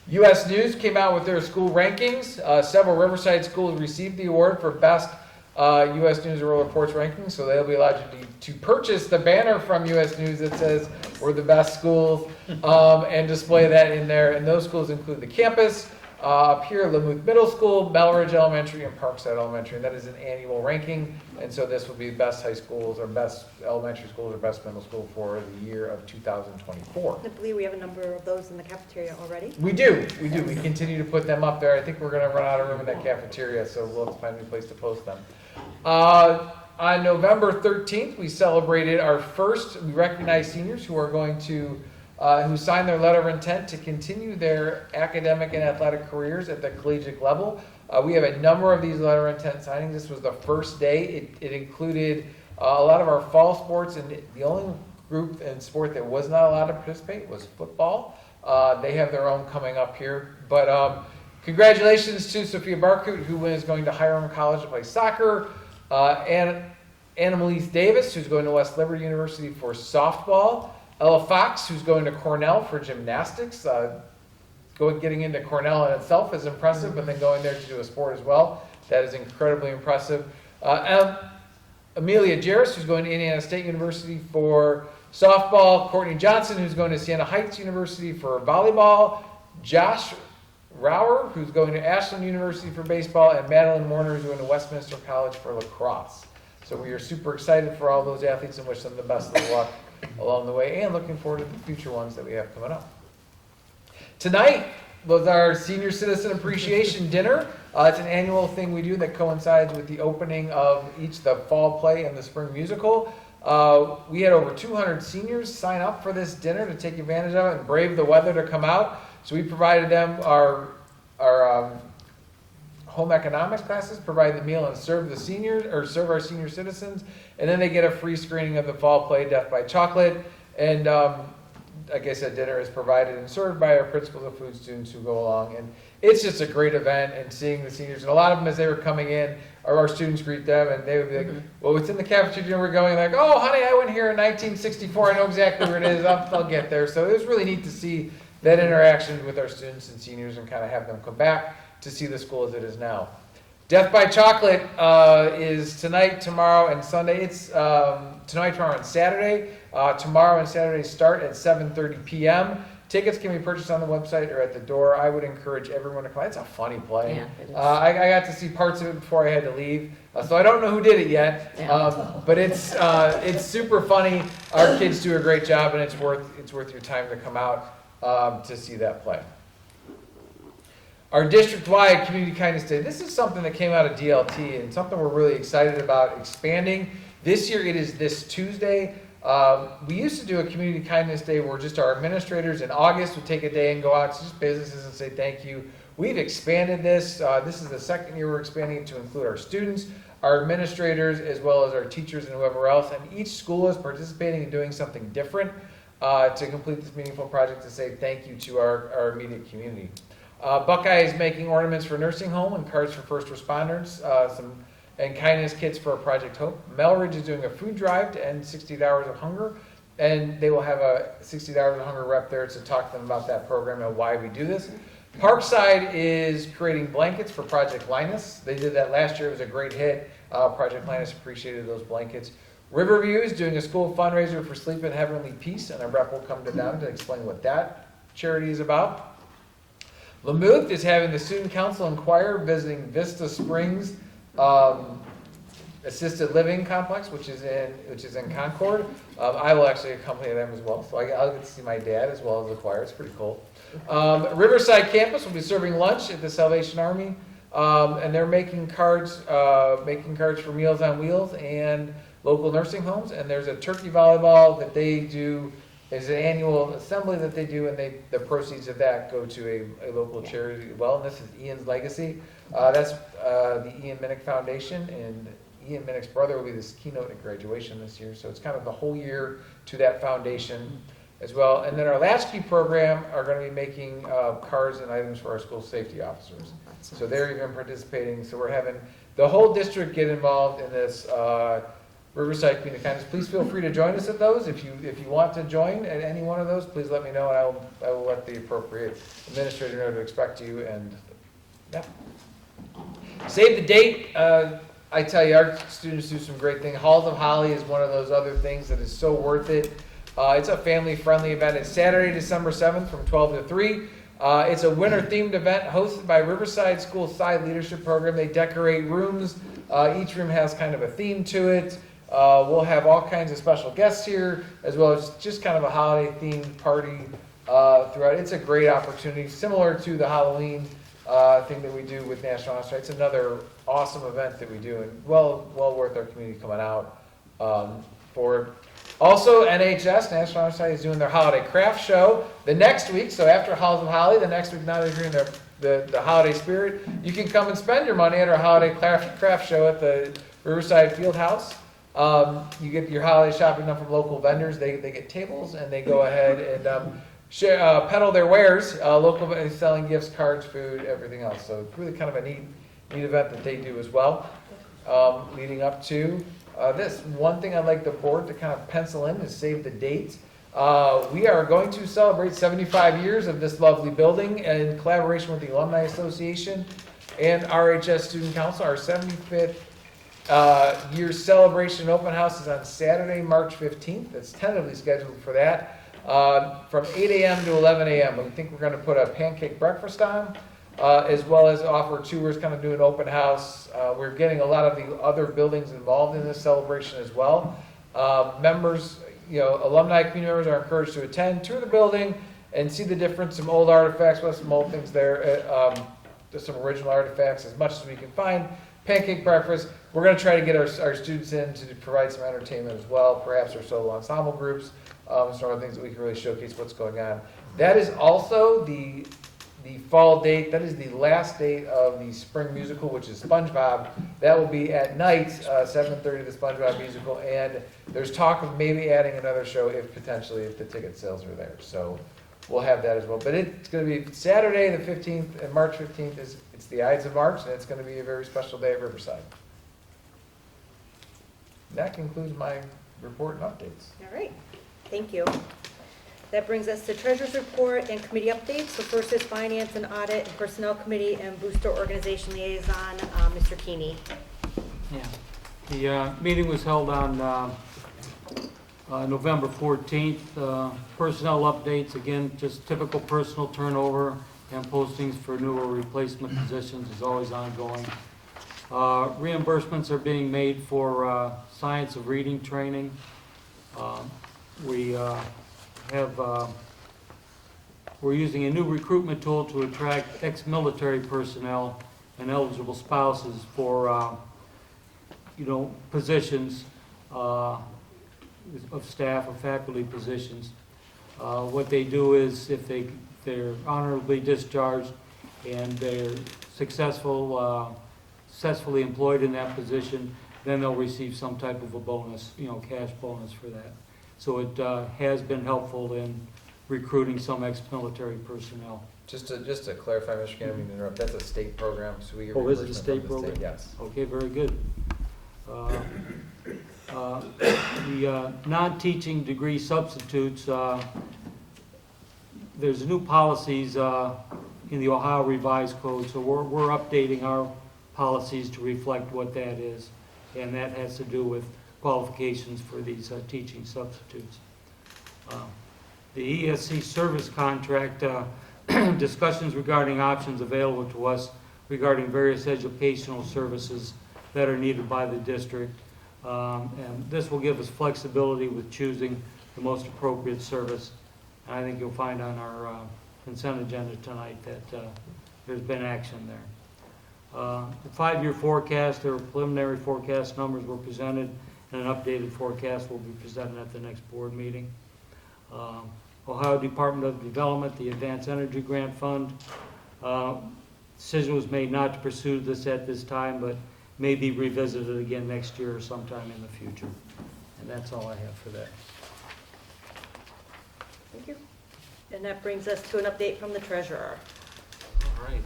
U.S. News came out with their school rankings. Several Riverside schools received the award for best U.S. News and World Reports rankings, so they'll be allowed to purchase the banner from U.S. News that says we're the best schools and display that in there. And those schools include the campus, up here, Lamuth Middle School, Melridge Elementary, and Parkside Elementary. And that is an annual ranking, and so this will be best high schools or best elementary schools or best middle school for the year of 2024. I believe we have a number of those in the cafeteria already. We do. We continue to put them up there. I think we're going to run out of room in that cafeteria, so we'll have to find a new place to post them. On November 13th, we celebrated we recognized seniors who are going to, who signed their letter of intent to continue their academic and athletic careers at the collegiate level. We have a number of these letter of intent signings. This was the first day. It included a lot of our fall sports, and the only group and sport that was not allowed to participate was football. They have their own coming up here. But congratulations to Sophia Barkut, who is going to Hiram College to play soccer, and Annalise Davis, who's going to West Liberty University for softball, Ella Fox, who's going to Cornell for gymnastics. Getting into Cornell in itself is impressive, but then going there to do a sport as well, that is incredibly impressive. Amelia Jarris, who's going to Indiana State University for softball, Courtney Johnson, who's going to Siena Heights University for volleyball, Josh Rower, who's going to Ashland University for baseball, and Madeline Warner, who's going to Westminster College for lacrosse. So we are super excited for all those athletes and wish them the best of luck along the way, and looking forward to the future ones that we have coming up. Tonight was our Senior Citizen Appreciation Dinner. It's an annual thing we do that coincides with the opening of the fall play and the spring musical. We had over 200 seniors sign up for this dinner to take advantage of it and brave the weather to come out. So we provided them our home economics classes, provide the meal and serve our senior citizens, and then they get a free screening of the fall play Death by Chocolate. And like I said, dinner is provided and served by our principals and food students who go along. And it's just a great event, and seeing the seniors, and a lot of them as they were coming in, our students greet them, and they would be like, well, it's in the cafeteria, we're going, like, oh, honey, I went here in 1964, I know exactly where it is, I'll get there. So it was really neat to see that interaction with our students and seniors and kind of have them come back to see the school as it is now. Death by Chocolate is tonight, tomorrow, and Sunday. It's tonight, tomorrow, and Saturday. Tomorrow and Saturday start at 7:30 p.m. Tickets can be purchased on the website or at the door. I would encourage everyone to come. It's a funny play. Yeah, it is. I got to see parts of it before I had to leave, so I don't know who did it yet. Yeah. But it's super funny. Our kids do a great job, and it's worth your time to come out to see that play. Our district-wide Community Kindness Day. This is something that came out of DLT and something we're really excited about expanding. This year it is this Tuesday. We used to do a Community Kindness Day where just our administrators in August would take a day and go out to just businesses and say thank you. We've expanded this. This is the second year we're expanding it to include our students, our administrators, as well as our teachers and whoever else. And each school is participating and doing something different to complete this meaningful project to say thank you to our immediate community. Buckeye is making ornaments for nursing home and cards for first responders, and kindness kits for Project Hope. Melridge is doing a food drive to end 60 Hours of Hunger, and they will have a 60 Hours of Hunger rep there to talk to them about that program and why we do this. Parkside is creating blankets for Project Linus. They did that last year. It was a great hit. Project Linus appreciated those blankets. Riverview is doing a school fundraiser for Sleep in Heavenly Peace, and a rep will come to them to explain what that charity is about. Lamouth is having the Student Council and Choir visiting Vista Springs Assisted Living Complex, which is in Concord. I will actually accompany them as well, so I'll get to see my dad as well as the choir. It's pretty cool. Riverside Campus will be serving lunch at the Salvation Army, and they're making cards for Meals on Wheels and local nursing homes. And there's a turkey volleyball that they do. There's an annual assembly that they do, and the proceeds of that go to a local charity as well. And this is Ian's legacy. That's the Ian Minnick Foundation, and Ian Minnick's brother will be this keynote at graduation this year. So it's kind of the whole year to that foundation as well. And then our Latchkey program are going to be making cards and items for our school safety officers. So they're even participating. So we're having the whole district get involved in this Riverside Community Kindness. Please feel free to join us at those. If you want to join at any one of those, please let me know, and I will let the appropriate administrator know to expect you. And yeah, save the date. I tell you, our students do some great things. Halls of Holly is one of those other things that is so worth it. It's a family-friendly event. It's Saturday, December 7th from 12 to 3. It's a winter-themed event hosted by Riverside School Side Leadership Program. They decorate rooms. Each room has kind of a theme to it. We'll have all kinds of special guests here, as well as just kind of a holiday-themed party throughout. It's a great opportunity, similar to the Halloween thing that we do with National Honor Strike. It's another awesome event that we do, and well worth our community coming out for. Also, NHS, National Honor Society, is doing their holiday craft show the next week. So after Halls of Holly, the next week, now they're doing the holiday spirit. You can come and spend your money at our holiday craft show at the Riverside Fieldhouse. You get your holiday shopping done from local vendors. They get tables, and they go ahead and peddle their wares, local selling gifts, cards, food, everything else. So it's really kind of a neat event that they do as well. Leading up to this, one thing I'd like the board to kind of pencil in is save the date. We are going to celebrate 75 years of this lovely building in collaboration with the Alumni Association and RHS Student Council. Our 75th year celebration open house is on Saturday, March 15th. It's tentatively scheduled for that from 8 a.m. to 11 a.m. We think we're going to put a pancake breakfast on, as well as offer tours, kind of do an open house. We're getting a lot of the other buildings involved in this celebration as well. Members, alumni community members are encouraged to attend, tour the building, and see the difference, some old artifacts, with some old things there, just some original artifacts, as much as we can find. Pancake breakfast. We're going to try to get our students in to provide some entertainment as well, perhaps our solo ensemble groups, some other things that we can really showcase what's going on. That is also the fall date. That is the last date of the spring musical, which is SpongeBob. That will be at night, 7:30, the SpongeBob musical, and there's talk of maybe adding another show if the ticket sales are there. So we'll have that as well. But it's going to be Saturday the 15th, and March 15th it's the Ides of March, and it's going to be a very special day at Riverside. That concludes my report and updates. All right, thank you. That brings us to Treasurer's Report and Committee Updates. So first is Finance and Audit and Personnel Committee and Booster Organization Liaison, Mr. Keeney. Yeah. The meeting was held on November 14th. Personnel updates, again, just typical personal turnover and postings for new or replacement positions is always ongoing. Reimbursements are being made for science of reading training. We're using a new recruitment tool to attract ex-military personnel and eligible spouses for, positions of staff or faculty positions. What they do is if they're honorably discharged and they're successfully employed in that position, then they'll receive some type of a bonus, cash bonus for that. So it has been helpful in recruiting some ex-military personnel. Just to clarify, Mr. Cannon, I mean to interrupt, that's a state program, so we get Oh, is it a reimbursement state from the program? Yes. Okay, very good. The non-teaching degree substitutes, there's new policies in the Ohio Revised Code, so we're updating our policies to reflect what that is, and that has to do with qualifications for these teaching substitutes. The ESC service contract, discussions regarding options available to us regarding various educational services that are needed by the district. And this will give us flexibility with choosing the most appropriate service. And I think you'll find on our consent agenda tonight that there's been action there. The 5-year forecast, or preliminary forecast numbers were presented, and an updated forecast will be presented at the next board meeting. Ohio Department of Development, the Advanced Energy Grant Fund. Decision was made not to pursue this at this time, but may be revisited again next year or sometime in the future. And that's all I have for that. Thank you. And that brings us to an update from the Treasurer. All right.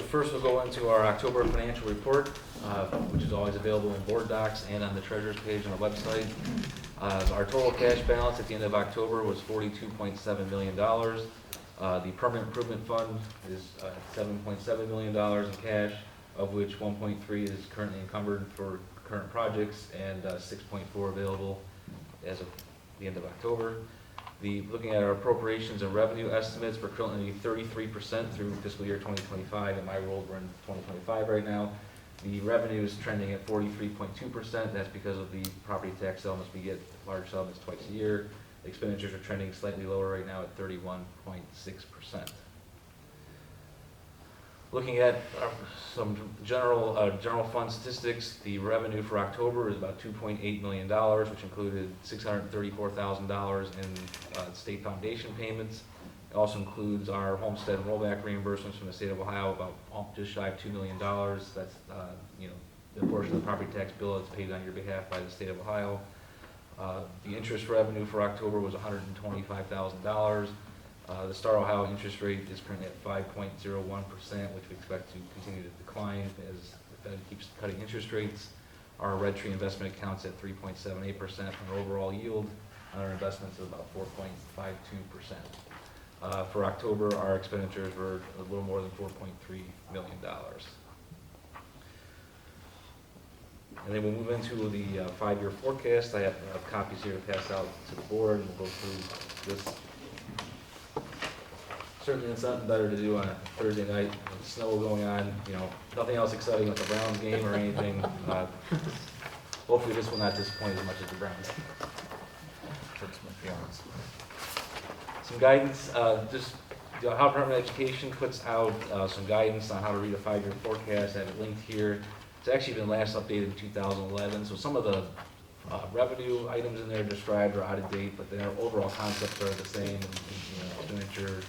First, we'll go into our October financial report, which is always available in board docs and on the treasurer's page on the website. Our total cash balance at the end of October was $42.7 million. The permanent improvement fund is $7.7 million in cash, of which 1.3 is currently encumbered for current projects and 6.4 available as of the end of October. Looking at our appropriations and revenue estimates, we're currently 33% through fiscal year 2025. In my world, we're in 2025 right now. The revenue is trending at 43.2%. That's because of the property tax settlements. We get large settlements twice a year. Expenditures are trending slightly lower right now at 31.6%. Looking at some general fund statistics, the revenue for October is about $2.8 million, which included $634,000 in state foundation payments. It also includes our homestead rollback reimbursements from the state of Ohio, about just shy of $2 million. That's the portion of the property tax bill that's paid on your behalf by the state of Ohio. The interest revenue for October was $125,000. The Star Ohio interest rate is currently at 5.01%, which we expect to continue to decline as the Fed keeps cutting interest rates. Our Red Tree investment account's at 3.78%, and our overall yield on our investments is about 4.52%. For October, our expenditures were a little more than $4.3 million. And then we'll move into the 5-year forecast. I have copies here to pass out to the board, and we'll go through this. Certainly it's something better to do on a Thursday night with snow going on, nothing else exciting with the Browns game or anything. Hopefully this will not disappoint as much as the Browns. Hurts my feelings. Some guidance, just, the Ohio Department of Education puts out some guidance on how to read a 5-year forecast. I have it linked here. It's actually been last updated in 2011, so some of the revenue items in there described are out of date, but their overall concepts are the same, and expenditure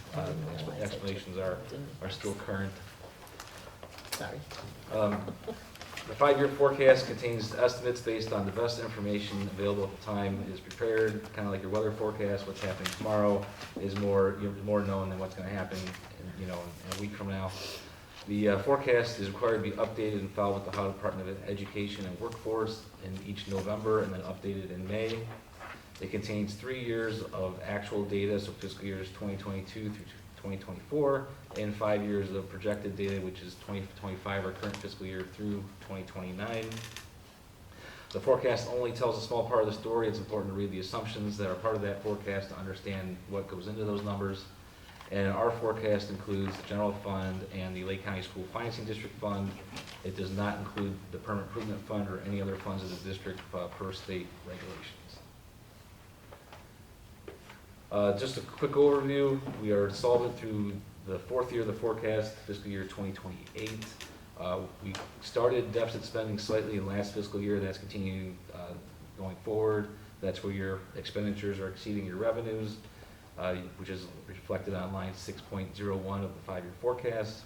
explanations are still current. Sorry. The 5-year forecast contains estimates based on the best information available at the time it is prepared, kind of like your weather forecast. What's happening tomorrow is more known than what's going to happen in a week from now. The forecast is required to be updated and filed with the Ohio Department of Education and Workforce in each November and then updated in May. It contains 3 years of actual data, so fiscal years 2022 through 2024, and 5 years of projected data, which is 2025, our current fiscal year, through 2029. The forecast only tells a small part of the story. It's important to read the assumptions that are part of that forecast to understand what goes into those numbers. And our forecast includes the general fund and the Lake County School Financing District Fund. It does not include the Permanent Improvement Fund or any other funds of the district per state regulations. Just a quick overview, we are solvent through the 4th year of the forecast, fiscal year 2028. We started deficit spending slightly in last fiscal year. That's continuing going forward. That's where your expenditures are exceeding your revenues, which is reflected on line 6.01 of the 5-year forecast.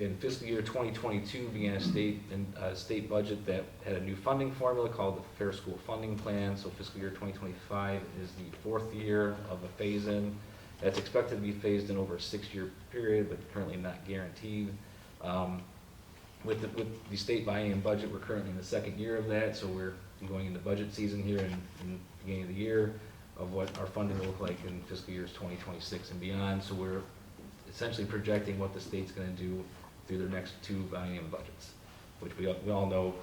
In fiscal year 2022 began a state budget that had a new funding formula called the Fair School Funding Plan. So fiscal year 2025 is the 4th year of a phase-in. That's expected to be phased in over a 6-year period, but currently not guaranteed. With the state biennium budget, we're currently in the 2nd year of that, so we're going into budget season here in the beginning of the year of what our funding will look like in fiscal years 2026 and beyond. So we're essentially projecting what the state's going to do through their next 2 biennium budgets, which we all know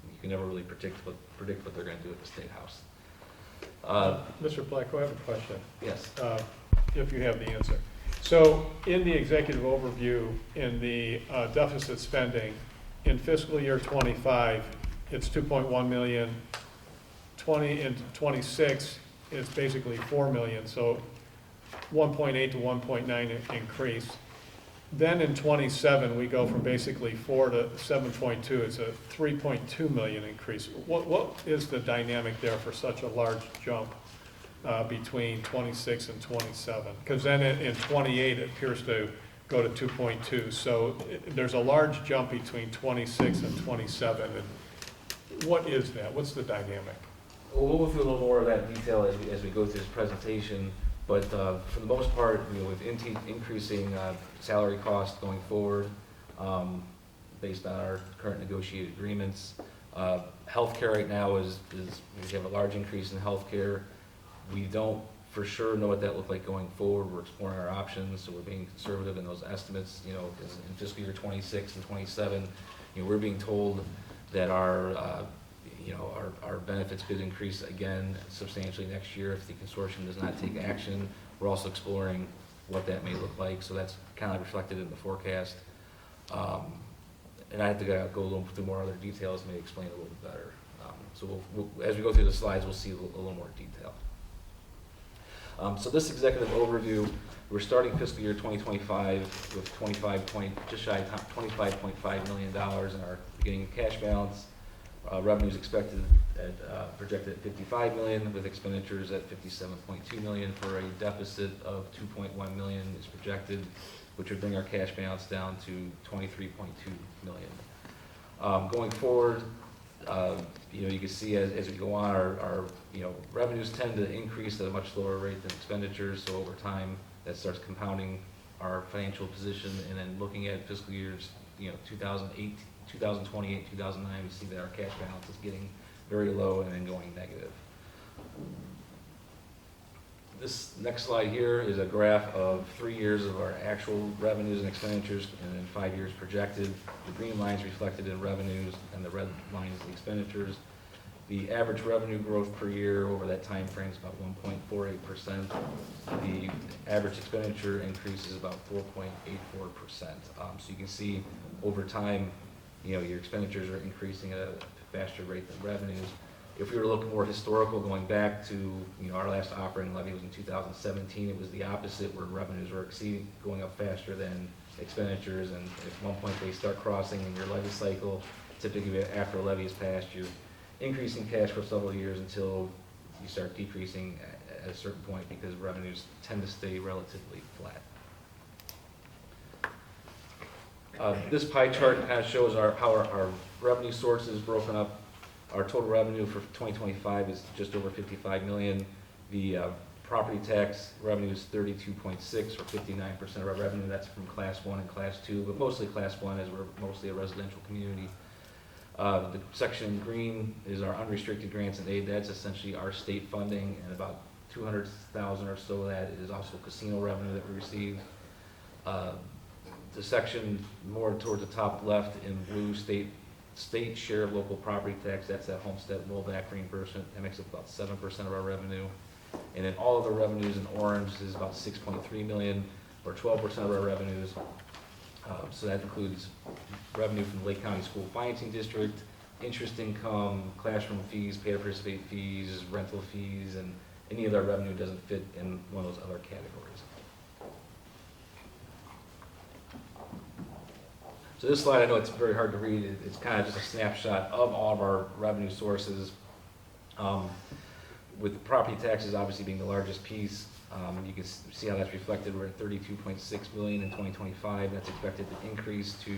you can never really predict what they're going to do at the State House. Mr. Blacko, I have a question, Yes. if you have the answer. So in the executive overview, in the deficit spending, in fiscal year 25, it's 2.1 million. 20 into 26, it's basically 4 million, so 1.8 to 1.9 increase. Then in 27, we go from basically 4 to 7.2. It's a 3.2 million increase. What is the dynamic there for such a large jump between 26 and 27? Because then in 28, it appears to go to 2.2. So there's a large jump between 26 and 27. And what is that? What's the dynamic? Well, we'll go through a little more of that detail as we go through this presentation. But for the most part, with increasing salary costs going forward, based on our current negotiated agreements, healthcare right now is we have a large increase in healthcare. We don't for sure know what that looks like going forward. We're exploring our options, so we're being conservative in those estimates. Because in fiscal year 26 and 27, we're being told that our benefits could increase again substantially next year if the consortium does not take action. We're also exploring what that may look like, so that's kind of reflected in the forecast. And I have to go a little through more other details, maybe explain it a little bit better. So as we go through the slides, we'll see a little more detail. So this executive overview, we're starting fiscal year 2025 with just shy of $25.5 million in our beginning cash balance. Revenues expected projected at $55 million, with expenditures at $57.2 million, for a deficit of $2.1 million is projected, which would bring our cash balance down to $23.2 million. Going forward, you can see as we go on, our revenues tend to increase at a much slower rate than expenditures. So over time, that starts compounding our financial position. And then looking at fiscal years, 2008. 2028, 2009, we see that our cash balance is getting very low and then going negative. This next slide here is a graph of 3 years of our actual revenues and expenditures, and then 5 years projected. The green line is reflected in revenues, and the red line is the expenditures. The average revenue growth per year over that time frame is about 1.48%. The average expenditure increase is about 4.84%. So you can see over time, your expenditures are increasing at a faster rate than revenues. If we were looking more historical, going back to, our last operating levy was in 2017, it was the opposite, where revenues were going up faster than expenditures, and at one point they start crossing in your levy cycle, typically after a levy is passed, you're increasing cash for several years until you start decreasing at a certain point because revenues tend to stay relatively flat. This pie chart kind of shows how our revenue source is broken up. Our total revenue for 2025 is just over 55 million. The property tax revenue is 32.6, or 59% of our revenue. That's from Class 1 and Class 2, but mostly Class 1, as we're mostly a residential community. The section in green is our unrestricted grants and aid. That's essentially our state funding, and about 200,000 or so of that is also casino revenue that we receive. The section more towards the top left in blue, state share of local property tax, that's that homestead rollback reimbursement. That makes up about 7% of our revenue. And then all of the revenues in orange is about 6.3 million, or 12% of our revenues. So that includes revenue from the Lake County School Financing District, interest income, classroom fees, pay to participate fees, rental fees, and any of our revenue doesn't fit in one of those other categories. So this slide, I know it's very hard to read. It's kind of just a snapshot of all of our revenue sources. With property taxes obviously being the largest piece, you can see how that's reflected. We're at 32.6 million in 2025. That's expected to increase to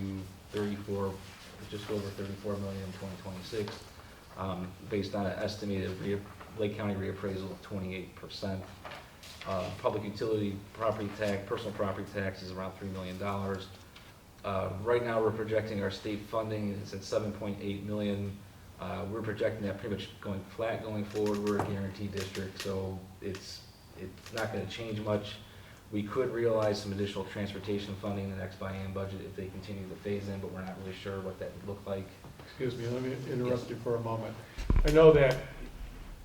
just over 34 million in 2026, based on an estimated Lake County reappraisal of 28%. Public utility property tax, personal property tax is around $3 million. Right now, we're projecting our state funding is at 7.8 million. We're projecting that pretty much going flat going forward. We're a guaranteed district, so it's not going to change much. We could realize some additional transportation funding in the next biennium budget if they continue to phase in, but we're not really sure what that would look like. Excuse me, let me interrupt you for a moment. I know that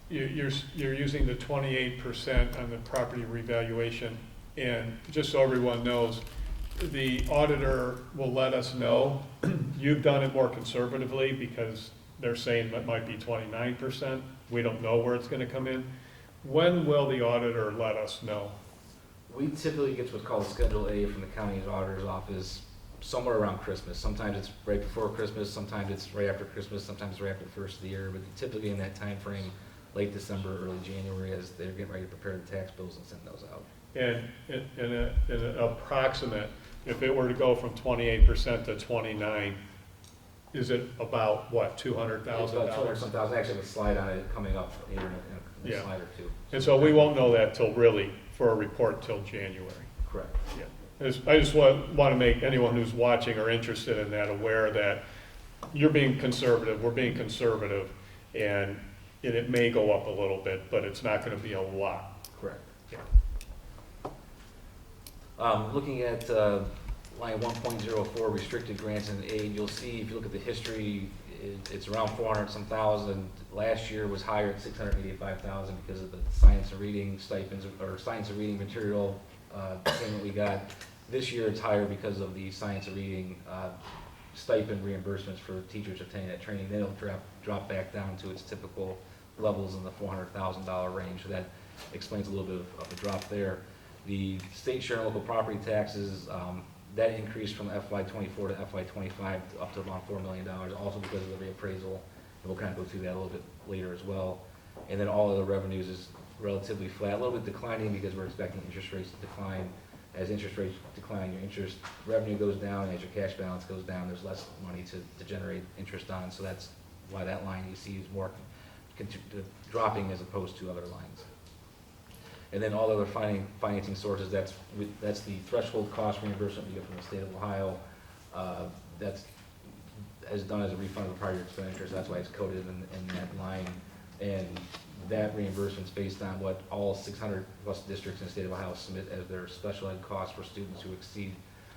you're using the 28% on the property revaluation, and just so everyone knows, the auditor will let us know. You've done it more conservatively because they're saying that might be 29%. We don't know where it's going to come in. When will the auditor let us know? We typically get what's called Schedule A from the county's auditor's office somewhere around Christmas. Sometimes it's right before Christmas, sometimes it's right after Christmas, sometimes right after the first of the year, but typically in that time frame, late December, early January, as they're getting ready to prepare the tax bills and send those out. And an approximate, if it were to go from 28% to 29%, is it about, what, $200,000? It's about 200-some-thousand. Actually, I have a slide on it coming up here in a slide or two. And so we won't know that till really, for a report, till January. Correct. Yeah. I just want to make anyone who's watching or interested in that aware that you're being conservative, we're being conservative, and it may go up a little bit, but it's not going to be a lot. Correct. Yeah. Looking at line 1.04, restricted grants and aid, you'll see if you look at the history, it's around 400-some thousand. Last year was higher at 685,000 because of the science and reading stipends, or science and reading material payment we got. This year it's higher because of the science and reading stipend reimbursements for teachers attending that training. They'll drop back down to its typical levels in the $400,000 range. So that explains a little bit of a drop there. The state share and local property taxes, that increased from FY24 to FY25 up to about $4 million, also because of the reappraisal. And we'll kind of go through that a little bit later as well. And then all of the revenues is relatively flat, a little bit declining because we're expecting interest rates to decline. As interest rates decline, your interest revenue goes down, and as your cash balance goes down, there's less money to generate interest on. So that's why that line you see is more dropping as opposed to other lines. And then all other financing sources, that's the threshold cost reimbursement we get from the state of Ohio. That's as done as a refund of prior expenditures. That's why it's coded in that line. And that reimbursement is based on what all 600 plus districts in the state of Ohio submit as their special ed costs for students who exceed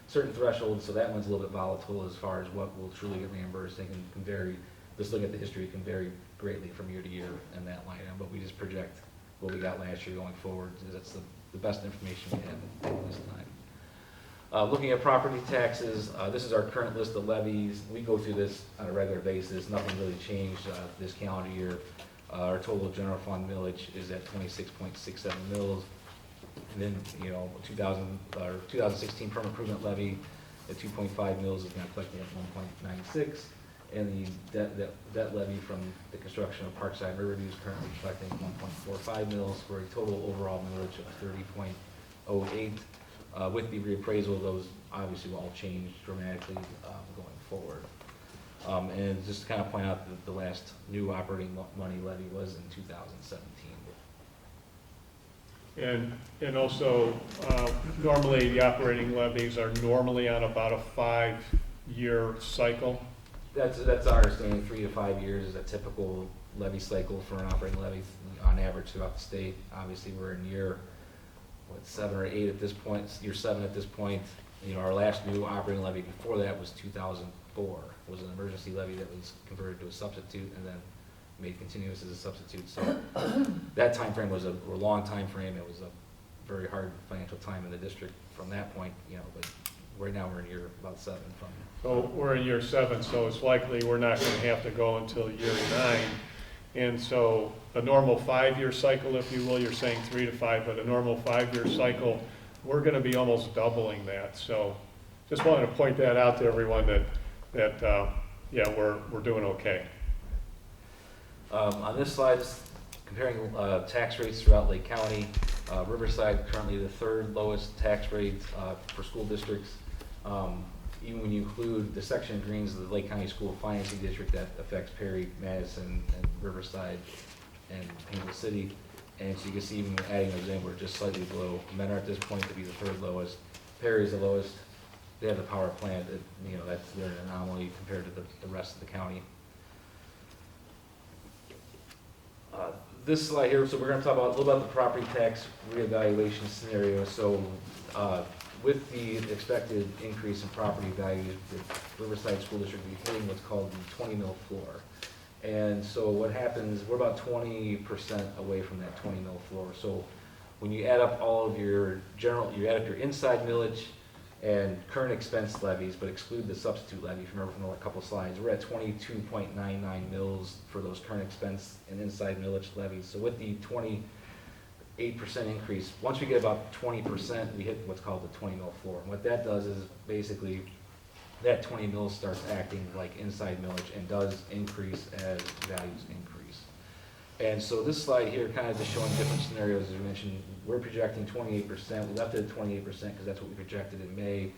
certain thresholds. So that one's a little bit volatile as far as what will truly get reimbursed. It can vary. Just looking at the history, it can vary greatly from year to year in that line item. But we just project what we got last year going forward. That's the best information we have at this time. Looking at property taxes, this is our current list of levies. We go through this on a regular basis. Nothing really changed this calendar year. Our total general fund millage is at 26.67 mils. And then, 2016 permanent improvement levy at 2.5 mils is now collecting at 1.96. And the debt levy from the construction of Parkside and Riverview is currently collecting 1.45 mils for a total overall millage of 30.08. With the reappraisal, those obviously will all change dramatically going forward. And just to kind of point out that the last new operating money levy was in 2017. And also, normally the operating levies are normally on about a 5-year cycle. That's our understanding. 3 to 5 years is a typical levy cycle for an operating levy on average throughout the state. Obviously, we're in year 7 or 8 at this point. Year 7 at this point. Our last new operating levy before that was 2004. It was an emergency levy that was converted to a substitute and then made continuous as a substitute. So that time frame was a long time frame. It was a very hard financial time in the district from that point. But right now we're in year about 7 from. So we're in year 7, so it's likely we're not going to have to go until year 9. And so a normal 5-year cycle, if you will, you're saying 3 to 5, but a normal 5-year cycle, we're going to be almost doubling that. So just wanted to point that out to everyone that we're doing okay. On this slide, just comparing tax rates throughout Lake County. Riverside currently the 3rd lowest tax rate for school districts. Even when you include the section of greens of the Lake County School Financing District that affects Perry, Madison, and Riverside, and Painted City. And so you can see even adding those in, we're just slightly below. Mentor at this point to be the 3rd lowest. Perry is the lowest. They have the power plant. They're an anomaly compared to the rest of the county. This slide here, so we're going to talk a little about the property tax reevaluation scenario. So with the expected increase in property values, the Riverside School District will be hitting what's called the 20 mil floor. And so what happens, we're about 20% away from that 20 mil floor. So when you add up all of you add up your inside millage and current expense levies, but exclude the substitute levy, if you remember from a couple of slides, we're at 22.99 mils for those current expense and inside millage levies. So with the 28% increase, once we get about 20%, we hit what's called the 20 mil floor. And what that does is basically that 20 mils starts acting like inside millage and does increase as values increase. And so this slide here kind of just showing different scenarios. As we mentioned, we're projecting 28%. We left it at 28% because that's what we projected in May.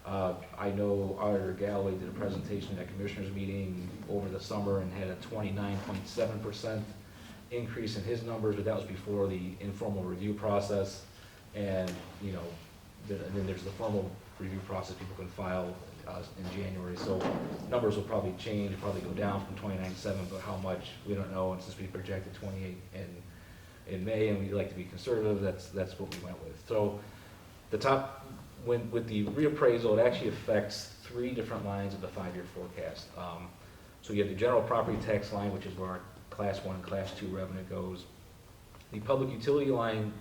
I know Auditor Galloway did a presentation at a commissioners meeting over the summer and had a 29.7% increase in his numbers, but that was before the informal review process. And then there's the formal review process people can file in January. So numbers will probably change, probably go down from 29.7, but how much, we don't know. And since we projected 28 in May and we like to be conservative, that's what we went with. So the top, with the reappraisal, it actually affects 3 different lines of the 5-year forecast. So you have the general property tax line, which is where our Class 1 and Class 2 revenue goes. The public utility line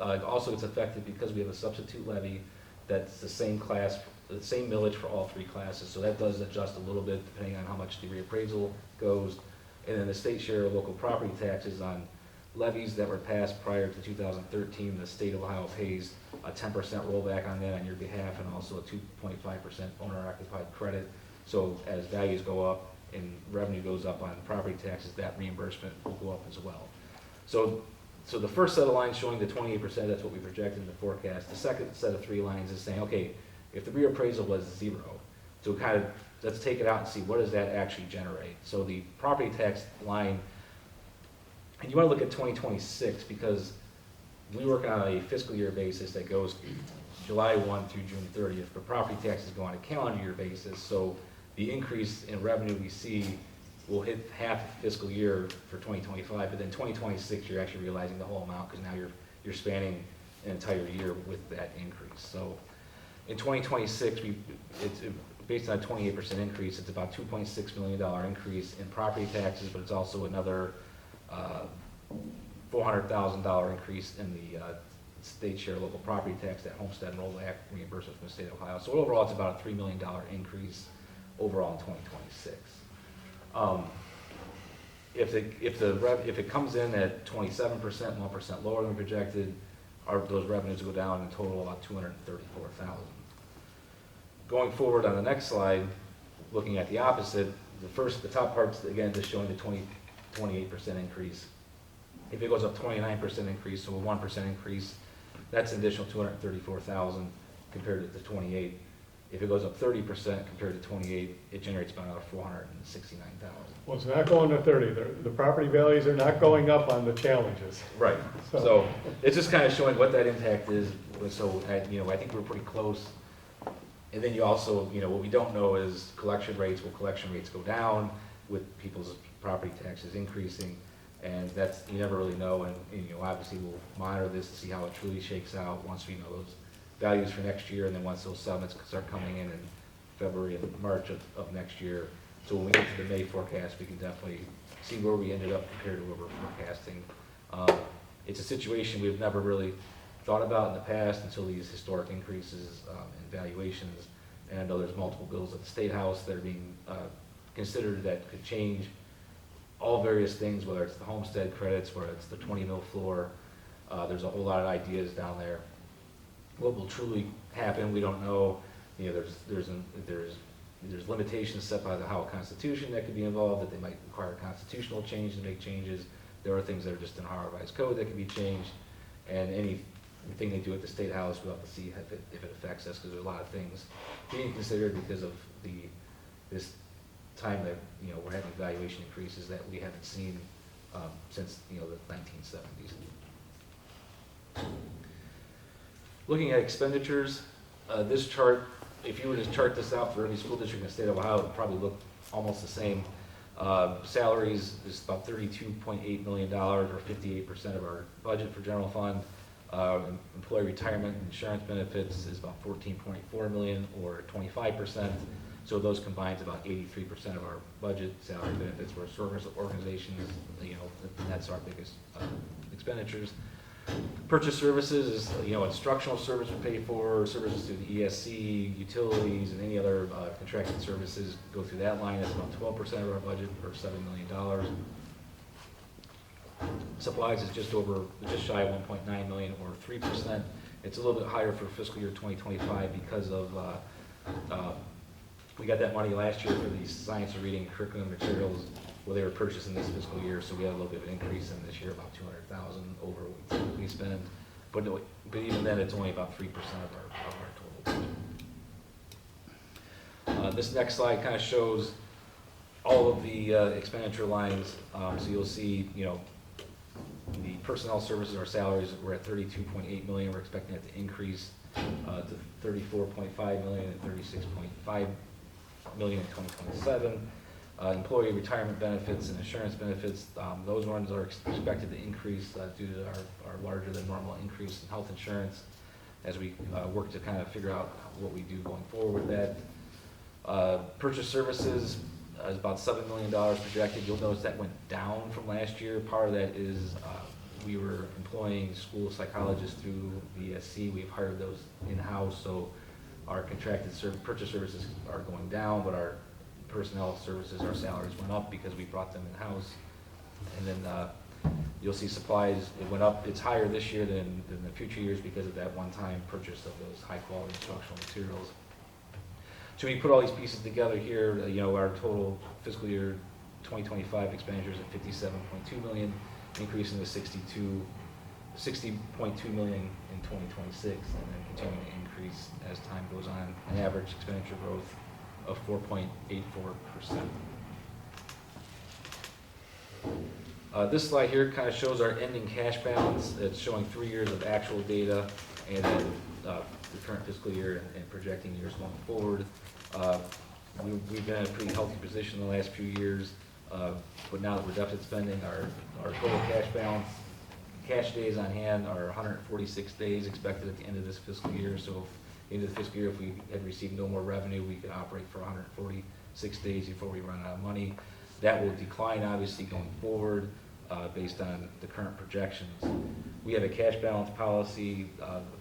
also gets affected because we have a substitute levy that's the same millage for all 3 classes. So that does adjust a little bit depending on how much the reappraisal goes. And then the state share of local property taxes on levies that were passed prior to 2013. The state of Ohio pays a 10% rollback on that on your behalf and also a 2.5% owner-occupied credit. So as values go up and revenue goes up on property taxes, that reimbursement will go up as well. So the first set of lines showing the 28%, that's what we projected in the forecast. The second set of 3 lines is saying, okay, if the reappraisal was 0, so kind of let's take it out and see what does that actually generate. So the property tax line, and you want to look at 2026 because we work on a fiscal year basis that goes July 1 through June 30th, but property taxes go on a calendar year basis. So the increase in revenue we see will hit half a fiscal year for 2025, but then 2026 you're actually realizing the whole amount because now you're spanning an entire year with that increase. So in 2026, it's based on a 28% increase. It's about $2.6 million increase in property taxes, but it's also another $400,000 increase in the state share local property tax, that Homestead and Roll Act reimbursement from the state of Ohio. So overall, it's about a $3 million increase overall in 2026. if it comes in at 27%, 1% lower than projected, those revenues go down in total about $234,000. Going forward on the next slide, looking at the opposite, the top part's again just showing the 28% increase. If it goes up 29% increase, so a 1% increase, that's an additional $234,000 compared to the 28. If it goes up 30% compared to 28, it generates about another $469,000. Well, it's not going to 30. The property values are not going up on the challenges. Right. So it's just kind of showing what that impact is. So, I think we're pretty close. And then you also, what we don't know is collection rates. Will collection rates go down with people's property taxes increasing? And that's, you never really know. And obviously we'll monitor this to see how it truly shakes out once we know those values for next year. And then once those settlements start coming in February and March of next year. So when we get to the May forecast, we can definitely see where we ended up compared to what we're forecasting. It's a situation we've never really thought about in the past until these historic increases in valuations. And I know there's multiple bills at the State House that are being considered that could change all various things, whether it's the homestead credits, whether it's the 20 mil floor. There's a whole lot of ideas down there. What will truly happen, we don't know. There's limitations set by the Ohio Constitution that could be involved, that they might require a constitutional change to make changes. There are things that are just in Ohio Revised Code that can be changed, and anything they do at the State House, we'll have to see if it affects us, because there's a lot of things being considered because of this time that we're having valuation increases that we haven't seen since the 1970s. Looking at expenditures, this chart, if you were to chart this out for every school district in the state of Ohio, it would probably look almost the same. Salaries is about $32.8 million, or 58% of our budget for general fund. Employee retirement and insurance benefits is about $14.4 million, or 25%. So those combined is about 83% of our budget. Salary benefits for service organizations, that's our biggest expenditures. Purchase services is, instructional service we pay for, services through the ESC, utilities, and any other contracted services go through that line. That's about 12% of our budget, or $7 million. Supplies is just shy of 1.9 million, or 3%. It's a little bit higher for fiscal year 2025 because of we got that money last year for these science and reading curriculum materials where they were purchased in this fiscal year, so we had a little bit of an increase in this year, about 200,000 over what we typically spend. But even then, it's only about 3% of our total budget. This next slide kind of shows all of the expenditure lines. So you'll see, the personnel services, our salaries, we're at 32.8 million. We're expecting that to increase to 34.5 million and 36.5 million in 2027. Employee retirement benefits and insurance benefits, those ones are expected to increase due to our larger than normal increase in health insurance as we work to kind of figure out what we do going forward with that. Purchase services is about $7 million projected. You'll notice that went down from last year. Part of that is we were employing school psychologists through the ESC. We've hired those in-house, so our contracted purchase services are going down, but our personnel services, our salaries went up because we brought them in-house. And then you'll see supplies, it went up. It's higher this year than the future years because of that one-time purchase of those high-quality instructional materials. So we put all these pieces together here, our total fiscal year 2025 expenditures at $57.2 million, increasing to $60.2 million in 2026, and then continuing to increase as time goes on, an average expenditure growth of 4.84%. This slide here kind of shows our ending cash balance. It's showing 3 years of actual data, and then the current fiscal year and projecting years going forward. We've been in a pretty healthy position the last few years, but now that we're deficit spending, our total cash balance, cash days on hand are 146 days expected at the end of this fiscal year. So into the fiscal year, if we had received no more revenue, we could operate for 146 days before we run out of money. That will decline, obviously, going forward based on the current projections. We have a cash balance policy,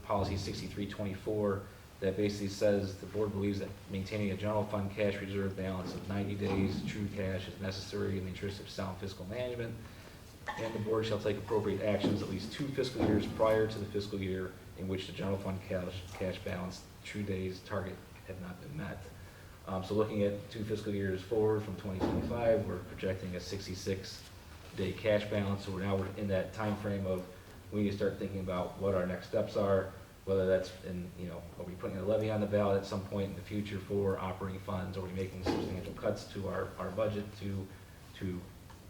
policy 6324, that basically says the board believes that maintaining a general fund cash reserve balance of 90 days true cash is necessary in the interest of sound fiscal management, and the board shall take appropriate actions at least 2 fiscal years prior to the fiscal year in which the general fund cash balance true days target have not been met. So looking at 2 fiscal years forward from 2025, we're projecting a 66-day cash balance. So we're in that time frame of we need to start thinking about what our next steps are, whether that's in, are we putting a levy on the ballot at some point in the future for operating funds? Are we making substantial cuts to our budget to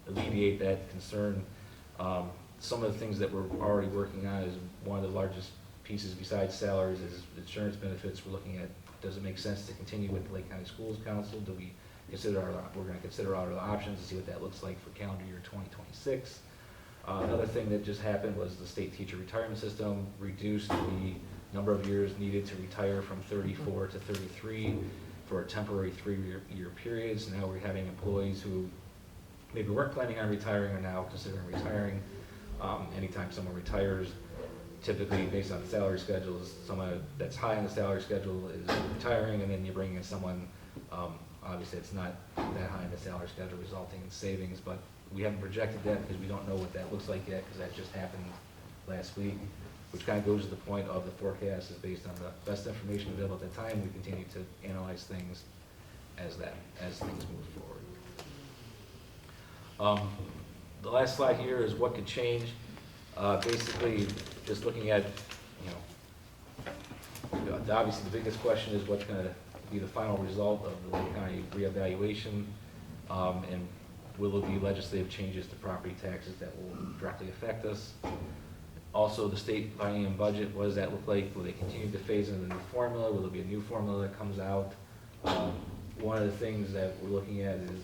alleviate that concern? Some of the things that we're already working on is one of the largest pieces besides salaries is insurance benefits. We're looking at, does it make sense to continue with the Lake County Schools Council? Do we consider we're going to consider our options to see what that looks like for calendar year 2026. Another thing that just happened was the state teacher retirement system reduced the number of years needed to retire from 34 to 33 for a temporary 3-year periods. Now we're having employees who maybe weren't planning on retiring are now considering retiring. Anytime someone retires, typically based on salary schedules, someone that's high on the salary schedule is retiring, and then you bring in someone, obviously it's not that high in the salary schedule, resulting in savings, but we haven't projected that because we don't know what that looks like yet, because that just happened last week, which kind of goes to the point of the forecast is based on the best information available at the time. We continue to analyze things as things move forward. The last slide here is what could change. Basically, just looking at, obviously the biggest question is what's going to be the final result of the Lake County reevaluation, and will there be legislative changes to property taxes that will directly affect us? Also, the state biennium budget, what does that look like? Will they continue to phase in the new formula? Will there be a new formula that comes out? One of the things that we're looking at is,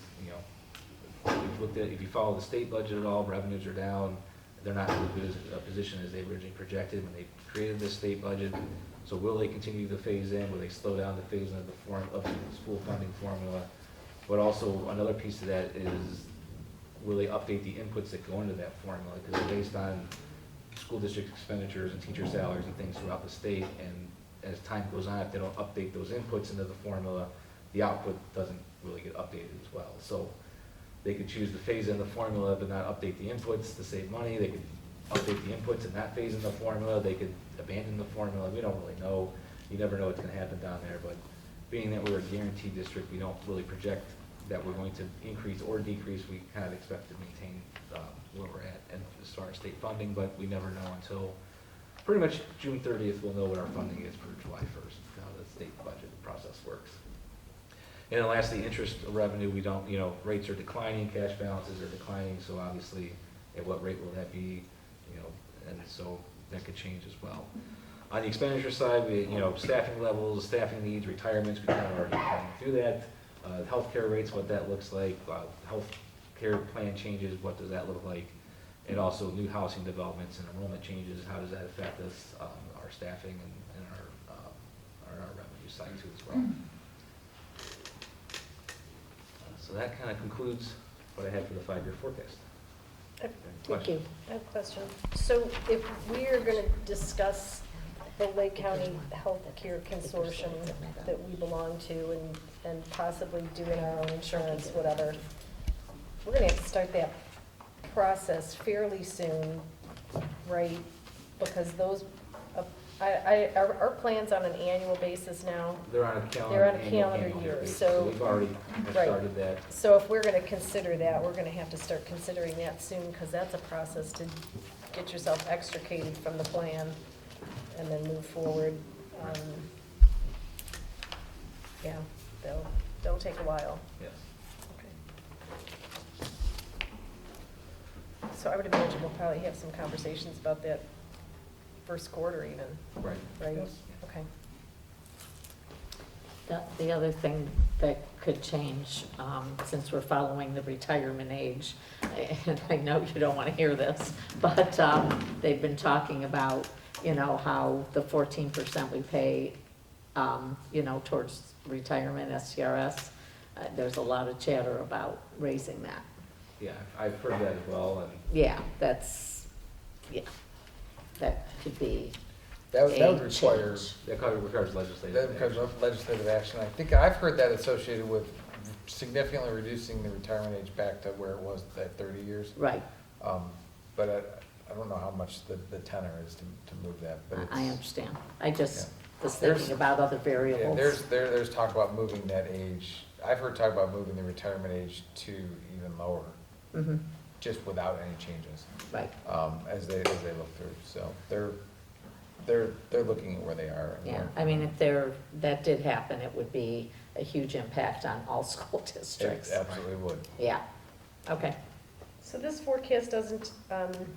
if you follow the state budget at all, revenues are down. They're not in as good a position as they originally projected when they created this state budget. So will they continue to phase in? Will they slow down the phase in of the school funding formula? But also another piece of that is, will they update the inputs that go into that formula? Because they're based on school district expenditures and teacher salaries and things throughout the state. And as time goes on, if they don't update those inputs into the formula, the output doesn't really get updated as well. So they could choose to phase in the formula but not update the inputs to save money. They could update the inputs and not phase in the formula. They could abandon the formula. We don't really know. You never know what's going to happen down there. But being that we're a guaranteed district, we don't really project that we're going to increase or decrease. We kind of expect to maintain where we're at and as far as state funding, but we never know until pretty much June 30th. We'll know what our funding is for July 1st, how the state budget process works. And then lastly, interest revenue, we don't, rates are declining, cash balances are declining, so obviously, at what rate will that be, and so that could change as well. On the expenditure side, we, staffing levels, staffing needs, retirements, we kind of already gone through that. Healthcare rates, what that looks like, healthcare plan changes, what does that look like? And also new housing developments and enrollment changes, how does that affect us, our staffing and our revenue side too as well. So that kind of concludes what I had for the 5-year forecast. Thank you. I have a question. So if we are going to discuss the Lake County Healthcare Consortium that we belong to and possibly doing our own insurance, whatever, we're going to have to start that process fairly soon, right? Because those, our plans on an annual basis now. They're on a calendar. They're on a calendar year, basis, so. we've already Right. started that. So if we're gonna consider that, we're gonna have to start considering that soon, because that's a process to get yourself extricated from the plan and then move forward. Yeah, they'll take a while. Yes. Okay. So I would imagine we'll probably have some conversations about that first quarter even, Right. right? Yes. Okay. The other thing that could change, since we're following the retirement age, and I know you don't want to hear this, but they've been talking about, how the 14% we pay, towards retirement, SCRS, there's a lot of chatter about raising that. Yeah, I've heard that as well, and Yeah, that could be That would a require, change. That probably requires legislative. that becomes legislative action. I think I've heard that associated with significantly reducing the retirement age back to where it was at 30 years. Right, But I don't know how much the tenor is to move that, but it's. I understand. I just was There's- thinking about other Yeah, variables. there's talk about moving that age. I've heard talk about moving the retirement age to even lower, Mhm, just without any changes, right, as they look through. So they're looking at where they are. and yeah. where- I mean, if that did happen, it would be a huge impact on all school It districts. absolutely would. Yeah, okay. So this forecast doesn't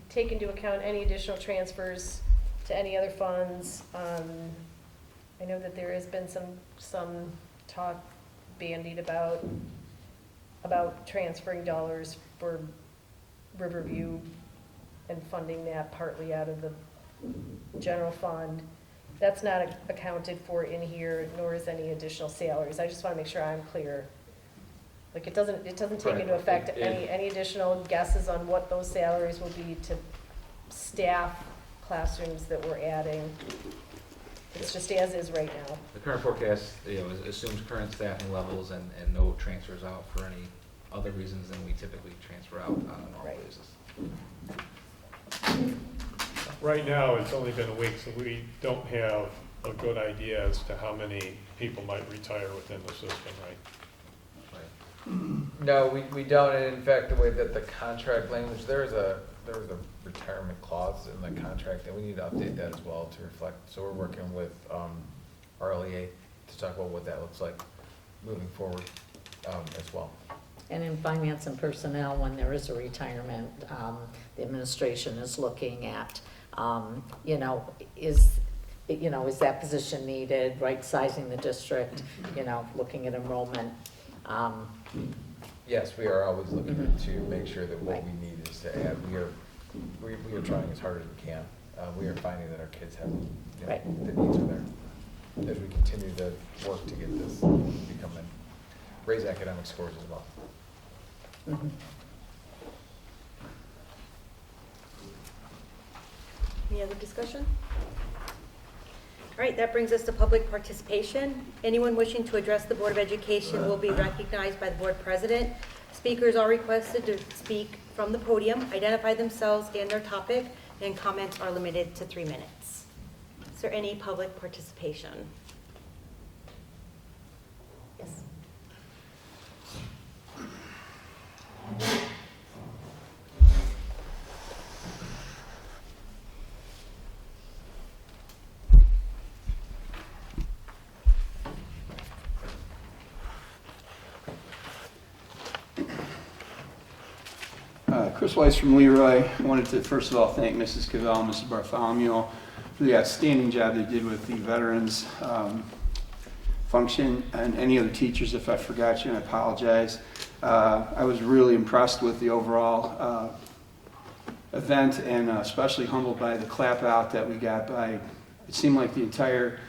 take into account any additional transfers to any other funds. I know that there has been some talk bandied about transferring dollars for Riverview and funding that partly out of the general fund. That's not accounted for in here, nor is any additional salaries. I just want to make sure I'm clear. Like, it doesn't take Right. into effect It- any additional guesses on what those salaries will be to staff classrooms that we're adding. It's just as is right now. The current forecast, assumes current staffing levels and no transfers out for any other reasons than we typically transfer out on a normal Right. basis. Right now, it's only been a week, so we don't have a good idea as to how many people might retire within the system, right? No, we don't, and in fact, the way that the contract language, there was a retirement clause in the contract, and we need to update that as well to reflect, so we're working with RLEA to talk about what that looks like moving forward as well. And in finance and personnel, when there is a retirement, the administration is looking at, is that position needed, right-sizing the district, looking at enrollment. Yes, we are always looking Mhm. to make sure that what Right. we need is to add, we are trying as hard as we can. We are finding that our kids have, Right. the needs are there. As we continue to work to get this raise academic scores as well. Mhm. Any other discussion? All right, that brings us to public participation. Anyone wishing to address the Board of Education will be recognized by the Board President. Speakers are requested to speak from the podium, identify themselves and their topic, and comments are limited to 3 minutes. Is there any public participation? Yes. Chris Weiss from Leroy. I wanted to first of all thank Mrs. Cavell and Mrs. Bartholomew for the outstanding job they did with the veterans function, and any other teachers, if I forgot you, I apologize. I was really impressed with the overall event, and especially humbled by the clap out that we got by, it seemed like the entire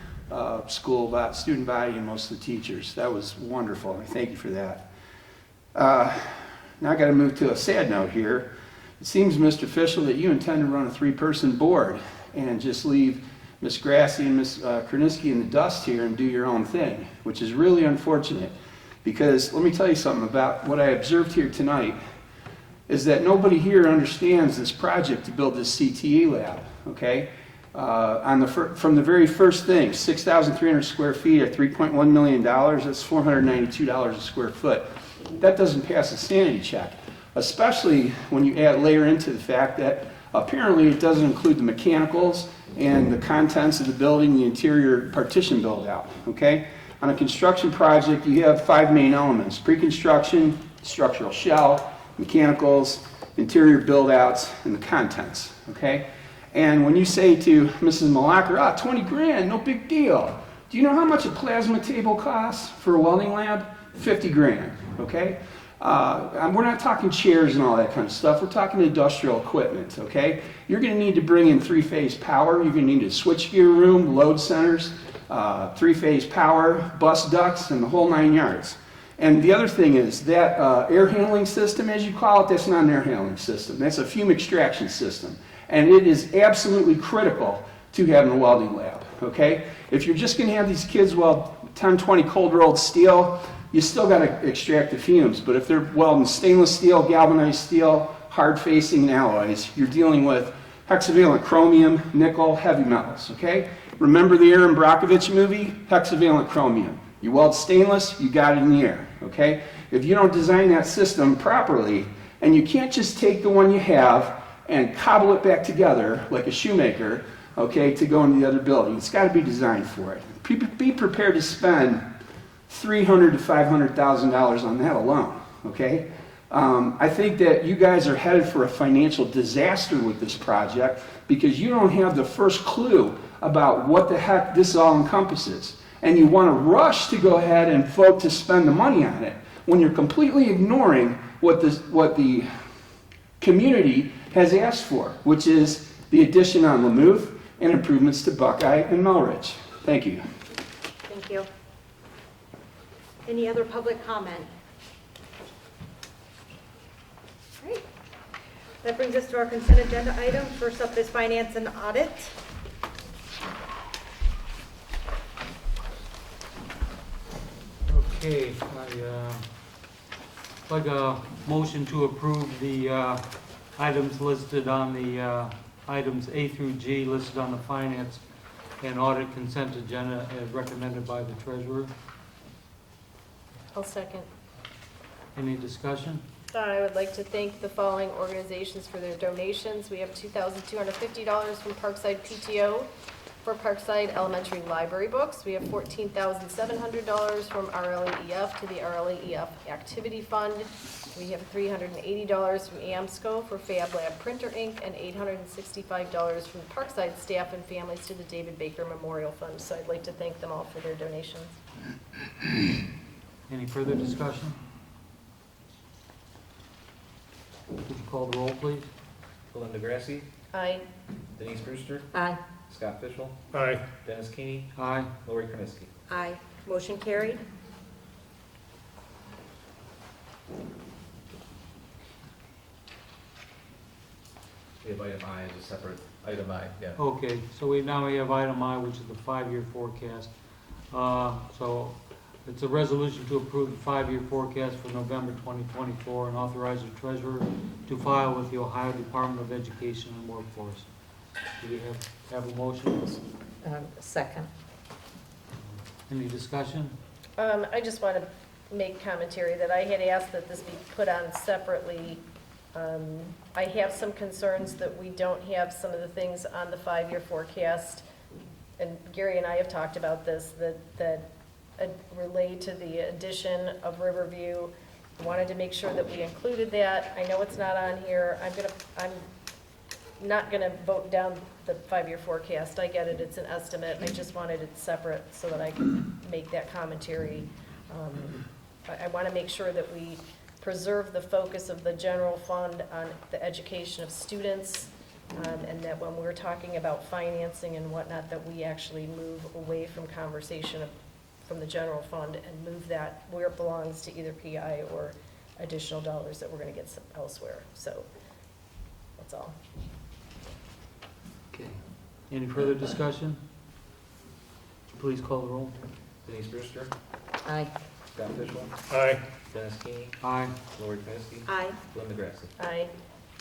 school, student body, and most of the teachers. That was wonderful. I thank you for that. Now I got to move to a sad note here. It seems, Mr. Official, that you intend to run a 3-person board and just leave Ms. Grassi and Ms. Kerniski in the dust here and do your own thing, which is really unfortunate. Because let me tell you something about what I observed here tonight, is that nobody here understands this project to build this CTE lab, okay? From the very first thing, 6,300 square feet at $3.1 million, that's $492 a square foot. That doesn't pass a sanity check, especially when you layer into the fact that apparently it doesn't include the mechanicals and the contents of the building, the interior partition build out, okay? On a construction project, you have 5 main elements: pre-construction, structural shell, mechanicals, interior build outs, and the contents, okay? And when you say to Mrs. Malacher, 20 grand, no big deal. Do you know how much a plasma table costs for a welding lab? 50 grand, okay? We're not talking chairs and all that kind of stuff. We're talking industrial equipment, okay? You're going to need to bring in 3-phase power. You're going to need a switchgear room, load centers, 3-phase power, bus ducts, and the whole 9 yards. And the other thing is that air handling system, as you call it, that's not an air handling system. That's a fume extraction system. And it is absolutely critical to having a welding lab, okay? If you're just gonna have these kids weld 10, 20 cold rolled steel, you still gotta extract the fumes. But if they're welding stainless steel, galvanized steel, hard facing alloys, you're dealing with hexavalent chromium, nickel, heavy metals, okay? Remember the Aaron Brockovich movie? Hexavalent chromium. You weld stainless, you got it in the air, okay? If you don't design that system properly, and you can't just take the one you have and cobble it back together like a shoemaker, okay, to go into the other building. It's got to be designed for it. Be prepared to spend $300,000 to $500,000 on that alone, okay? I think that you guys are headed for a financial disaster with this project because you don't have the first clue about what the heck this all encompasses. And you want to rush to go ahead and vote to spend the money on it when you're completely ignoring what the community has asked for, which is the addition on Lamouth and improvements to Buckeye and Melridge. Thank you. Thank you. Any other public comment? Great. That brings us to our consent agenda items. First up is finance and audit. Okay, I'd like a motion to approve the items listed on the items A through G listed on the finance and audit consent agenda as recommended by the treasurer. I'll second. Any discussion? I would like to thank the following organizations for their donations. We have $2,250 from Parkside PTO for Parkside Elementary Library books. We have $14,700 from RLEF to the RLEF Activity Fund. We have $380 from AMSCO for Fab Lab Printer Ink and $865 from Parkside staff and families to the David Baker Memorial Fund. So I'd like to thank them all for their donations. Any further discussion? Would you call the roll, please? Belinda Grassi, Aye. Denise Brewster, Aye. Scott Fishel, Aye. Dennis Keeney, Aye. Lori Krenisky. Aye. Motion carried. We have item I as a separate item I, yeah. Okay, so now we have item I, which is the 5-year forecast. So it's a resolution to approve the 5-year forecast for November 2024 and authorize the treasurer to file with the Ohio Department of Education and Workforce. Do we have a motion? Second. Any discussion? I just want to make commentary that I had asked that this be put on separately. I have some concerns that we don't have some of the things on the 5-year forecast, and Gary and I have talked about this, that relate to the addition of Riverview. I wanted to make sure that we included that. I know it's not on here. I'm not gonna vote down the 5-year forecast. I get it, it's an estimate. I just wanted it separate so that I could make that commentary. I wanna make sure that we preserve the focus of the general fund on the education of students, and that when we're talking about financing and whatnot, that we actually move away from conversation from the general fund and move that where it belongs to either PI or additional dollars that we're gonna get elsewhere. So, that's all. Okay. Any further discussion? Please call the roll. Denise Brewster, Aye. Scott Fishel, Aye. Dennis Keeney, Aye. Lori Krenisky, Aye. Belinda Grassi. Aye.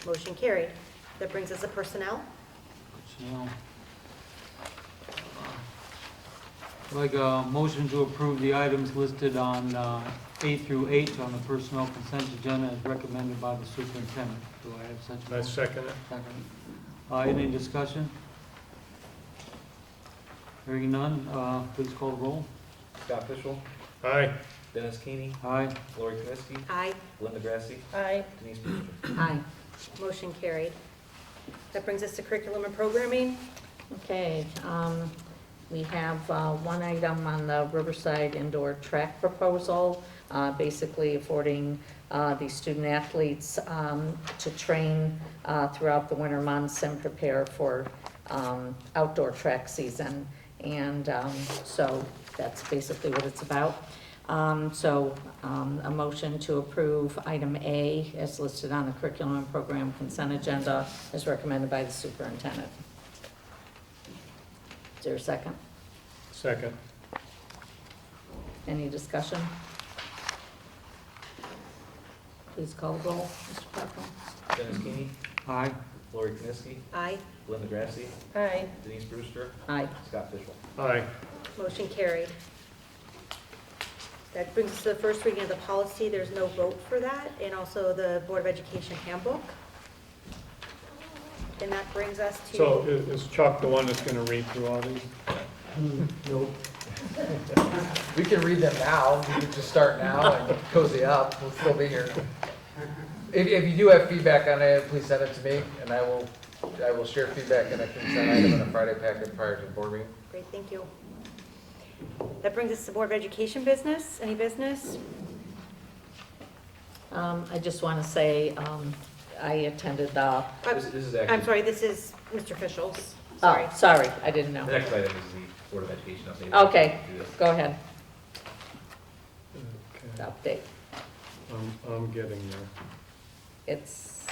Motion carried. That brings us to personnel. Personnel. I'd like a motion to approve the items listed on A through H on the personnel consent agenda as recommended by the superintendent. Do I have such a I motion? second it. Second. Any discussion? Hearing none, please call the roll. Scott Fishel, Aye. Dennis Keeney, Aye. Lori Krenisky, Aye. Belinda Grassi, Aye. Denise Brewster. Aye. Motion carried. That brings us to curriculum and programming. Okay, we have one item on the Riverside indoor track proposal, basically affording the student athletes to train throughout the winter months and prepare for outdoor track season. And so that's basically what it's about. A motion to approve item A as listed on the curriculum and program consent agenda as recommended by the superintendent. Is there a second? Second. Any discussion? Please call the roll, Mr. Pepperell. Dennis Keeney, Aye. Lori Kniske, Aye. Linda Grassi, Aye. Denise Brewster, Aye. Scott Fishel. Aye. Motion carried. That brings us to the first reading of the policy. There's no vote for that, and also the Board of Education handbook. And that brings us to. So is Chuck the one that's going to read through all these? We can read them now, we can just start now and cozy up, we'll still be here. If you do have feedback on it, please send it to me, and I will share feedback in a consent item in a Friday packet prior to the board meeting. Great, thank you. That brings us to Board of Education business. Any business? I just want to say, I attended the, This is actually. I'm sorry, this is Mr. Fischel's. Sorry. oh, sorry, I didn't know. The next item is the Board of Education update. Okay, Do this. go ahead, Okay. update. I'm getting there It's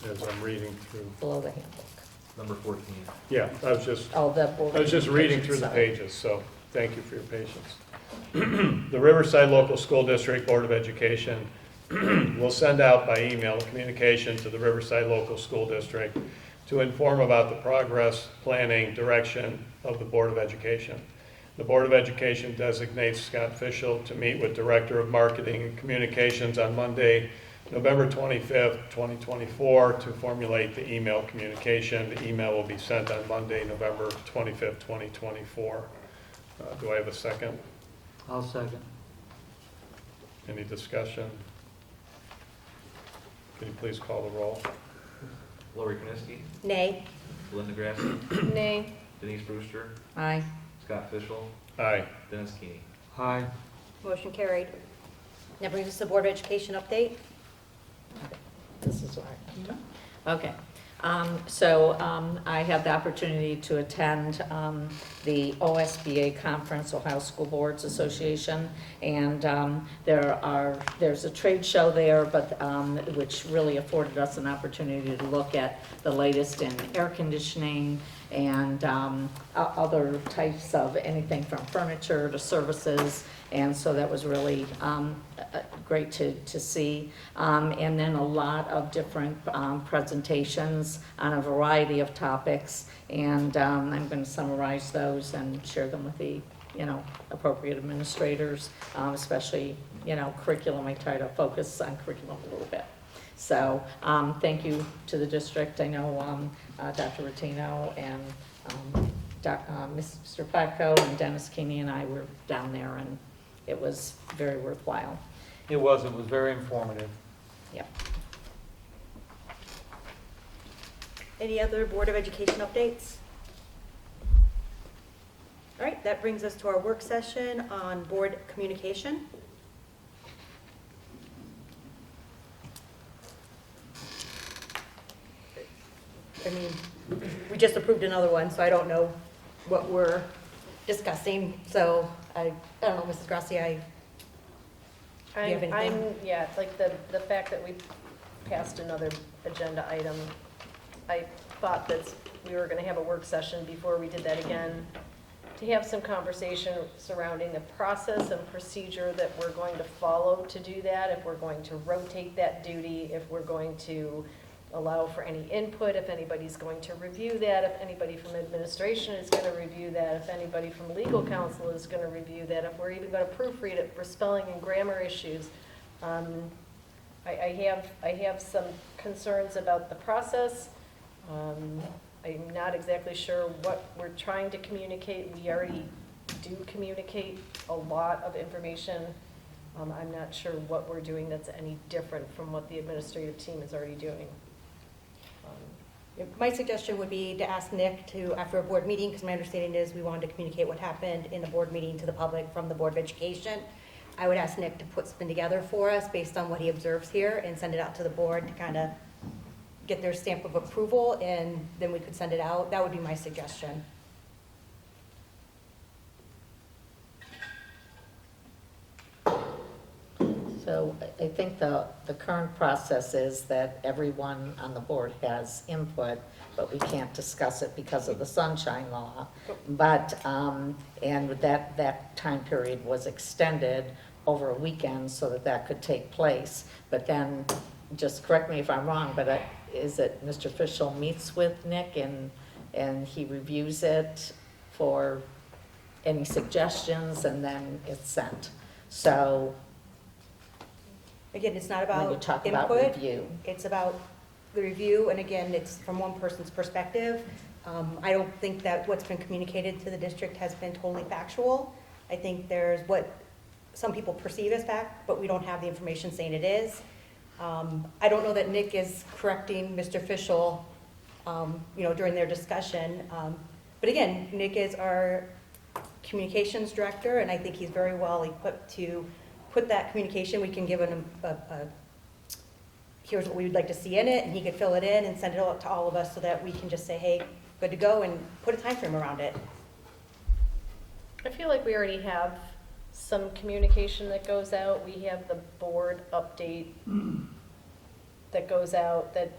as I'm reading through. below the handbook. Number 14. Yeah, I was just Oh, the Board of I was just reading Education, through the sorry. pages, so thank you for your patience. The Riverside Local School District Board of Education will send out by email a communication to the Riverside Local School District to inform about the progress, planning, direction of the Board of Education. The Board of Education designates Scott Fishel to meet with Director of Marketing and Communications on Monday, November 25th, 2024, to formulate the email communication. The email will be sent on Monday, November 25th, 2024. Do I have a second? I'll second. Any discussion? Can you please call the roll? Lori Kniske, Nay. Linda Grassi, Nay. Denise Brewster, Aye. Scott Fishel, Aye. Dennis Keeney. Aye. Motion carried. That brings us to Board of Education update. This is why. Okay. I had the opportunity to attend the OSBA conference, Ohio School Boards Association, and there's a trade show there, but which really afforded us an opportunity to look at the latest in air conditioning and other types of anything from furniture to services. And so that was really great to see. And then a lot of different presentations on a variety of topics. And I'm going to summarize those and share them with the, appropriate administrators, especially, curriculum. I try to focus on curriculum a little bit. So thank you to the district. I know Dr. Rotino and Mr. Platko and Dennis Keeney and I were down there, and it was very worthwhile. It was very informative. Yep. Any other Board of Education updates? All right, that brings us to our work session on board communication. I mean, we just approved another one, so I don't know what we're discussing. So I don't know, Mrs. Grassi, you have anything? Yeah, like the fact that we passed another agenda item, I thought that we were gonna have a work session before we did that again, to have some conversation surrounding the process and procedure that we're going to follow to do that, if we're going to rotate that duty, if we're going to allow for any input, if anybody's going to review that, if anybody from administration is going to review that, if anybody from legal counsel is going to review that, if we're even going to proofread it for spelling and grammar issues. I have some concerns about the process. I'm not exactly sure what we're trying to communicate. We already do communicate a lot of information. I'm not sure what we're doing that's any different from what the administrative team is already doing. My suggestion would be to ask Nick to, after a board meeting, because my understanding is we wanted to communicate what happened in the board meeting to the public from the Board of Education. I would ask Nick to put something together for us based on what he observes here and send it out to the board to kind of get their stamp of approval, and then we could send it out. That would be my suggestion. So So I think the current process is that everyone on the board has input, but we can't discuss it because of the sunshine law. But, and that time period was extended over a weekend so that that could take place. But then, just correct me if I'm wrong, but is it Mr. Fischel meets with Nick and he reviews it for any suggestions and then it's sent? So Again, it's not when you about talk about input. review, It's about the review, and again, it's from one person's perspective. I don't think that what's been communicated to the district has been totally factual. I think there's what some people perceive as fact, but we don't have the information saying it is. I don't know that Nick is correcting Mr. Fischel, during their discussion. But again, Nick is our communications director, and I think he's very well equipped to put that communication. We can give him here's what we would like to see in it, and he could fill it in and send it out to all of us so that we can just say, hey, good to go, and put a time frame around it. I feel like we already have some communication that goes out. We have the board update that goes out that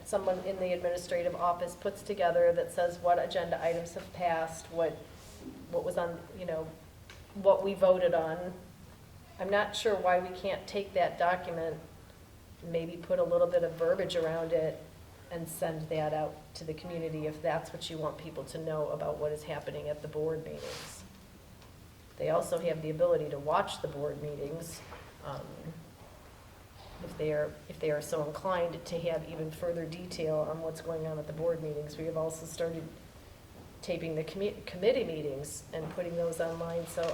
someone in the administrative office puts together that says what agenda items have passed, what was on, what we voted on. I'm not sure why we can't take that document, maybe put a little bit of verbiage around it and send that out to the community if that's what you want people to know about what is happening at the board meetings. They also have the ability to watch the board meetings if they are so inclined to have even further detail on what's going on at the board meetings. We have also started taping the committee meetings and putting those online. So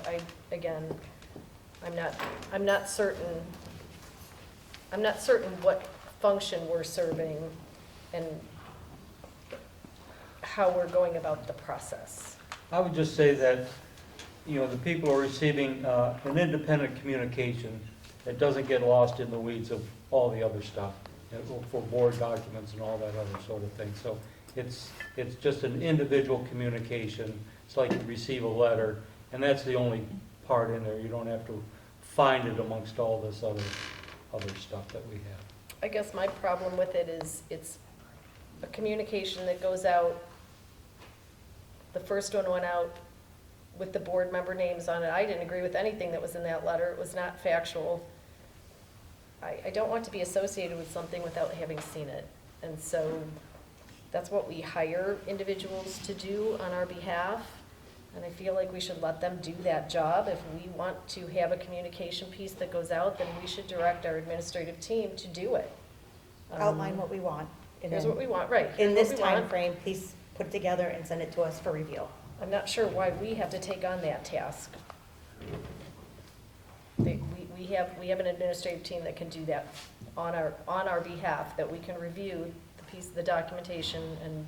I'm not certain what function we're serving and how we're going about the process. I would just say that, the people are receiving an independent communication that doesn't get lost in the weeds of all the other stuff, for board documents and all that other sort of thing. So it's just an individual communication. It's like you receive a letter, and that's the only part in there. You don't have to find it amongst all this other stuff that we have. I guess my problem with it is it's a communication that goes out. The first one went out with the board member names on it. I didn't agree with anything that was in that letter. It was not factual. I don't want to be associated with something without having seen it. And so that's what we hire individuals to do on our behalf. And I feel like we should let them do that job. If we want to have a communication piece that goes out, then we should direct our administrative team to do it. Outline what we want. And Here's then what we want, right. in Here's this what we want. time frame, please put it together and send it to us for review. I'm not sure why we have to take on that task. We have an administrative team that can do that on our behalf, that we can review the documentation and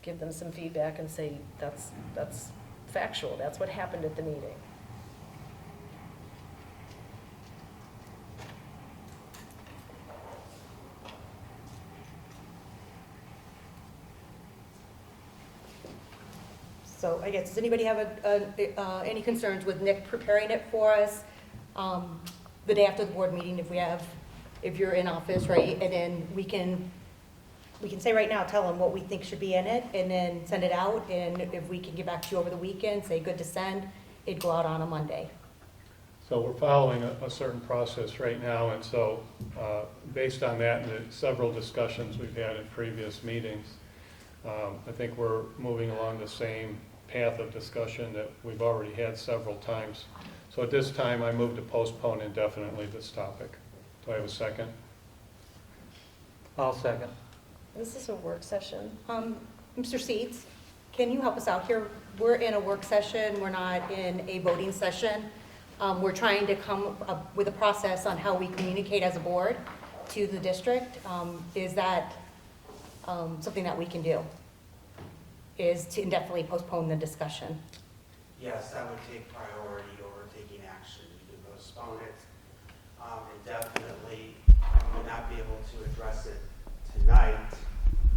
give them some feedback and say, that's factual, that's what happened at the meeting. So I guess, does anybody have any concerns with Nick preparing it for us the day after the board meeting, if you're in office, right? And then we can say right now, tell them what we think should be in it, and then send it out. And if we can get back to you over the weekend, say good to send, it'd go out on a Monday. So we're following a certain process right now, and so based on that and the several discussions we've had in previous meetings, I think we're moving along the same path of discussion that we've already had several times. So at this time, I move to postpone indefinitely this topic. Do I have a second? I'll second. This is a work session. Mr. Seeds, can you help us out here? We're in a work session, we're not in a voting session. We're trying to come up with a process on how we communicate as a board to the district. Is that something that we can do? Is to indefinitely postpone the discussion? Yes, that would take priority over taking action. You can postpone it indefinitely. We would not be able to address it tonight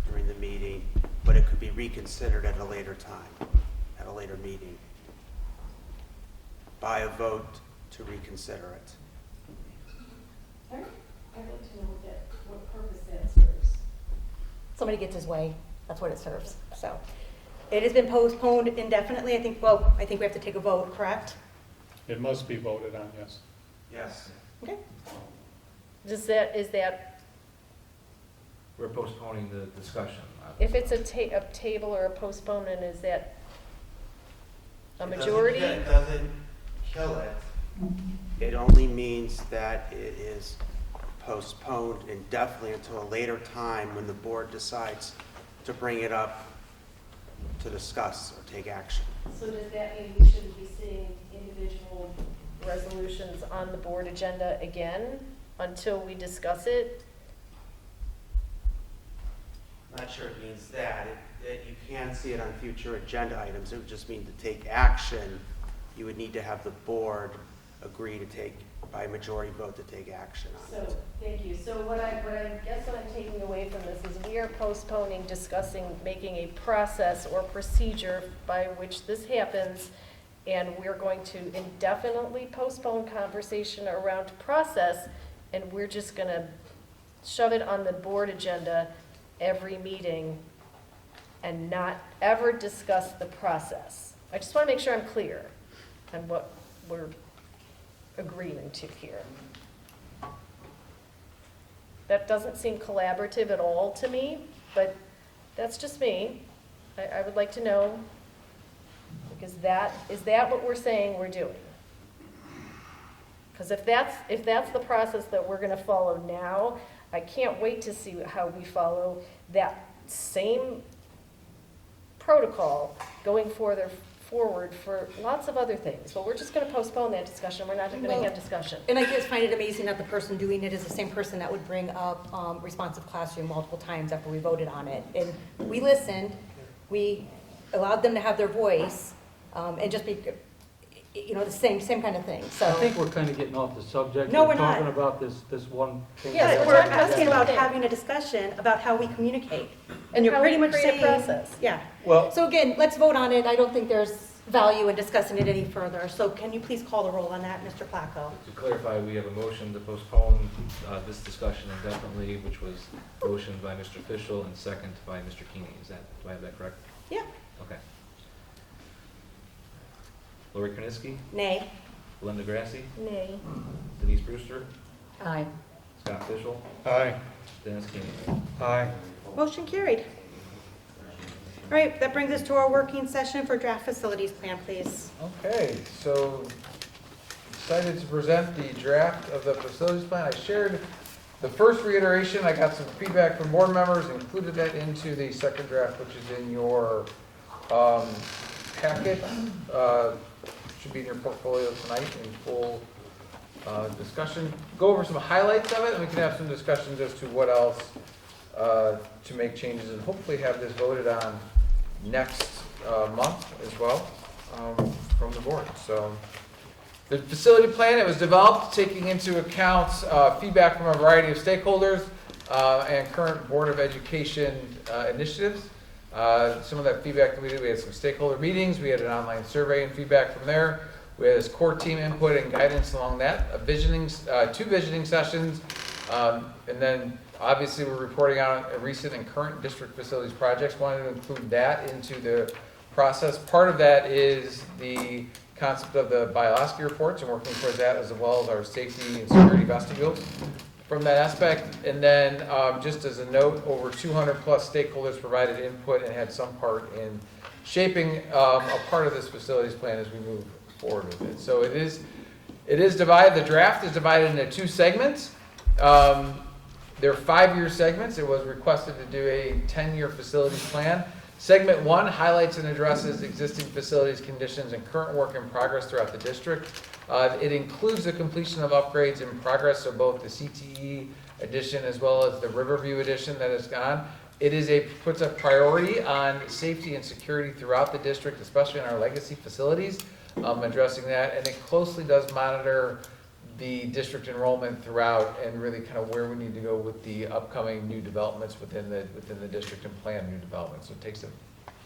during the meeting, but it could be reconsidered at a later time, at a later meeting, by a vote to reconsider it. I'd like to know what purpose that serves. Somebody gets his way, that's what it serves, so. It has been postponed indefinitely, I think we have to take a vote, correct? It must be voted on, yes. Yes. Okay. Is that, We're postponing the discussion. if it's a table or a postponement, is that a majority? It doesn't kill it. It only means that it is postponed indefinitely until a later time when the board decides to bring it up to discuss or take action. So does that mean we shouldn't be seeing individual resolutions on the board agenda again until we discuss it? I'm not sure it means that. You can see it on future agenda items. It would just mean to take action, you would need to have the board agree to take, by majority vote, to take action on it. So, thank you. So what I guess what I'm taking away from this is we are postponing discussing, making a process or procedure by which this happens, and we're going to indefinitely postpone conversation around process, and we're just going to shove it on the board agenda every meeting and not ever discuss the process. I just want to make sure I'm clear on what we're agreeing to here. That doesn't seem collaborative at all to me, but that's just me. I would like to know, because is that what we're saying we're doing? Because if that's the process that we're going to follow now, I can't wait to see how we follow that same protocol going forward for lots of other things. But we're just going to postpone that discussion. We're not going to have discussion. And I just find it amazing that the person doing it is the same person that would bring up responsive classroom multiple times after we voted on it. And we listened, we allowed them to have their voice, and just be, the same kind of thing, so. I think we're kind of getting off the subject. No, we're not. Talking about this one thing. Yes, Yeah, we're we're talking about asking about something. having a discussion about how we communicate. And you're how pretty we much create a saying. process. Yeah. Well, So again, let's vote on it. I don't think there's value in discussing it any further. So can you please call the roll on that, Mr. Placco? To clarify, we have a motion to postpone this discussion indefinitely, which was motioned by Mr. Fischel and second by Mr. Keeney. Do I have that correct? Yeah. Okay. Lori Krenisky, Nay. Linda Grassi, Nay. Denise Brewster, Aye. Scott Fischel, Aye. Dennis Keeney. Aye. Motion carried. All right, that brings us to our working session for draft facilities plan, please. Okay, so excited to present the draft of the facilities plan. I shared the first reiteration. I got some feedback from board members, included that into the second draft, which is in your packet. Should be in your portfolio tonight in full discussion. Go over some highlights of it, and we can have some discussions as to what else to make changes, and hopefully have this voted on next month as well from the board. So the facility plan, it was developed taking into account feedback from a variety of stakeholders and current Board of Education initiatives. Some of that feedback that we did, we had some stakeholder meetings, we had an online survey and feedback from there. We had this core team input and guidance along that, two visioning sessions, and then obviously we're reporting on recent and current district facilities projects. Wanted to include that into the process. Part of that is the concept of the Bioloski reports and working towards that, as well as our safety and security vestibules from that aspect. And then just as a note, over 200 plus stakeholders provided input and had some part in shaping a part of this facilities plan as we move forward with it. So it is divided, the draft is divided into two segments. They're 5-year segments. It was requested to do a 10-year facilities plan. Segment 1 highlights and addresses existing facilities conditions and current work in progress throughout the district. It includes the completion of upgrades in progress, so both the CTE addition as well as the Riverview addition that has gone. It puts a priority on safety and security throughout the district, especially in our legacy facilities, addressing that. And it closely does monitor the district enrollment throughout and really kind of where we need to go with the upcoming new developments within the district and plan new developments. So it takes a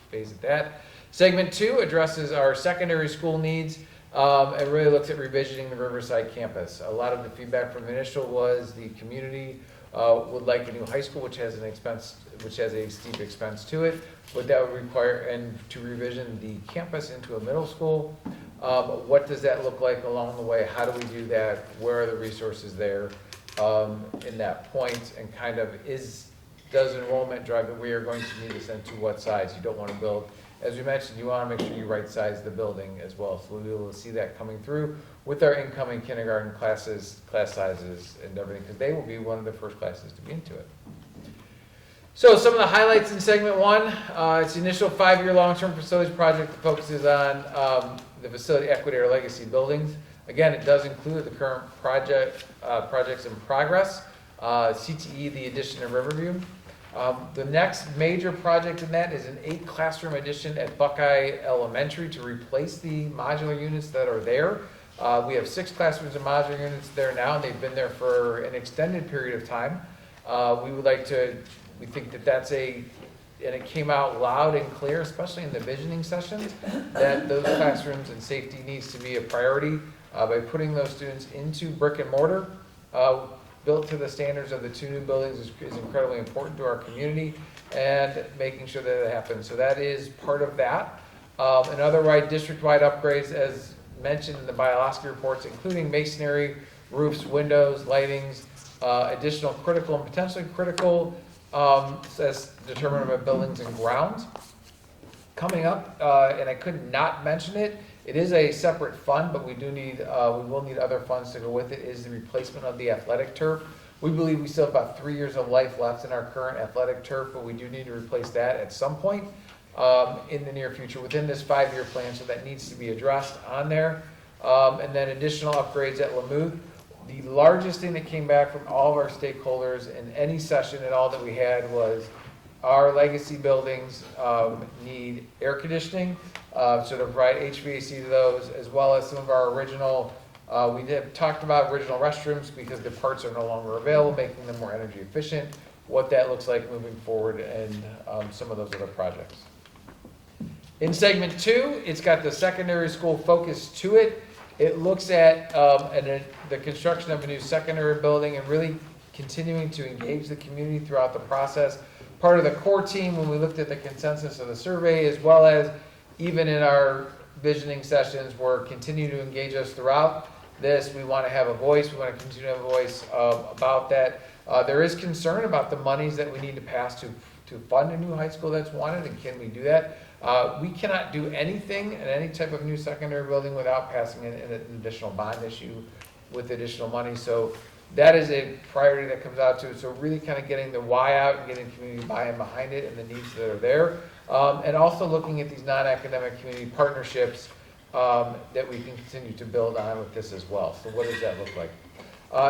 phase at that. Segment 2 addresses our secondary school needs and really looks at revisiting the Riverside campus. A lot of the feedback from the initial was the community would like a new high school, which has a steep expense to it, but that would require, and to revision the campus into a middle school. What does that look like along the way? How do we do that? Where are the resources there in that point? And kind of does enrollment drive that we are going to need this, and to what size? You don't want to build, as we mentioned, you want to make sure you right size the building as well. So we'll be able to see that coming through with our incoming kindergarten class sizes and everything, because they will be one of the first classes to be into it. So some of the highlights in segment one, it's the initial 5-year long-term facilities project that focuses on the facility equity or legacy buildings. Again, it does include the current projects in progress, CTE, the addition of Riverview. The next major project in that is an 8-classroom addition at Buckeye Elementary to replace the modular units that are there. We have 6 classrooms and modular units there now, and they've been there for an extended period of time. We think that that's and it came out loud and clear, especially in the visioning sessions, that those classrooms and safety needs to be a priority by putting those students into brick and mortar. Built to the standards of the 2 new buildings is incredibly important to our community, and making sure that it happens. So that is part of that. And otherwise, district-wide upgrades, as mentioned in the Bialowski reports, including masonry, roofs, windows, lightings, additional critical and potentially critical as determined by buildings and grounds. Coming up, and I could not mention it, it is a separate fund, but we will need other funds to go with it, is the replacement of the athletic turf. We believe we still have about 3 years of life left in our current athletic turf, but we do need to replace that at some point in the near future within this 5-year plan, so that needs to be addressed on there. And then additional upgrades at Lamuth. The largest thing that came back from all of our stakeholders in any session at all that we had was our legacy buildings need air conditioning, so to provide HVAC to those, as well as some of our original, we have talked about original restrooms because the parts are no longer available, making them more energy efficient, what that looks like moving forward, and some of those other projects. In segment 2, it's got the secondary school focus to it. It looks at the construction of a new secondary building and really continuing to engage the community throughout the process. Part of the core team, when we looked at the consensus of the survey, as well as even in our visioning sessions, we're continuing to engage us throughout this. We want to have a voice. We want to continue to have a voice about that. There is concern about the monies that we need to pass to fund a new high school that's wanted, and can we do that? We cannot do anything in any type of new secondary building without passing an additional bond issue with additional money. So that is a priority that comes out to it. So really kind of getting the why out and getting community buy-in behind it and the needs that are there. And also looking at these non-academic community partnerships that we can continue to build on with this as well. So what does that look like?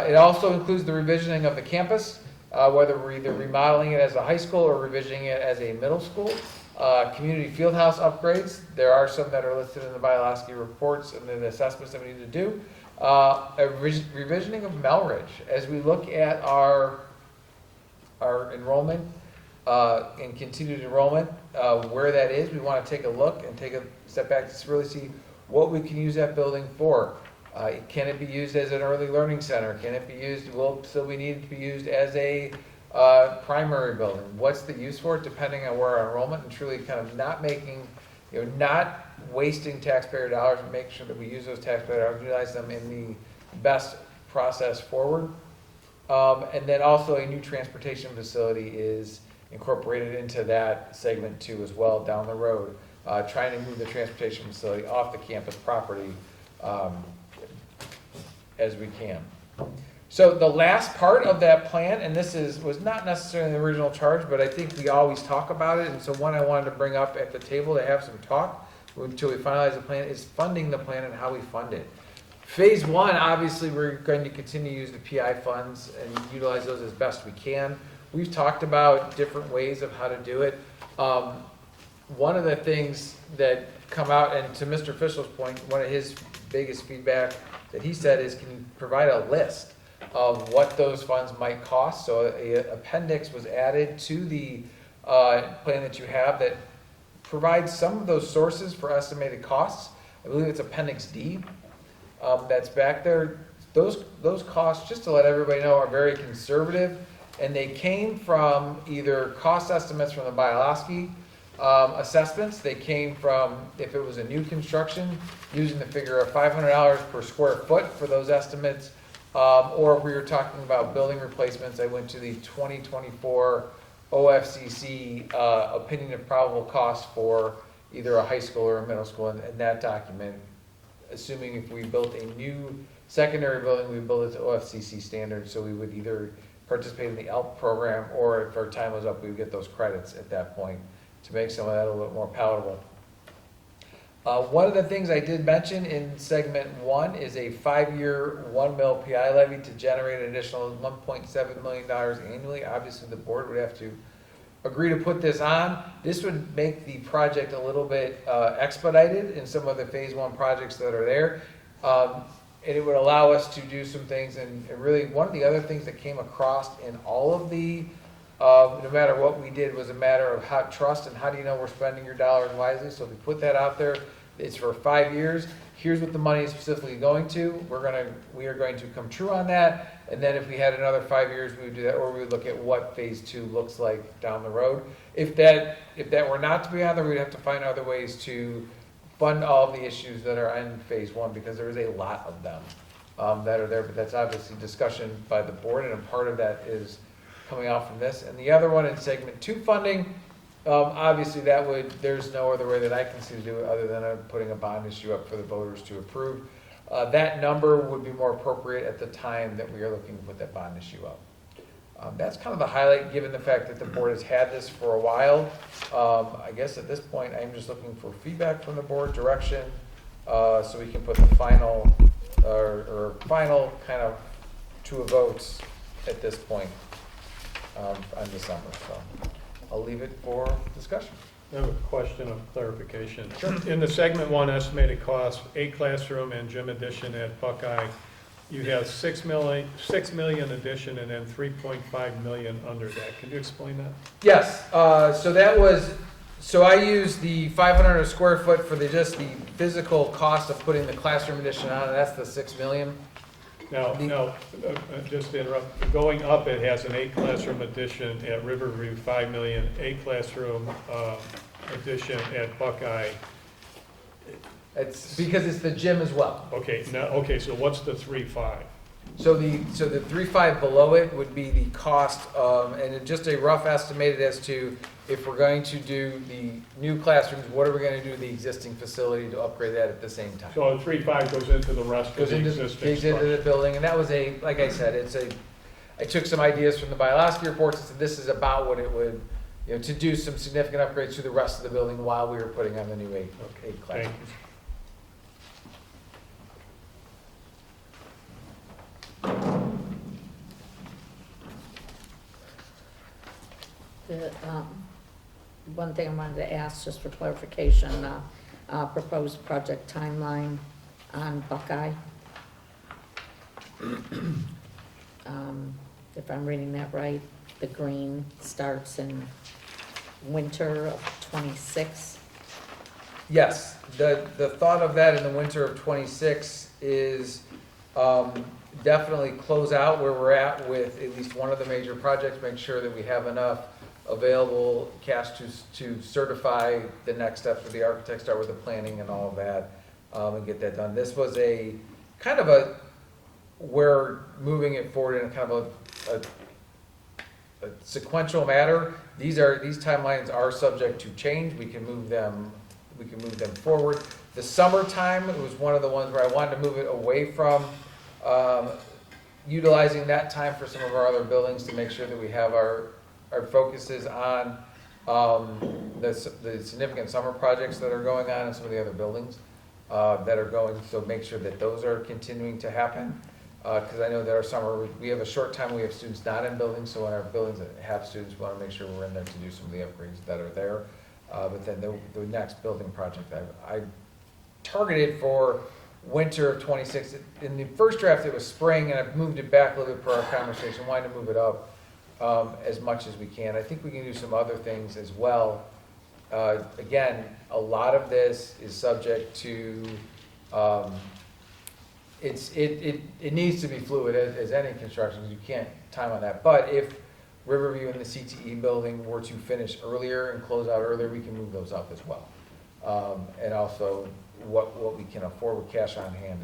It also includes the revisioning of the campus, whether we're either remodeling it as a high school or revisioning it as a middle school. Community field house upgrades. There are some that are listed in the Bialowski reports and the assessments that we need to do. A revisioning of Melridge. As we look at our enrollment and continued enrollment, where that is, we want to take a look and take a step back to really see what we can use that building for. Can it be used as an early learning center? Can it be used, we need it to be used as a primary building. What's the use for it, depending on where our enrollment, and truly kind of not making, not wasting taxpayer dollars, and making sure that we use those taxpayer dollars, utilize them in the best process forward. And then also a new transportation facility is incorporated into that segment 2 as well down the road, trying to move the transportation facility off the campus property as we can. So the last part of that plan, and this was not necessarily the original charge, but I think we always talk about it, and so one I wanted to bring up at the table to have some talk until we finalize the plan is funding the plan and how we fund it. Phase 1, obviously, we're going to continue to use the PI funds and utilize those as best we can. We've talked about different ways of how to do it. One of the things that come out, and to Mr. Fischel's point, one of his biggest feedback that he said is, can you provide a list of what those funds might cost? So an appendix was added to the plan that you have that provides some of those sources for estimated costs. I believe it's Appendix D, that's back there. Those costs, just to let everybody know, are very conservative, and they came from either cost estimates from the Bialowski assessments. They came from, if it was a new construction, using the figure of $500 per square foot for those estimates, or if we were talking about building replacements, I went to the 2024 OFCC opinion of probable cost for either a high school or a middle school, and that document, assuming if we built a new secondary building, we build it to OFCC standards, so we would either participate in the ELP program, or if our time was up, we would get those credits at that point to make some of that a little bit more palatable. One of the things I did mention in segment 1 is a 5-year 1 mil PI levy to generate an additional $1.7 million annually. Obviously, the board would have to agree to put this on. This would make the project a little bit expedited in some of the phase 1 projects that are there. And it would allow us to do some things, and really one of the other things that came across in all of the, no matter what we did, was a matter of how trust and how do you know we're spending your dollars wisely. So if we put that out there, it's for 5 years. Here's what the money is specifically going to. We are going to come true on that. And then if we had another 5 years, we would do that, or we would look at what phase 2 looks like down the road. If that were not to be on there, we'd have to find other ways to fund all of the issues that are in phase 1, because there is a lot of them that are there, but that's obviously discussion by the board, and a part of that is coming out from this. And the other one in segment 2 funding, obviously there's no other way that I can see to do it other than putting a bond issue up for the voters to approve. That number would be more appropriate at the time that we are looking to put that bond issue up. That's kind of the highlight, given the fact that the board has had this for a while. I guess at this point, I'm just looking for feedback from the board, direction, so we can put the final, or final kind of to a vote at this point on December. So I'll leave it for discussion. I have a question of clarification. In the segment 1 estimated cost, 8 classroom and gym addition at Buckeye, you have $6 million addition and then $3.5 million under that. Can you explain that? Yes, so I used the 500 a square foot for just the physical cost of putting the classroom addition on, and that's the $6 million. Now, just to interrupt, going up, it has an 8 classroom addition at Riverview, $5 million, 8 classroom addition at Buckeye. It's because it's the gym as well. Okay, so what's the 3.5? So the 3.5 below it would be the cost, and just a rough estimated as to if we're going to do the new classrooms, what are we going to do to the existing facility to upgrade that at the same time? So the 3.5 goes into the rest of the existing Goes into the building, and that was like I said, I took some ideas from the Bialowski reports and said this is about what it would, to do some significant upgrades to the rest of the building while we were putting on the new eight classrooms. Thank you. The, one thing I wanted to ask, just for clarification, proposed project timeline on Buckeye. If I'm reading that right, the green starts in winter of '26. Yes, the thought of that in the winter of '26 is definitely close out where we're at with at least one of the major projects, make sure that we have enough available cash to certify the next steps with the architect, start with the planning and all of that, and get that done. This was a kind of we're moving it forward in a kind of a sequential matter. These timelines are subject to change. We can move them forward. The summertime was one of the ones where I wanted to move it away from utilizing that time for some of our other buildings to make sure that we have our focuses on the significant summer projects that are going on in some of the other buildings that are going, so make sure that those are continuing to happen. Because I know that our summer, we have a short time, we have students not in buildings, so in our buildings that have students, we want to make sure we're in there to do some of the upgrades that are there. But then the next building project I targeted for winter of '26. In the first draft, it was spring, and I've moved it back a little bit per our conversation, wanting to move it up as much as we can. I think we can do some other things as well. Again, a lot of this is subject to it needs to be fluid as any construction, you can't time on that. But if Riverview and the CTE building were to finish earlier and close out earlier, we can move those up as well. And also what we can afford with cash on hand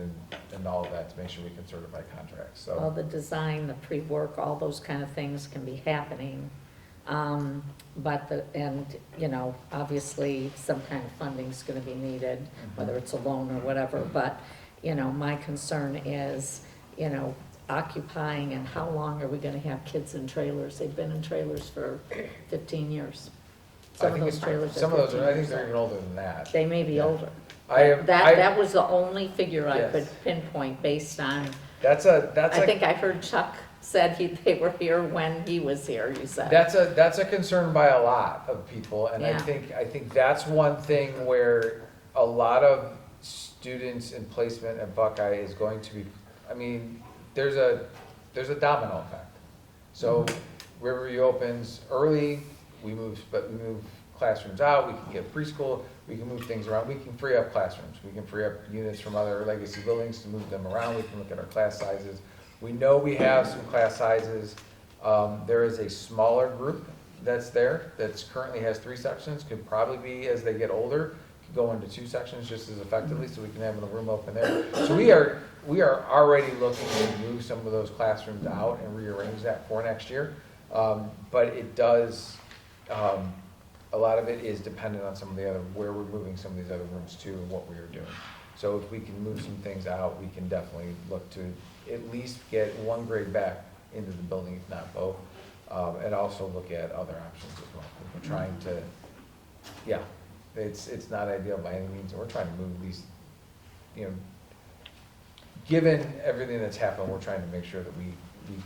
and all of that to make sure we can certify contracts, Well, so. the design, the pre-work, all those kind of things can be happening. But obviously, some kind of funding's gonna be needed, whether it's a loan or whatever. But, my concern is, occupying and how long are we gonna have kids in trailers? They've been in trailers for 15 years. Some of those trailers are Some of those, 15 I think years they're old. even older than that. They may be Yeah. older. That That was the only figure I Yes. could pinpoint based on, That's I think I heard Chuck said they were here when he was here, you said. that's a concern by a lot of people, and I Yeah. think that's one thing where a lot of students in placement at Buckeye is going to be, there's a domino effect. So Riverview opens early, we move classrooms out, we can get preschool, we can move things around, we can free up classrooms, we can free up units from other legacy buildings to move them around, we can look at our class sizes. We know we have some class sizes. There is a smaller group that's there, that's currently has 3 sections, could probably be, as they get older, could go into 2 sections just as effectively, so we can have the room open there. So we are already looking to move some of those classrooms out and rearrange that for next year. But it does, a lot of it is dependent on some of the other, where we're moving some of these other rooms to and what we are doing. So if we can move some things out, we can definitely look to at least get 1 grade back into the building, if not both, and also look at other options as well. We're trying to, it's not ideal by any means, and we're trying to move these, given everything that's happened, we're trying to make sure that we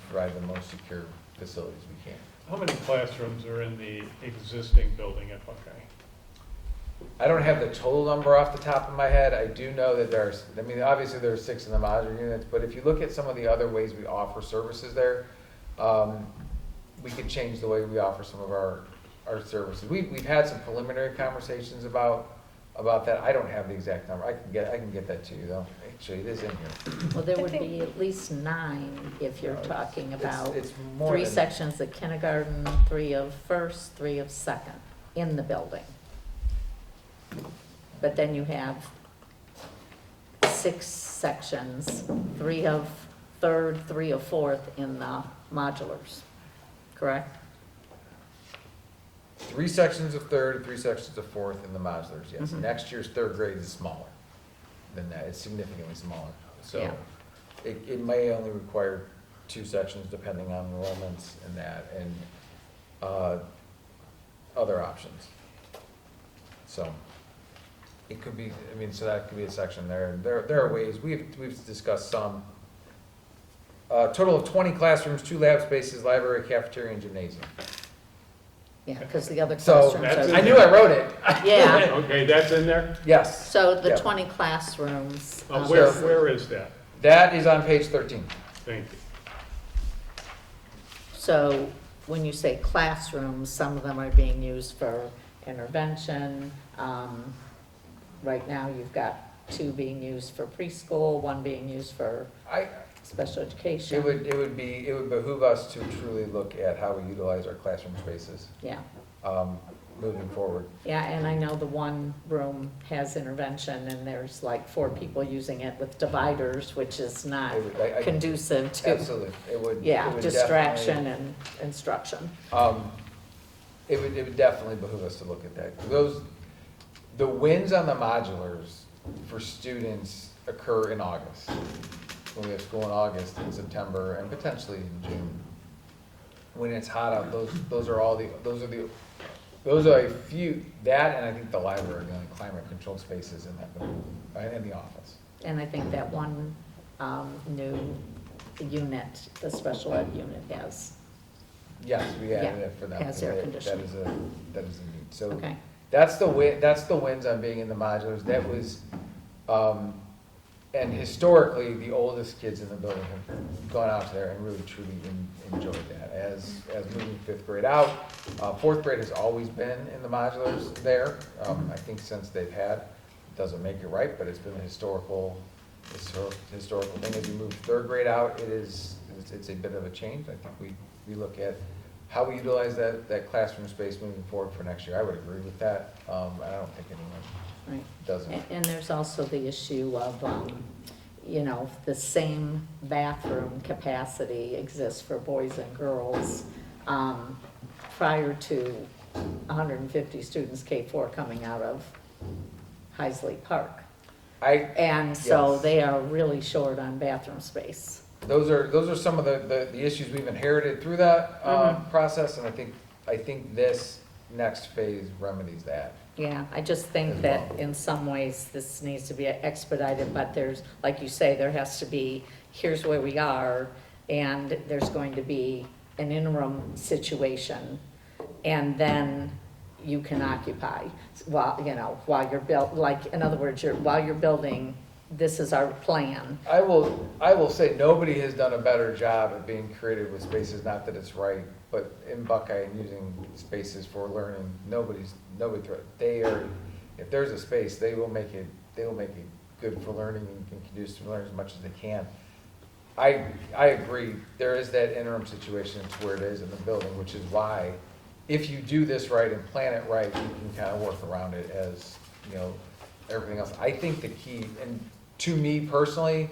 provide the most secure facilities we can. How many classrooms are in the existing building at Buckeye? I don't have the total number off the top of my head. I do know that there's, obviously there are 6 in the modular units, but if you look at some of the other ways we offer services there, we could change the way we offer some of our services. We've had some preliminary conversations about that. I don't have the exact number. I can get that to you though. Actually, it is in here. Well, there would be at least 9 if you're talking about It's more 3 than- sections of kindergarten, 3 of first, 3 of second in the building. But then you have 6 sections, 3 of third, 3 of fourth in the modulars, correct? 3 sections of third, 3 sections of fourth in the modulars, yes. Mhm. Next year's 3rd grade is smaller than that. It's significantly smaller. So Yeah. it may only require 2 sections depending on enrollments and that, and other options. So it could be, so that could be a section there. And there are ways, we've discussed some. Total of 20 classrooms, 2 lab spaces, library, cafeteria, and gymnasium. Yeah, because the other So, classrooms I are. knew I wrote it. Yeah, Okay, that's in there? Yes. so the Yeah. 20 classrooms. Where is that? That is on page 13. Thank you. So when you say classrooms, some of them are being used for intervention. Right now, you've got 2 being used for preschool, 1 being used for special education. It would behoove us to truly look at how we utilize our classroom spaces, Yeah, moving forward. yeah, and I know the 1 room has intervention, and there's like 4 people using it with dividers, which is not It would- I- conducive to, Absolutely, it would. yeah, it would distraction definitely- and instruction. It would definitely behoove us to look at that. The wins on the modulars for students occur in August. When we have school in August, in September, and potentially in June. When it's hot out, those are a few, that and I think the library, the only climate controlled spaces in that building, in the office. And I think that 1 new unit, the special ed unit has. Yes, we added Yeah, it for them. has air That conditioning. is a need. So Okay, that's the wins on being in the modulars. That was, and historically, the oldest kids in the building have gone out there and really truly enjoyed that. As moving 5th grade out, 4th grade has always been in the modulars there. I think since they've had doesn't make it right, but it's been a historical thing. As you move third grade out, it's a bit of a change. I think we look at how we utilize that classroom space moving forward for next year. I would agree with that. I don't think anyone doesn't. And there's also the issue of, the same bathroom capacity exists for boys and girls prior to 150 students K-4 coming out of Heisley Park. And so yes. they are really short on bathroom space. Those are some of the issues we've inherited through that process, and I think this next phase remedies that. Yeah, I just think that in some ways this needs to be expedited, but there's, like you say, there has to be, here's where we are, and there's going to be an interim situation, and then you can occupy while you're built, like, in other words, while you're building, this is our plan. I will say nobody has done a better job at being creative with spaces, not that it's right, but in Buckeye and using spaces for learning, they are, if there's a space, they will make it good for learning and conducive to learning as much as they can. I agree, there is that interim situation to where it is in the building, which is why if you do this right and plan it right, you can kind of work around it as, everything else. I think the key, and to me personally,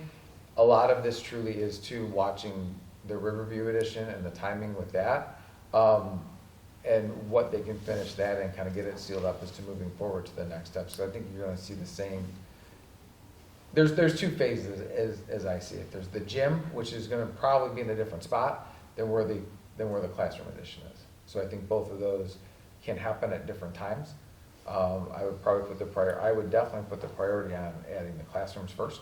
a lot of this truly is to watching the Riverview edition and the timing with that, and what they can finish that and kind of get it sealed up as to moving forward to the next step. So I think you're going to see the same. There's two phases as I see it. There's the gym, which is going to probably be in a different spot than where the classroom edition is. So I think both of those can happen at different times. I would definitely put the priority on adding the classrooms first,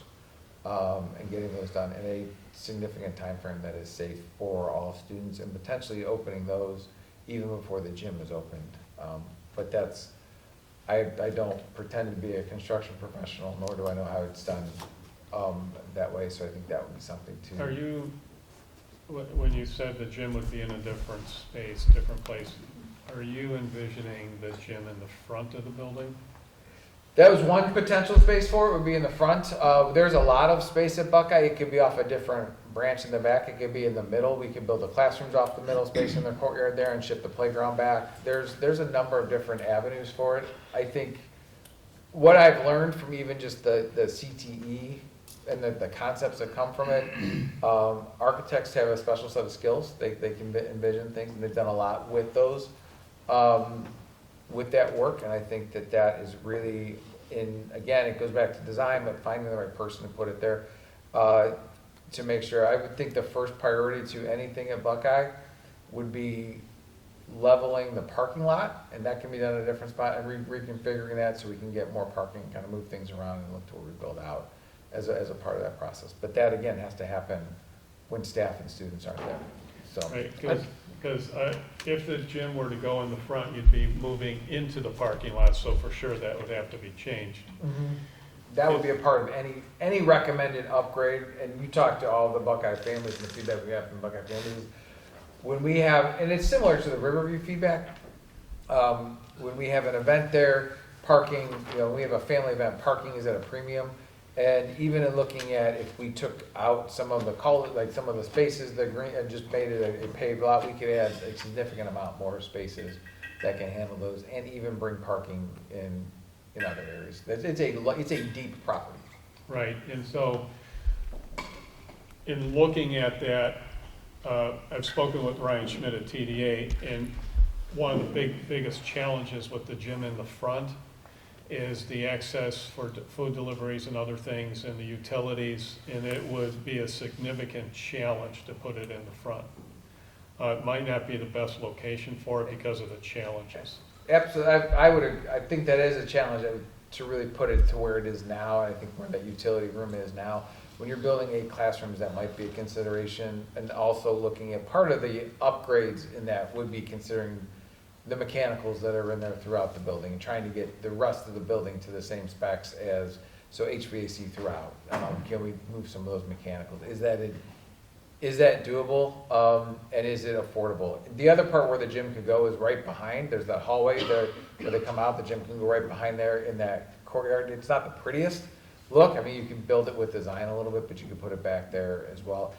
and getting those done in a significant time frame that is safe for all students, and potentially opening those even before the gym is opened. But I don't pretend to be a construction professional, nor do I know how it's done that way, so I think that would be something to. Are you, when you said the gym would be in a different space, different place, are you envisioning the gym in the front of the building? That was one potential space for it, would be in the front. There's a lot of space at Buckeye. It could be off a different branch in the back. It could be in the middle. We could build the classrooms off the middle space in the courtyard there and shift the playground back. There's a number of different avenues for it. I think what I've learned from even just the CTE and the concepts that come from it, architects have a special set of skills. They can envision things, and they've done a lot with those. With that work, and I think that is really again, it goes back to design, but finding the right person to put it there, to make sure. I would think the first priority to anything at Buckeye would be leveling the parking lot, and that can be done at a different spot, and reconfiguring that so we can get more parking, kind of move things around and look to rebuild out as a part of that process. But that again has to happen when staff and students aren't there. So. Right, because if the gym were to go in the front, you'd be moving into the parking lot, so for sure that would have to be changed. Mm-hmm. That would be a part of any recommended upgrade, and you talk to all the Buckeye families and the feedback we have from Buckeye families. When we have, and it's similar to the Riverview feedback, when we have an event there, parking, we have a family event, parking is at a premium. And even in looking at if we took out some of some of the spaces, the green, and just made it a paved lot, we could add a significant amount more spaces that can handle those, and even bring parking in other areas. It's a deep property. Right, and so in looking at that, I've spoken with Ryan Schmidt at TDA, and one of the biggest challenges with the gym in the front is the access for food deliveries and other things, and the utilities, and it would be a significant challenge to put it in the front. It might not be the best location for it because of the challenges. Absolutely, I think that is a challenge to really put it to where it is now. I think where that utility room is now. When you're building 8 classrooms, that might be a consideration, and also looking at part of the upgrades in that would be considering the mechanicals that are in there throughout the building, and trying to get the rest of the building to the same specs as, so HVAC throughout. Can we move some of those mechanicals? Is that doable? And is it affordable? The other part where the gym could go is right behind. There's that hallway there where they come out. The gym can go right behind there in that courtyard. It's not the prettiest look. I mean, you can build it with design a little bit, but you can put it back there as well.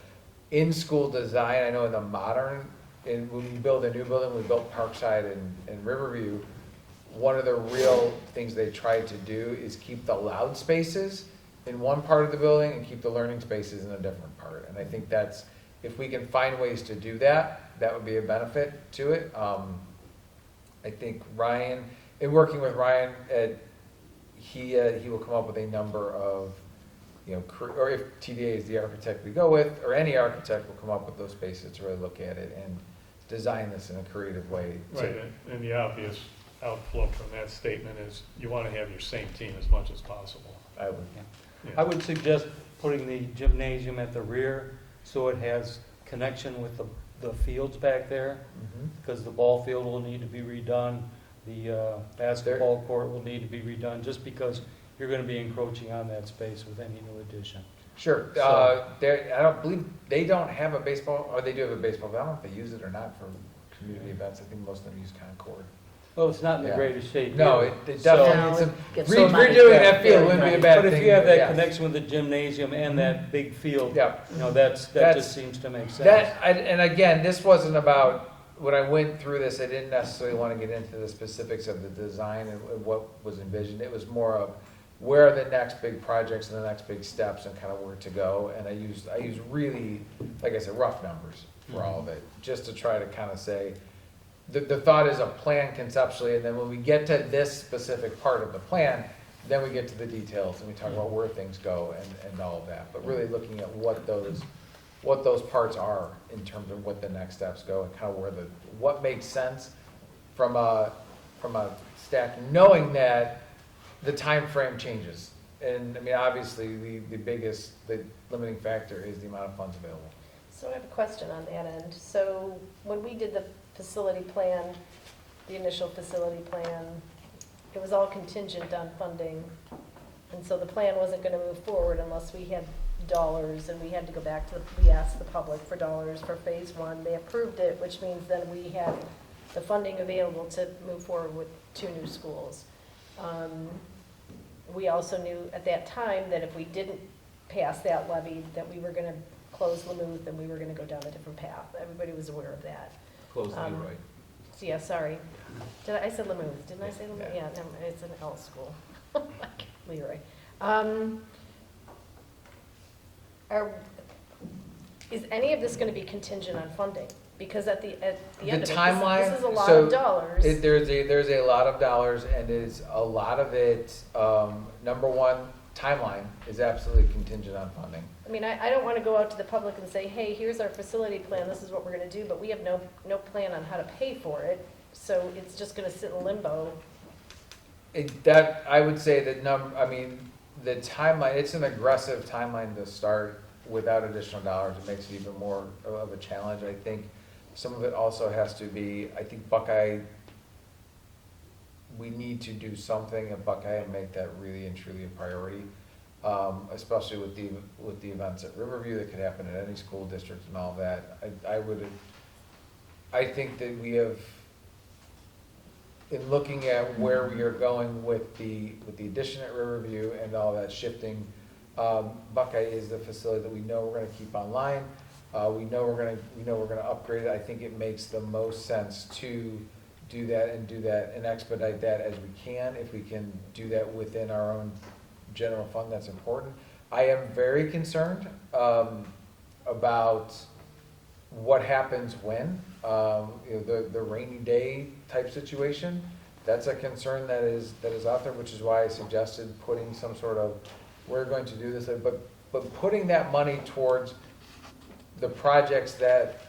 In-school design, I know in the modern, when we build a new building, we built Parkside and Riverview, one of the real things they tried to do is keep the loud spaces in one part of the building and keep the learning spaces in a different part. And I think that's, if we can find ways to do that, that would be a benefit to it. I think Ryan, in working with Ryan, he will come up with a number of, or if TVA is the architect we go with, or any architect will come up with those spaces to really look at it and design this in a creative way. Right, and the obvious outflow from that statement is you want to have your same team as much as possible. I would. Yeah. I would suggest putting the gymnasium at the rear so it has connection with the fields back there, because the ball field will need to be redone, the basketball court will need to be redone, just because you're going to be encroaching on that space with any new addition. Sure. So- I don't believe, they don't have a baseball, or they do have a baseball, but I don't know if they use it or not for community events. I think most of them use Concord. Well, it's not in the Yeah. greatest shape. No, either. it So- definitely, No, it gets redoing so that field wouldn't be a bad thing. But if you have that yes. connection with the gymnasium and that big field, Yeah. that That's- just seems to make sense. And again, this wasn't about, when I went through this, I didn't necessarily want to get into the specifics of the design and what was envisioned. It was more of where are the next big projects and the next big steps and kind of where to go. And I used really, like I said, rough numbers for all of it, just to try to kind of say, the thought is a plan conceptually, and then when we get to this specific part of the plan, then we get to the details and we talk about where things go and all of that. But really looking at what those parts are in terms of what the next steps go and kind of what makes sense from a stack, knowing that the time frame changes. And I mean, obviously, the limiting factor is the amount of funds available. So I have a question on that end. So when we did the facility plan, the initial facility plan, it was all contingent on funding. And so the plan wasn't going to move forward unless we had dollars, and we had to go back to, we asked the public for dollars for phase one. They approved it, which means then we had the funding available to move forward with 2 new schools. We also knew at that time that if we didn't pass that levy, that we were going to close Lamouth and we were going to go down a different path. Everybody was aware of that. Close Leroy. So yeah, sorry. I said Lamouth, didn't I say Lamouth? Yeah, no, it's an L school. Leroy. Is any of this going to be contingent on funding? Because at the end of it, timeline, this is a lot so of dollars. There's a lot of dollars, and it's a lot of it, number one, timeline is absolutely contingent on funding. I mean, I don't want to go out to the public and say, hey, here's our facility plan, this is what we're going to do, but we have no plan on how to pay for it, so it's just going to sit in limbo. I would say that the timeline, it's an aggressive timeline to start without additional dollars. It makes it even more of a challenge. I think some of it also has to be, I think Buckeye, we need to do something at Buckeye and make that really and truly a priority, especially with the events at Riverview that could happen at any school district and all that. I think that we have, in looking at where we are going with the addition at Riverview and all that shifting, Buckeye is the facility that we know we're going to keep online. We know we're going to upgrade it. I think it makes the most sense to do that and expedite that as we can. If we can do that within our own general fund, that's important. I am very concerned about what happens when the rainy day type situation. That's a concern that is out there, which is why I suggested putting some sort of, we're going to do this, but putting that money towards the projects that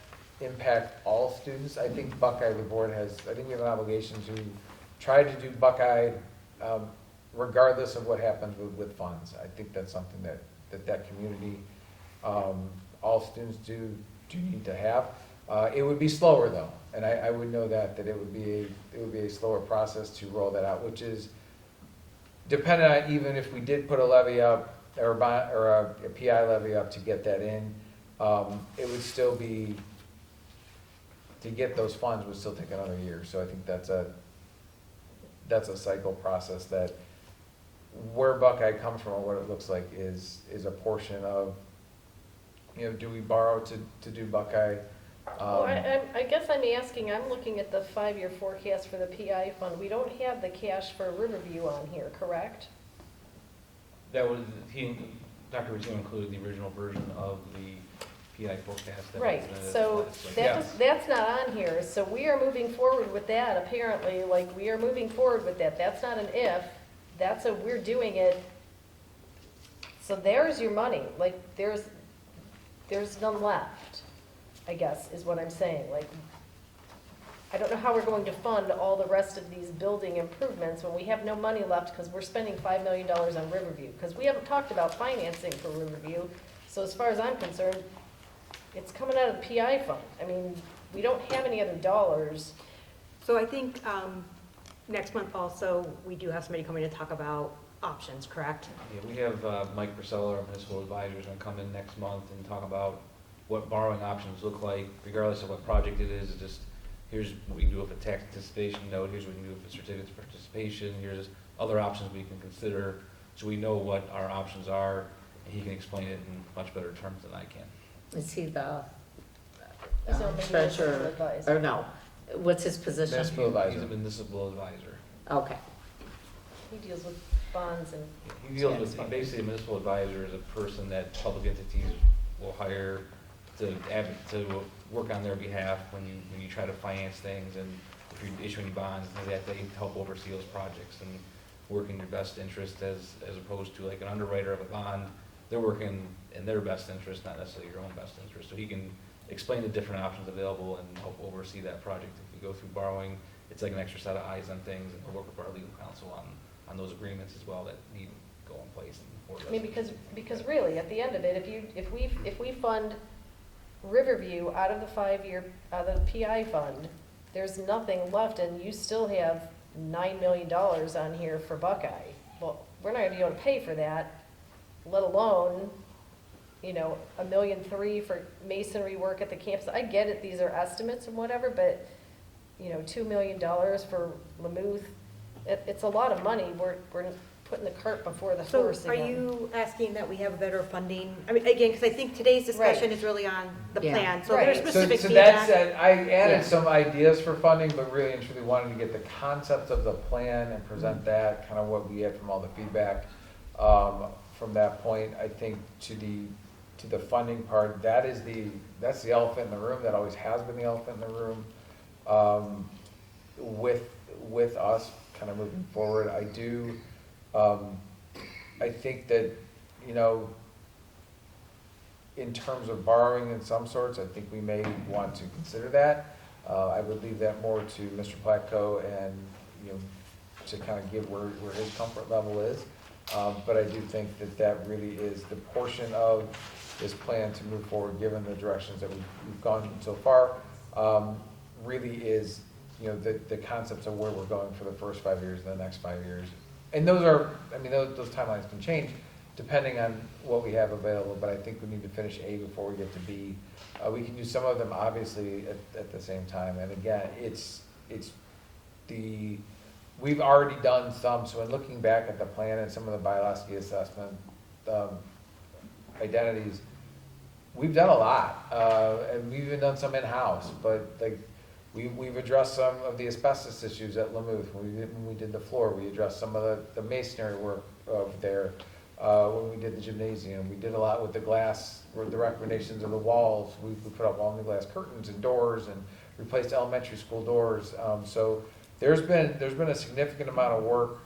impact all students. I think Buckeye, the board I think we have an obligation to try to do Buckeye regardless of what happens with funds. I think that's something that community, all students do need to have. It would be slower though, and I would know that it would be a slower process to roll that out, which is dependent on, even if we did put a levy up or a PI levy up to get that in, it would still be, to get those funds would still take another year. So I think that's a cycle process that where Buckeye comes from, or what it looks like, is a portion of, do we borrow to do Buckeye? Well, I guess I'm asking, I'm looking at the 5-year forecast for the PI fund. We don't have the cash for Riverview on here, correct? That was, Dr. Rosino included the original version of the PI forecast. That Right, was so last week. that's not on here, so we are moving forward with that, apparently, like, we are moving forward with that. That's not an if, that's a, we're doing it. So there's your money, like, there's none left, I guess, is what I'm saying. Like, I don't know how we're going to fund all the rest of these building improvements when we have no money left because we're spending $5 million on Riverview. Because we haven't talked about financing for Riverview, so as far as I'm concerned, it's coming out of the PI fund. I mean, we don't have any other dollars. So I think next month also, we do have somebody coming to talk about options, correct? Yeah, we have Mike Purcell, our municipal advisor, is going to come in next month and talk about what borrowing options look like, regardless of what project it is. It's just, here's what we can do with a tax anticipation note, here's what we can do with a certificate of participation, here's other options we can consider, so we know what our options are, and he can explain it in much better terms than I can. Is he the He's our municipal treasurer, advisor. or no? What's his position? Municipal He's advisor. a municipal advisor. Okay. He deals with bonds and, He deals with, basically, a municipal advisor is a person that public entities will hire to work on their behalf when you try to finance things, and if you're issuing bonds, they help oversee those projects and work in your best interest as opposed to like an underwriter of a bond. They're working in their best interest, not necessarily your own best interest. So he can explain the different options available and help oversee that project. If you go through borrowing, it's like an extra set of eyes on things, and we'll work with our legal counsel on those agreements as well that need to go in place. I mean, because really, at the end of it, if we fund Riverview out of the 5-year, out of the PI fund, there's nothing left, and you still have $9 million on here for Buckeye. Well, we're not gonna be able to pay for that, let alone, $1.3 million for masonry work at the campus. I get it, these are estimates and whatever, but, $2 million for Lamouth, it's a lot of money. We're putting the cart before the So horse are again. you asking that we have a better funding? I mean, again, because I think today's discussion Right. is really on the Yeah. plan, so Right. there's So specific that feedback. said, I added Yeah. some ideas for funding, but really and truly wanted to get the concept of the plan and present that, kind of what we had from all the feedback. From that point, I think to the funding part, that's the elephant in the room, that always has been the elephant in the room. With us kind of moving forward, I think that, in terms of borrowing in some sorts, I think we may want to consider that. I would leave that more to Mr. Platko and, to kind of give where his comfort level is. But I do think that really is the portion of this plan to move forward, given the directions that we've gone so far, really is, the concepts of where we're going for the first 5 years and the next 5 years. And those timelines can change depending on what we have available, but I think we need to finish A before we get to B. We can do some of them obviously at the same time, and again, we've already done some, so in looking back at the plan and some of the Bioloski assessment identities, we've done a lot, and we've even done some in-house, but we've addressed some of the asbestos issues at Lamouth. When we did the floor, we addressed some of the masonry work over there. When we did the gymnasium, we did a lot with the glass, with the recommendations of the walls. We put up all new glass curtains and doors and replaced elementary school doors. So there's been a significant amount of work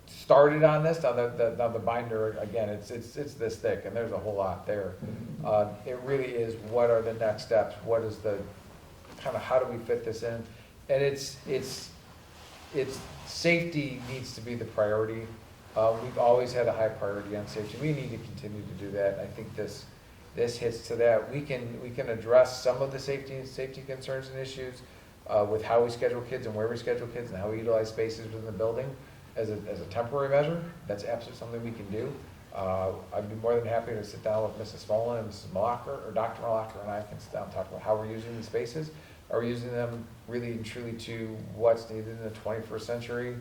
started on this. Now the binder, again, it's this thick, and there's a whole lot there. It really is, what are the next steps? What is the kind of, how do we fit this in? And it's safety needs to be the priority. We've always had a high priority on safety. We need to continue to do that. I think this hits to that. We can address some of the safety concerns and issues with how we schedule kids and where we schedule kids and how we utilize spaces within the building as a temporary measure. That's absolutely something we can do. I'd be more than happy to sit down with Mrs. Smolin and Mrs. Malacher, or Dr. Malacher and I can sit down and talk about how we're using these spaces. Are we using them really and truly to what's needed in the 21st century?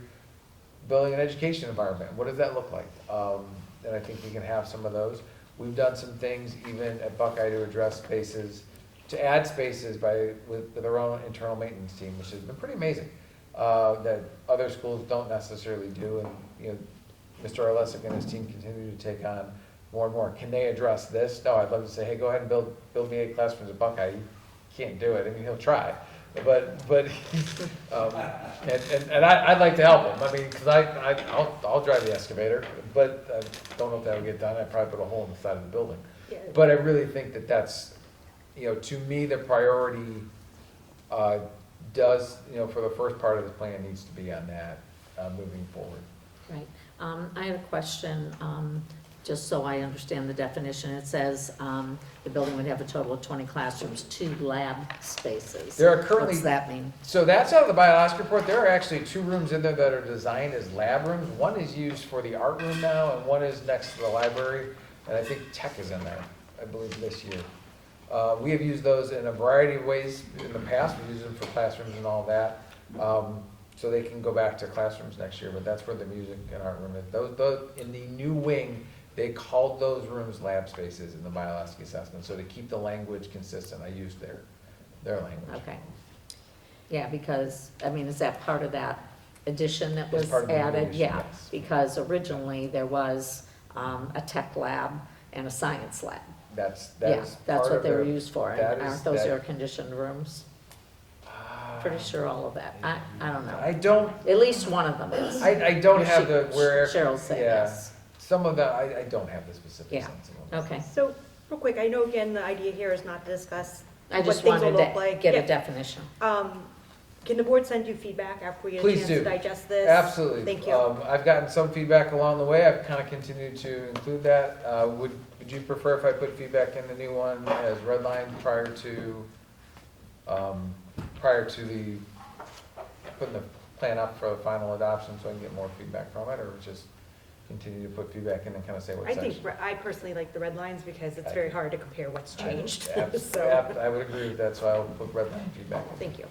building an education environment. What does that look like? And I think we can have some of those. We've done some things even at Buckeye to address spaces, to add spaces with our own internal maintenance team, which has been pretty amazing, that other schools don't necessarily do. And, you know, Mr. Arlesic and his team continue to take on more and more. Can they address this? No, I'd love to say, hey, go ahead and build me 8 classrooms at Buckeye. You can't do it. I mean, he'll try. But and I'd like to help him. I mean, because I'll drive the excavator, but I don't know if that'll get done. I'd probably put a hole in the side of the building. Yeah. But I really think that's, you know, to me, the priority does, you know, for the first part of the plan needs to be on that moving forward. Right. I have a question, just so I understand the definition. It says the building would have a total of 20 classrooms, 2 lab spaces. There are currently. What's that mean? So that's out of the biological report. There are actually 2 rooms in there that are designed as lab rooms. One is used for the art room now, and one is next to the library. And I think tech is in there, I believe, this year. We have used those in a variety of ways in the past. We used them for classrooms and all that. So they can go back to classrooms next year, but that's where the music and art room is. Those in the new wing, they called those rooms lab spaces in the biological assessment. So to keep the language consistent, I used their language. Okay. Yeah, because, I mean, is that part of that addition that It's was part of the added? addition, Yeah, yes. because originally there was a tech lab and a science lab. That Yeah, is that's part what of they were their- used for. that And is- aren't those that- air-conditioned rooms? Pretty sure all of that. I don't know. I don't. At least one of them is. I don't have the where. Cheryl said yeah. yes. Some of that I don't have the specifics Yeah. on some of them. Okay. So, real quick, I know again, the idea here is not to discuss I what just things will wanted look to like. get Yeah. a definition. Can the board send you feedback after we get a Please chance do. to digest this? Absolutely. Thank you. I've gotten some feedback along the way. I've kind of continued to include that. Would you prefer if I put feedback in the new one as redlined prior to the putting the plan up for the final adoption, so I can get more feedback from it, or just continue to put feedback in and kind of say what I section? think, I personally like the red lines because it's very hard to compare what's changed. So, I would agree with that, so I'll put redline feedback in. thank you.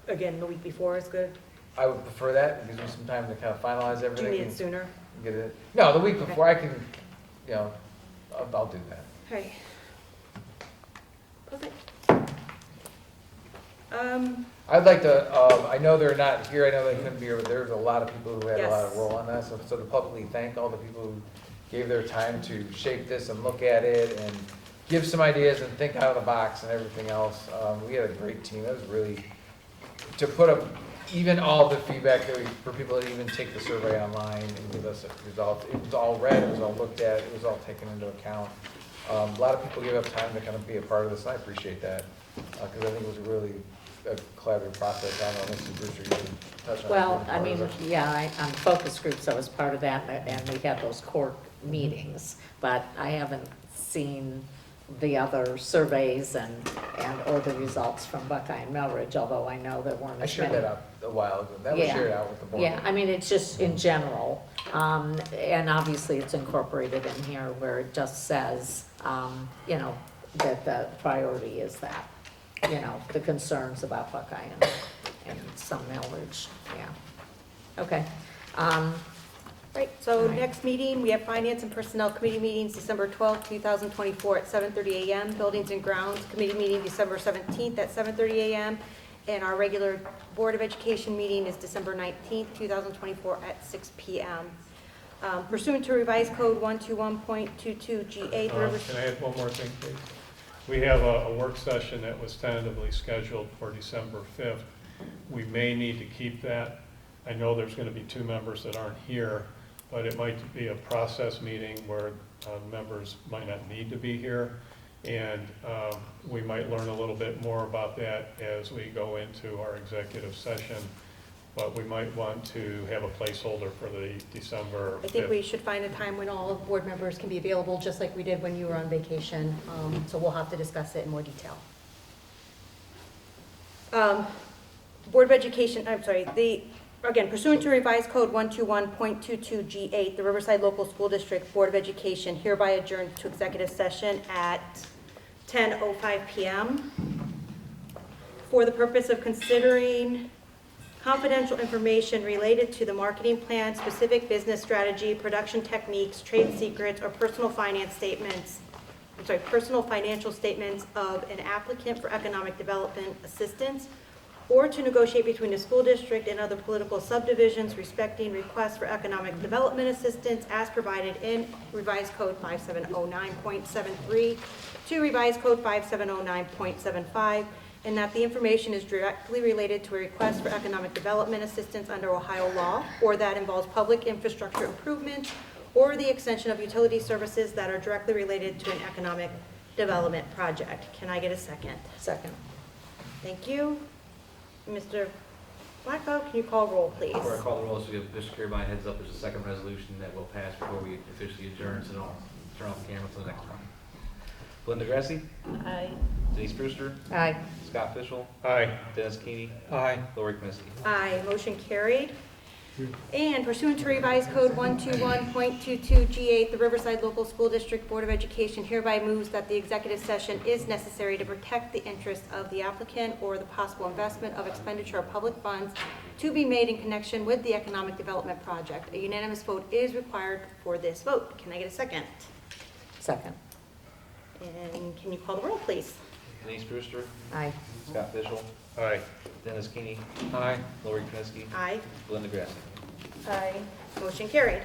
Again, the week before is good. I would prefer that. It gives me some time to kind of finalize Do everything. you need it and sooner? Get it. No, the week before I can, you know, I'll do that. Okay. Perfect. I'd like to, I know they're not here, I know they couldn't be here, but there's a lot of people who had a lot of Yes. role on that. So to publicly thank all the people who gave their time to shape this and look at it and give some ideas and think out of the box and everything else. We had a great team. It was really, to put up even all the feedback that for people to even take the survey online and give us a result. It was all read, it was all looked at, it was all taken into account. A lot of people gave up time to kind of be a part of this, and I appreciate that, because I think it was really a collaborative process. I don't know, Mrs. Brewster, you can touch on it. Well, I mean, yeah, on focus groups, I was part of that, and we had those core meetings, but I haven't seen the other surveys or the results from Buckeye and Melridge, although I know there weren't I as shared many. that out a while ago. That was Yeah. shared out with the board. Yeah, I mean, it's just in general, and obviously it's incorporated in here where it just says, you know, that the priority is that, you know, the concerns about Buckeye and some Melridge, yeah. Okay. Right, so All right. next meeting, we have Finance and Personnel Committee meetings, December 12th, 2024 at 7:30 a.m. Buildings and Grounds Committee meeting, December 17th at 7:30 a.m. And our regular Board of Education meeting is December 19th, 2024 at 6 p.m. Pursuant to revised code 121.22G8, the Rivers... Can I add one more thing, please? We have a work session that was tentatively scheduled for December 5th. We may need to keep that. I know there's going to be 2 members that aren't here, but it might be a process meeting where members might not need to be here. And we might learn a little bit more about that as we go into our executive session. But we might want to have a placeholder for the December 5th. I think we should find a time when all board members can be available, just like we did when you were on vacation. So we'll have to discuss it in more detail. Board of Education, I'm sorry, again, pursuant to revised code 121.22G8, the Riverside Local School District Board of Education hereby adjourned to executive session at 10:05 p.m. for the purpose of considering confidential information related to the marketing plan, specific business strategy, production techniques, trade secrets, or personal financial statements of an applicant for economic development assistance, or to negotiate between the school district and other political subdivisions respecting requests for economic development assistance as provided in Revised Code 5709.73 to Revised Code 5709.75, and that the information is directly related to a request for economic development assistance under Ohio law, or that involves public infrastructure improvements, or the extension of utility services that are directly related to an economic development project. Can I get a second? Second. Thank you. Mr. Blacko, can you call roll, please? Before I call the roll, so give Mr. Carabine heads up, there's a second resolution that will pass before we officially adjourn, so don't turn off the camera till the next one. Belinda Grassi, Aye. Denise Brewster, Aye. Scott Fishel, Aye. Dennis Keeney, Aye. Lori Knessky. Aye, motion carried. And pursuant to Revised Code 121.22G8, the Riverside Local School District Board of Education hereby moves that the executive session is necessary to protect the interests of the applicant or the possible investment of expenditure of public funds to be made in connection with the economic development project. A unanimous vote is required for this vote. Can I get a second? Second. And can you call the roll, please? Denise Brewster, Aye. Scott Fishel, Aye. Dennis Keeney, Aye. Lori Knessky, Aye. Belinda Grassi. Aye. Motion carried.